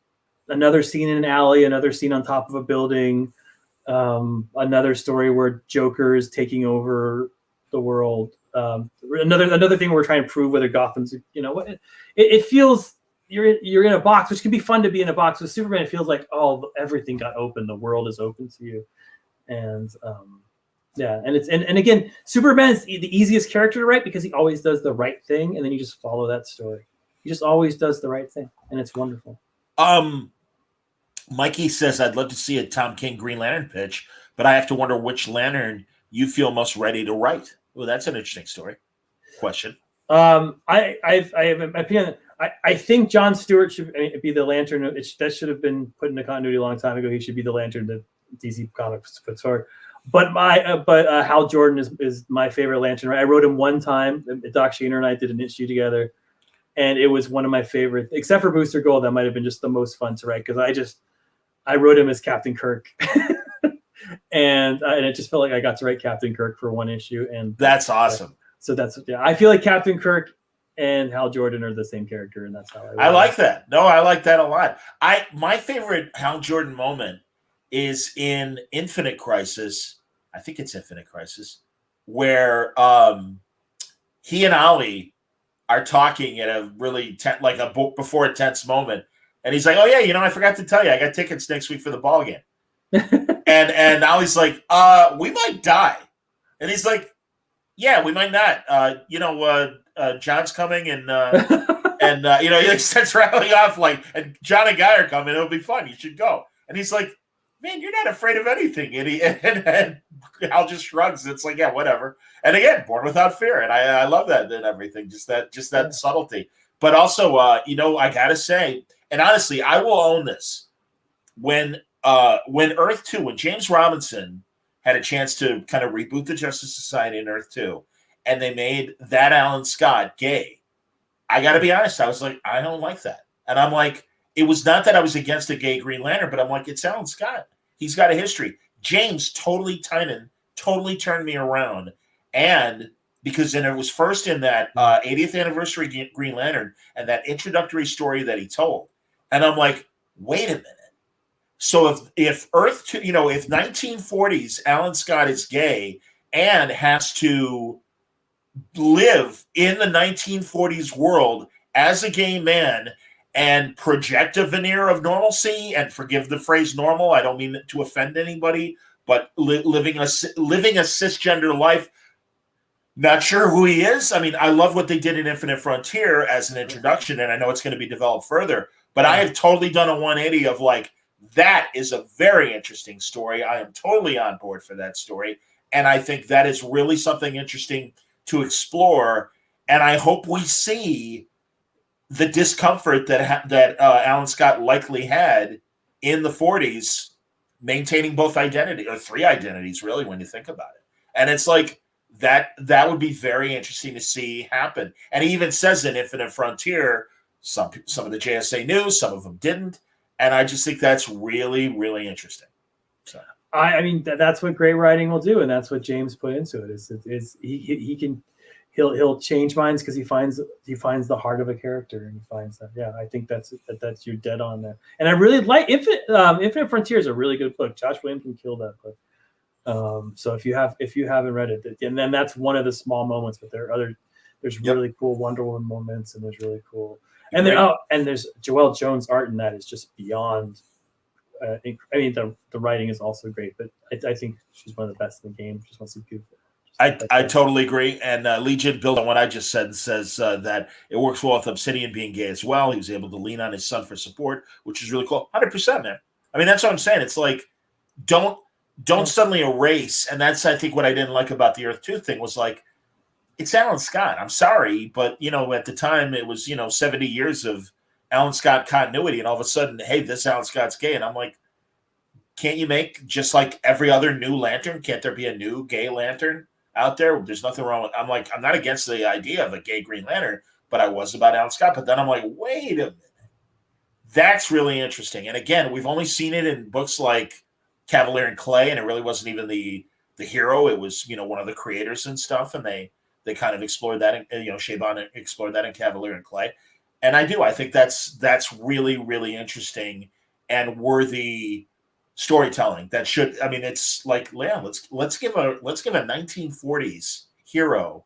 another scene in an alley, another scene on top of a building, another story where Joker is taking over the world. Another thing we're trying to prove whether Gotham's, it feels you're in a box, which can be fun to be in a box. With Superman, it feels like, oh, everything got open, the world is open to you, and Yeah, and and again, Superman's the easiest character to write because he always does the right thing, and then you just follow that story. He just always does the right thing, and it's wonderful. Mikey says, I'd love to see a Tom King Green Lantern pitch, but I have to wonder which Lantern you feel most ready to write. Well, that's an interesting question. I have an opinion. I think John Stewart should be the Lantern. That should have been put into continuity a long time ago. He should be the Lantern that DC Comics puts forward. But Hal Jordan is my favorite Lantern. I wrote him one time. Doc Shaner and I did an issue together, and it was one of my favorites. Except for Booster Gold, that might have been just the most fun to write because I wrote him as Captain Kirk, and it just felt like I got to write Captain Kirk for one issue, and that's awesome. So I feel like Captain Kirk and Hal Jordan are the same character, and that's how I like that. No, I like that a lot. My favorite Hal Jordan moment is in Infinite Crisis. I think it's Infinite Crisis, where he and Ollie are talking at a really before a tense moment, and he's like, "Oh yeah, I forgot to tell you, I got tickets next week for the ball game." and Ollie's like, "We might die," and he's like, "Yeah, we might not. John's coming, and he starts rattling off and John and Guy are coming. It'll be fun. You should go." And he's like, "Man, you're not afraid of anything." And Hal just shrugs. It's like, yeah, whatever. And again, Born Without Fear, and I love that and everything. Just that subtlety. But also, I gotta say, and honestly, I will own this. When Earth 2, when James Robinson had a chance to kind of reboot the Justice Society in Earth 2, and they made that Alan Scott gay, I got to be honest, I was like, I don't like that. And I'm like, it was not that I was against a gay Green Lantern, but I'm like, it's Alan Scott. He's got a history. James totally turned me around. And because then it was first in that 80th anniversary Green Lantern and that introductory story that he told. And I'm like, wait a minute. So if Earth 2, if 1940s Alan Scott is gay and has to live in the 1940s world as a gay man and project a veneer of normalcy, and forgive the phrase normal, I don't mean to offend anybody, but living a cisgender life, not sure who he is. I mean, I love what they did in Infinite Frontier as an introduction, and I know it's going to be developed further, but I have totally done a 180 of that is a very interesting story. I am totally on board for that story. And I think that is really something interesting to explore. And I hope we see the discomfort that Alan Scott likely had in the 40s, maintaining both identity, or three identities, really, when you think about it. And it's like that would be very interesting to see happen. And he even says in Infinite Frontier, some of the JSA knew, some of them didn't. And I just think that's really, really interesting. So I mean, that's what great writing will do, and that's what James put into it. He'll change minds because he finds the heart of a character, and he finds that. Yeah, I think that's you're dead on there. And I really like Infinite Frontier is a really good book. Josh Williamson killed that book. So if you haven't read it, and then that's one of the small moments, but there's really cool Wonder Woman moments, and there's really cool. And there's Joelle Jones' art in that is just beyond. I mean, the writing is also great, but I think she's one of the best in the game. Just wants to be beautiful. I totally agree. And Legion, build on what I just said, says that it works well with Obsidian being gay as well. He was able to lean on his son for support, which is really cool. 100%, man. I mean, that's what I'm saying. It's like, don't suddenly erase. And that's, I think, what I didn't like about the Earth 2 thing was like, it's Alan Scott. I'm sorry, but at the time it was 70 years of Alan Scott continuity, and all of a sudden, hey, this Alan Scott's gay, and I'm like, can't you make just like every other new Lantern? Can't there be a new gay Lantern out there? There's nothing wrong with. I'm like, I'm not against the idea of a gay Green Lantern, but I was about Alan Scott. But then I'm like, wait a minute, that's really interesting. And again, we've only seen it in books like Cavalier and Clay, and it really wasn't even the hero. It was one of the creators and stuff, and they kind of explored that, and Chabon explored that in Cavalier and Clay. And I think that's really, really interesting and worthy storytelling. That should, I mean, it's like, yeah, let's give a 1940s hero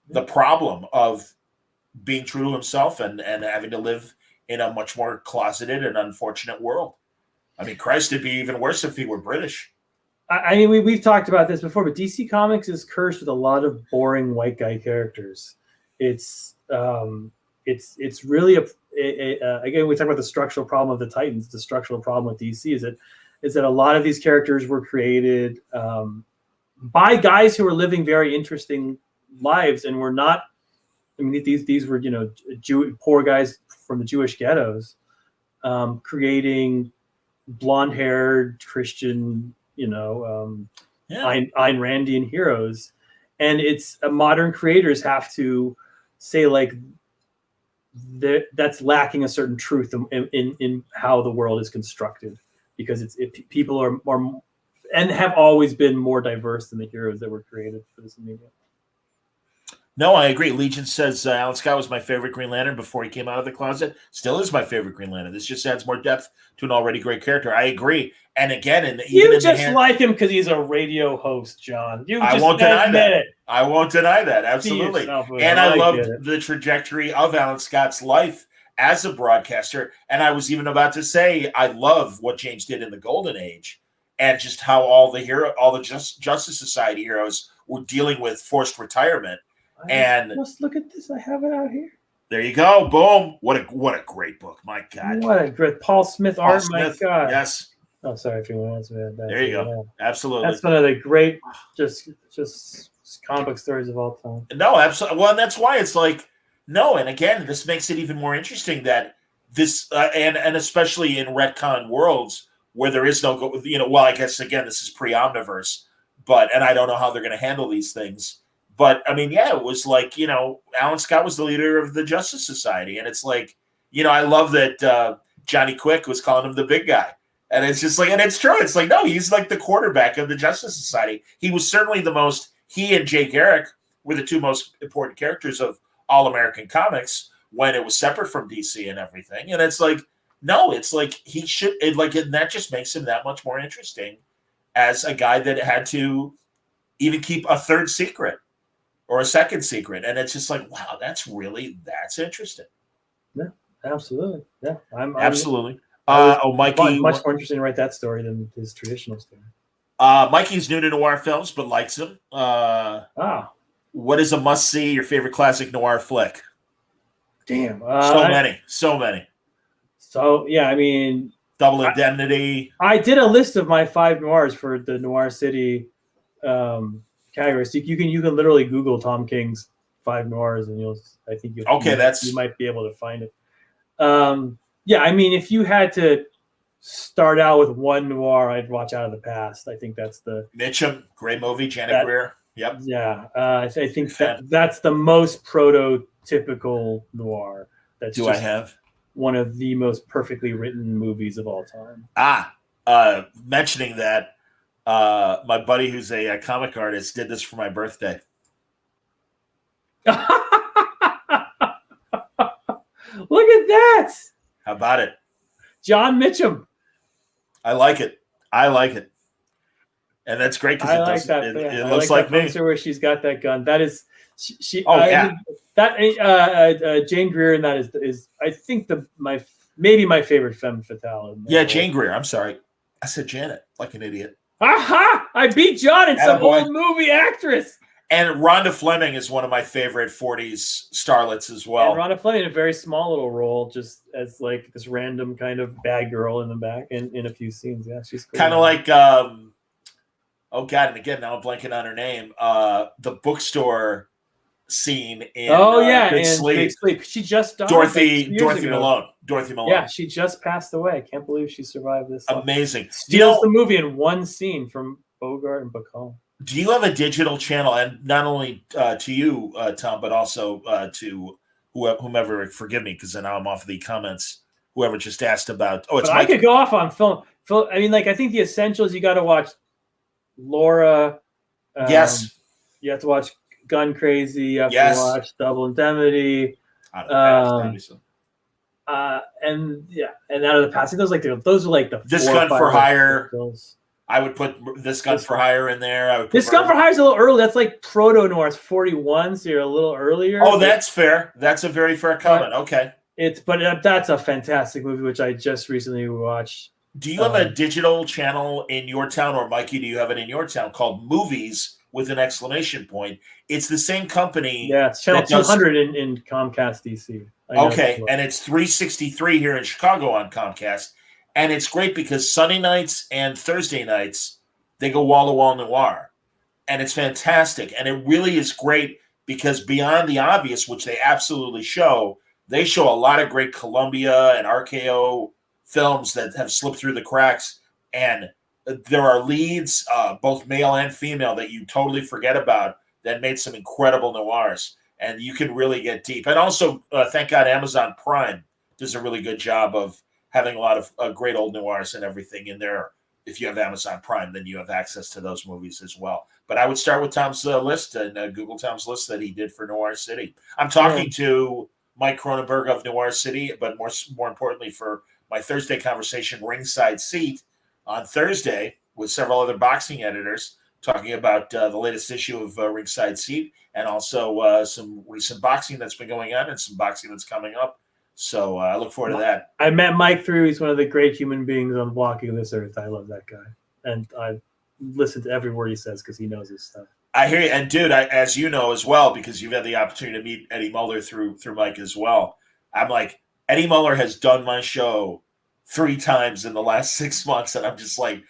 the problem of being true to himself and having to live in a much more closeted and unfortunate world. I mean, Christ, it'd be even worse if he were British. I mean, we've talked about this before, but DC Comics is cursed with a lot of boring white guy characters. It's really again, we talk about the structural problem of the Titans. The structural problem with DC is that a lot of these characters were created by guys who were living very interesting lives and were not. I mean, these were poor guys from the Jewish ghettos, creating blonde-haired Christian, Ayn Randian heroes, and it's modern creators have to say like that's lacking a certain truth in how the world is constructed, because people are more and have always been more diverse than the heroes that were created for this medium. No, I agree. Legion says Alan Scott was my favorite Green Lantern before he came out of the closet. Still is my favorite Green Lantern. This just adds more depth to an already great character. I agree. And again, you just like him because he's a radio host, John. I won't deny that. I won't deny that. Absolutely. And I loved the trajectory of Alan Scott's life as a broadcaster. And I was even about to say, I love what James did in the Golden Age, and just how all the Justice Society heroes were dealing with forced retirement. And let's look at this. I have it out here. There you go. Boom. What a great book. My God. What a great Paul Smith art. My God. Yes. Oh, sorry if you want to answer that. There you go. Absolutely. That's one of the great just comic book stories of all time. No, absolutely. Well, and that's why it's like, no, and again, this makes it even more interesting that this and especially in retcon worlds where there is no well, I guess again this is pre-Omniverse, and I don't know how they're going to handle these things. But I mean, yeah, it was like, Alan Scott was the leader of the Justice Society. And it's like, I love that Johnny Quick was calling him the big guy. And it's just like, and it's true. It's like, no, he's like the quarterback of the Justice Society. He was certainly he and Jay Garrick were the two most important characters of All American Comics when it was separate from DC and everything. And it's like, no, it's like and that just makes him that much more interesting as a guy that had to even keep a third secret. Or a second secret, and it's just like, wow, that's interesting. Yeah, absolutely. Yeah, absolutely. Mikey, much more interesting to write that story than his traditional story. Mikey's new to noir films, but likes them. What is a must see? Your favorite classic noir flick? Damn, so many. So yeah, I mean, Double Indemnity. I did a list of my 5 noirs for the Noir City. Categories. You can literally Google Tom King's 5 noirs and you might be able to find it. Yeah, I mean, if you had to start out with one noir, I'd watch Out of the Past. I think that's the Mitchum, great movie, Janet Greer. Yep. Yeah, I think that's the most prototypical noir. That's I have one of the most perfectly written movies of all time. Mentioning that. My buddy who's a comic artist did this for my birthday. Look at that. How about it? John Mitchum. I like it. And that's great because it looks like me. Where she's got that gun. That is she. Yeah. Jane Greer, and that is I think maybe my favorite femme fatale. Yeah, Jane Greer. I'm sorry. I said Janet like an idiot. Aha! I beat John in some old movie actress. And Rhonda Fleming is one of my favorite 40s starlets as well. And Rhonda Fleming in a very small little role, just as like this random kind of bad girl in the back in a few scenes. Yeah, she's cool. Kind of like, oh God, and again, now I'm blanking on her name. The bookstore scene in Big Sleep. Big Sleep. She just died. Dorothy Malone. Yeah, she just passed away. I can't believe she survived this. Amazing. Steals the movie in one scene from Bogart and Bacall. Do you have a digital channel, and not only to you, Tom, but also to whomever? Forgive me, because now I'm off the comments. Whoever just asked about. I could go off on film. I mean, like I think the essentials. You got to watch Laura. Yes. You have to watch Gun Crazy. You have to watch Double Indemnity. Out of the past, and Out of the Past. Those are like the This Gun for Hire. I would put This Gun for Hire in there. This Gun for Hire is a little early. That's like proto noir. It's 41, so you're a little earlier. Oh, that's fair. That's a very fair comment. Okay. But that's a fantastic movie, which I just recently watched. Do you have a digital channel in your town, or Mikey, do you have it in your town called Movies with an exclamation point? It's the same company. Yeah, it's channel 200 in Comcast DC. Okay, and it's 363 here in Chicago on Comcast. And it's great because Sunday nights and Thursday nights, they go wall-to-wall noir. And it's fantastic. And it really is great because beyond the obvious, which they absolutely show, they show a lot of great Columbia and RKO films that have slipped through the cracks. And there are leads, both male and female, that you totally forget about that made some incredible noirs. And you can really get deep. And also, thank God, Amazon Prime does a really good job of having a lot of great old noirs and everything in there. If you have Amazon Prime, then you have access to those movies as well. But I would start with Tom's list and Google Tom's list that he did for Noir City. I'm talking to Mike Cronenberg of Noir City, but more importantly for my Thursday conversation, Ringside Seat, on Thursday with several other boxing editors talking about the latest issue of Ringside Seat and also some recent boxing that's been going on and some boxing that's coming up. So I look forward to that. I met Mike through. He's one of the great human beings on Walking this Earth. I love that guy. And I listen to every word he says because he knows his stuff. I hear you. And dude, as you know as well, because you've had the opportunity to meet Eddie Muller through Mike as well, I'm like, Eddie Muller has done my show 3 times in the last 6 months. And I'm just like,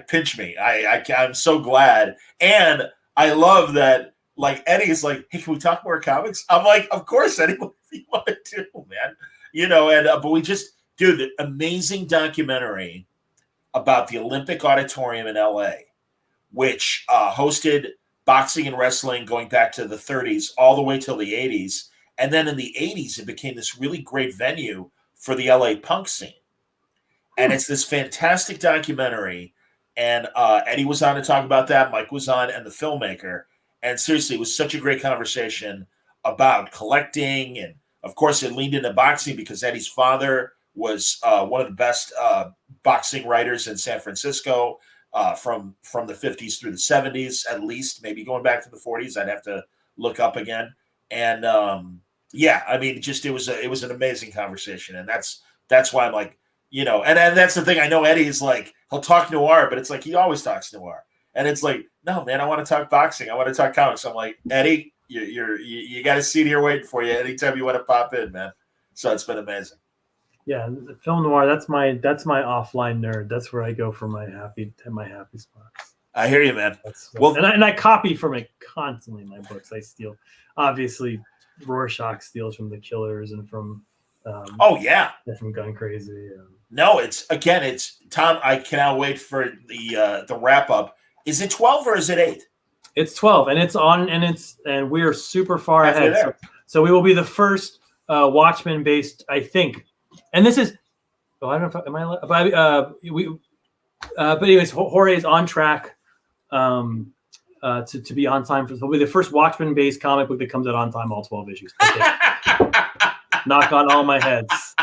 pinch me. I'm so glad. And I love that, like, Eddie is like, hey, can we talk more comics? I'm like, of course, Eddie, what do you want to do, man? You know, and but we just, dude, the amazing documentary about the Olympic Auditorium in LA, which hosted boxing and wrestling going back to the 30s all the way till the 80s. And then in the 80s, it became this really great venue for the LA punk scene. And it's this fantastic documentary. And Eddie was on to talk about that. Mike was on, and the filmmaker. And seriously, it was such a great conversation about collecting. And of course, it leaned into boxing because Eddie's father was one of the best boxing writers in San Francisco from the 50s through the 70s, at least, maybe going back to the 40s. I'd have to look up again. And yeah, I mean, just it was an amazing conversation. And that's why I'm like, you know, and that's the thing. I know Eddie is like, he'll talk noir, but it's like he always talks noir. And it's like, no, man, I want to talk boxing. I want to talk comics. I'm like, Eddie, you got a seat here waiting for you anytime you want to pop in, man. So it's been amazing. Yeah, film noir. That's my offline nerd. That's where I go for my happy spots. I hear you, man. And I copy from it constantly. My books I steal. Obviously, Rorschach steals from The Killers and from. From Gun Crazy. No, it's Tom. I cannot wait for the wrap up. Is it 12 or is it 8? It's 12, and it's on, and we are super far ahead. So we will be the first Watchmen based, I think. And this is, I don't know if am I. But anyways, Jorge is on track to be on time it'll be the first Watchmen based comic book that comes out on time, all 12 issues. Okay. Knock on all my heads.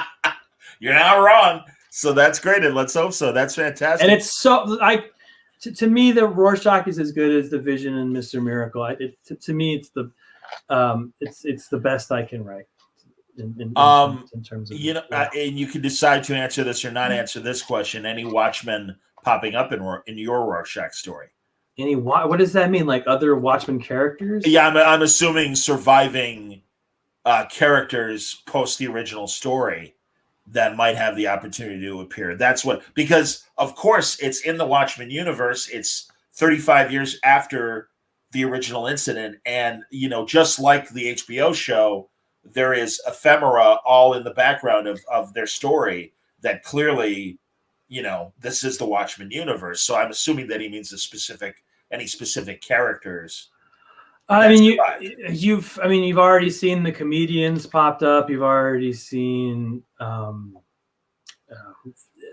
You're not wrong. So that's great, and let's hope so. That's fantastic. And it's so to me, the Rorschach is as good as the Vision and Mr. Miracle. To me, it's the best I can write in terms of and you can decide to answer this or not answer this question. Any Watchmen popping up in your Rorschach story? What does that mean? Like other Watchmen characters? Yeah, I'm assuming surviving characters post the original story that might have the opportunity to appear. That's because of course it's in the Watchmen universe. It's 35 years after the original incident. And, you know, just like the HBO show, there is ephemera all in the background of their story that clearly, you know, this is the Watchmen universe. So I'm assuming that he means any specific characters. I mean, you've already seen the comedians popped up. You've already seen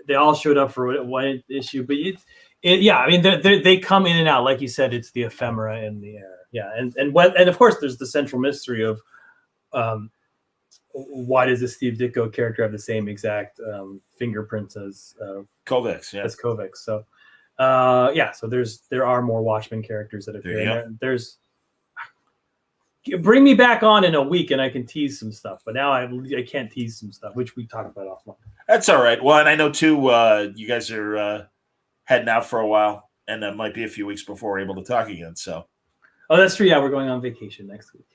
they all showed up for one issue, but I mean, they come in and out. Like you said, it's the ephemera in the air. Yeah, and of course, there's the central mystery of why does the Steve Ditko character have the same exact fingerprints as Kovacs? Yeah, as Kovacs. So so there are more Watchmen characters that appear. There's bring me back on in a week and I can tease some stuff, but now I can't tease some stuff, which we talk about offline. That's all right. Well, and I know too, you guys are heading out for a while, and that might be a few weeks before we're able to talk again. So, oh, that's true. Yeah, we're going on vacation next week.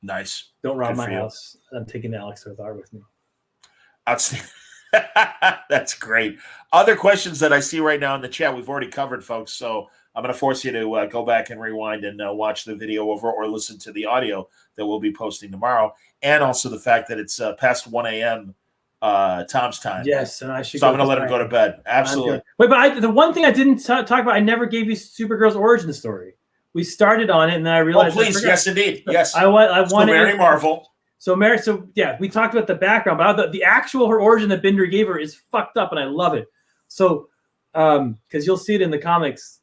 nice. Don't rob my house. I'm taking Alex Rothar with me. Outstanding. That's great. Other questions that I see right now in the chat, we've already covered, folks. So I'm going to force you to go back and rewind and watch the video over or listen to the audio that we'll be posting tomorrow. And also the fact that it's past 1 a.m. Tom's time. Yes, and I should. So I'm going to let him go to bed. Absolutely. Wait, but the one thing I didn't talk about, I never gave you Supergirl's origin story. We started on it, and then I realized. Oh, please, yes, indeed, yes. I wanted so Mary Marvel. So Mary, so yeah, we talked about the background, but the actual her origin that Binder gave her is fucked up, and I love it. So, because you'll see it in the comics.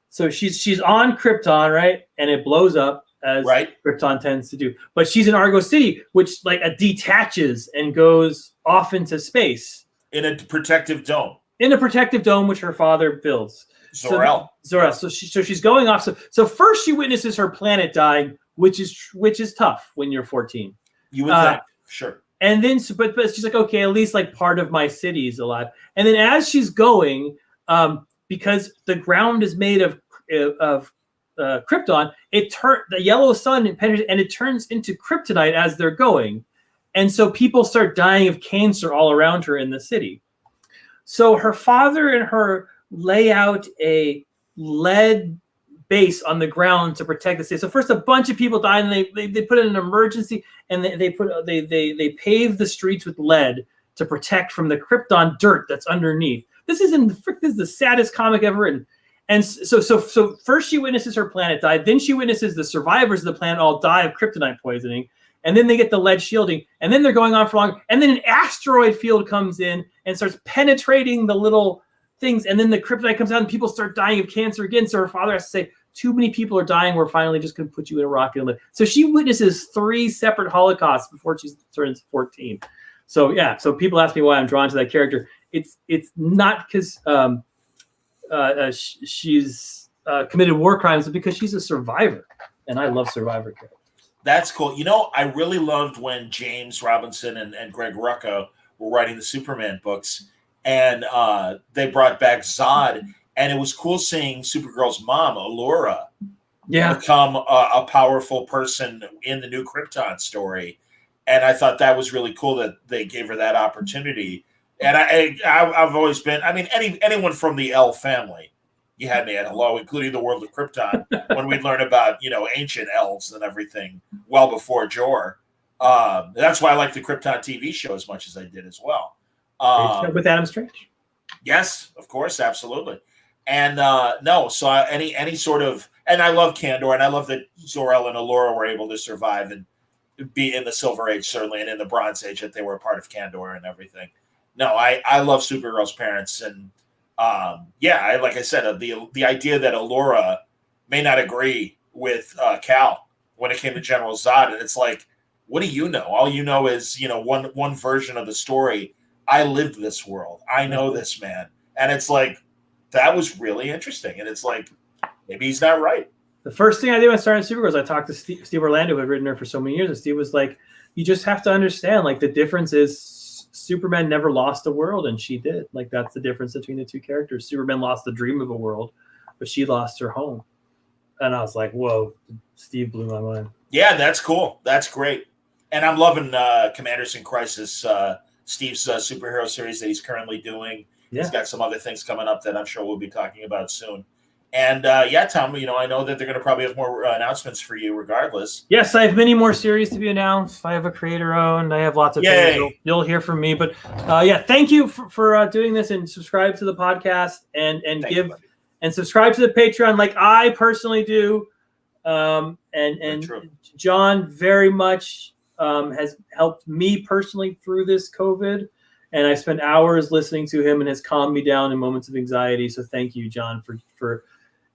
So she's on Krypton, right, and it blows up as Krypton tends to do. But she's in Argo City, which like detaches and goes off into space in a protective dome. In a protective dome, which her father builds. Zor-El. Zor-El. So she's going off. So first she witnesses her planet dying, which is tough when you're 14. You would think, sure. And then, but she's like, okay, at least like part of my city is alive. And then as she's going, because the ground is made of Krypton, the yellow sun penetrates and it turns into kryptonite as they're going, and so people start dying of cancer all around her in the city. So her father and her lay out a lead base on the ground to protect the city. So first, a bunch of people died, and they put in an emergency, and they paved the streets with lead to protect from the Krypton dirt that's underneath. This is the saddest comic ever written. And so first she witnesses her planet die. Then she witnesses the survivors of the planet all die of kryptonite poisoning. And then they get the lead shielding. And then they're going on for long. And then an asteroid field comes in and starts penetrating the little things. And then the kryptonite comes out and people start dying of cancer again. So her father has to say, too many people are dying. We're finally just going to put you in a rocket and live. So she witnesses 3 separate holocausts before she turns 14. So yeah. So people ask me why I'm drawn to that character. It's not because she's committed war crimes, but because she's a survivor, and I love survivor characters. That's cool. You know, I really loved when James Robinson and Greg Rucka were writing the Superman books, and they brought back Zod, and it was cool seeing Supergirl's mom, Allura, become a powerful person in the new Krypton story. And I thought that was really cool that they gave her that opportunity. And I've always been, I mean, anyone from the L family, you had me at hello, including the world of Krypton, when we'd learn about, ancient elves and everything well before Jor. That's why I like the Krypton TV show as much as I did as well. With Adam Strange. Yes, of course, absolutely. And so any sort of, and I love Kandor, and I love that Zor-El and Allura were able to survive and be in the Silver Age, certainly, and in the Bronze Age, that they were a part of Kandor and everything. No, I love Supergirl's parents, and like I said, the idea that Allura may not agree with Cal when it came to General Zod, and it's like, what do you know? All you know is one version of the story. I lived this world. I know this man, and it's like that was really interesting, and it's like maybe he's not right. The first thing I did when I started Supergirl is I talked to Steve Orlando, who had written her for so many years, and Steve was like, "You just have to understand, like the difference is." Superman never lost a world, and she did. Like that's the difference between the two characters. Superman lost the dream of a world, but she lost her home. And I was like, "Whoa!" Steve blew my mind. Yeah, that's cool. That's great. And I'm loving Commanders in Crisis, Steve's superhero series that he's currently doing. Yeah. He's got some other things coming up that I'm sure we'll be talking about soon. And Tom, I know that they're going to probably have more announcements for you regardless. Yes, I have many more series to be announced. I have a creator-owned. I have lots of things you'll hear from me. But thank you for doing this, and subscribe to the podcast and subscribe to the Patreon like I personally do. And John very much has helped me personally through this COVID. And I spent hours listening to him and has calmed me down in moments of anxiety. So thank you, John, for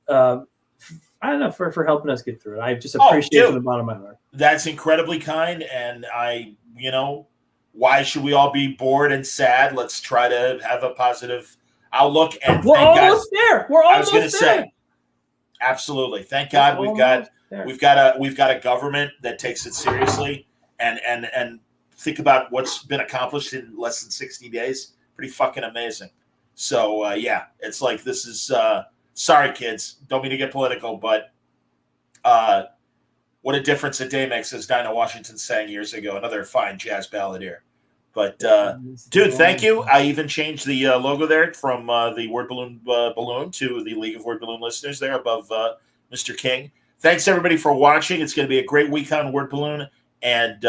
helping us get through it. I just appreciate it from the bottom of my heart. That's incredibly kind. And why should we all be bored and sad? Let's try to have a positive outlook. And we're almost there. We're almost there. I was going to say, absolutely. Thank God we've got a government that takes it seriously and think about what's been accomplished in less than 60 days. Pretty fucking amazing. So, yeah, it's like this is sorry, kids. Don't mean to get political, but what a difference a day makes, as Dinah Washington sang years ago. Another fine jazz balladeer. But, dude, thank you. I even changed the logo there from the Word Balloon to the League of Word Balloon listeners there above Mr. King. Thanks, everybody, for watching. It's going to be a great week on Word Balloon. And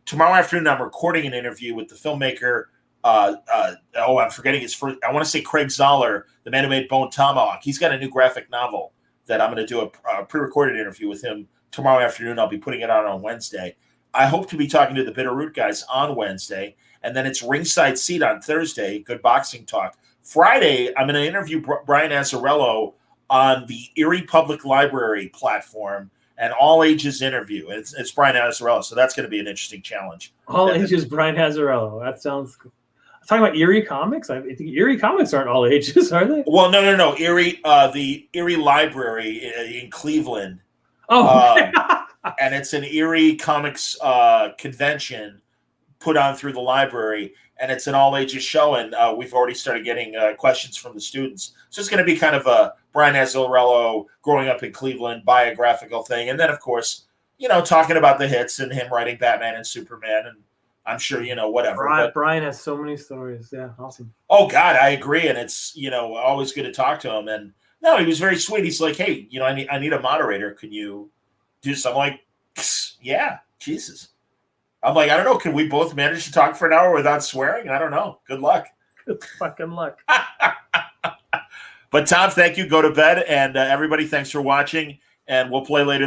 tomorrow afternoon, I'm recording an interview with the filmmaker. I'm forgetting his first. I want to say Craig Zoller, the man who made Bone Tomahawk. He's got a new graphic novel that I'm going to do a pre-recorded interview with him tomorrow afternoon. I'll be putting it out on Wednesday. I hope to be talking to the Bitterroot guys on Wednesday, and then it's Ringside Seat on Thursday. Good boxing talk. Friday, I'm going to interview Brian Azzarello on the Erie Public Library platform, an all-ages interview. It's Brian Azzarello, so that's going to be an interesting challenge. All-ages Brian Azzarello. That sounds cool. Talking about Erie Comics? I think Erie Comics aren't all ages, are they? Well, no. Erie, the Erie Library in Cleveland. Oh, okay. And it's an Erie Comics convention put on through the library, and it's an all-ages show, and we've already started getting questions from the students. So it's going to be kind of a Brian Azzarello growing up in Cleveland biographical thing, and then, of course, talking about the hits and him writing Batman and Superman, and I'm sure, whatever. Brian has so many stories. Yeah, awesome. Oh, God, I agree, and it's, always good to talk to him, and no, he was very sweet. He's like, hey, I need a moderator. Can you do something? Like, yeah, Jesus. I'm like, I don't know. Can we both manage to talk for an hour without swearing? I don't know. Good luck. Good fucking luck. But Tom, thank you. Go to bed. And everybody, thanks for watching. And we'll play later.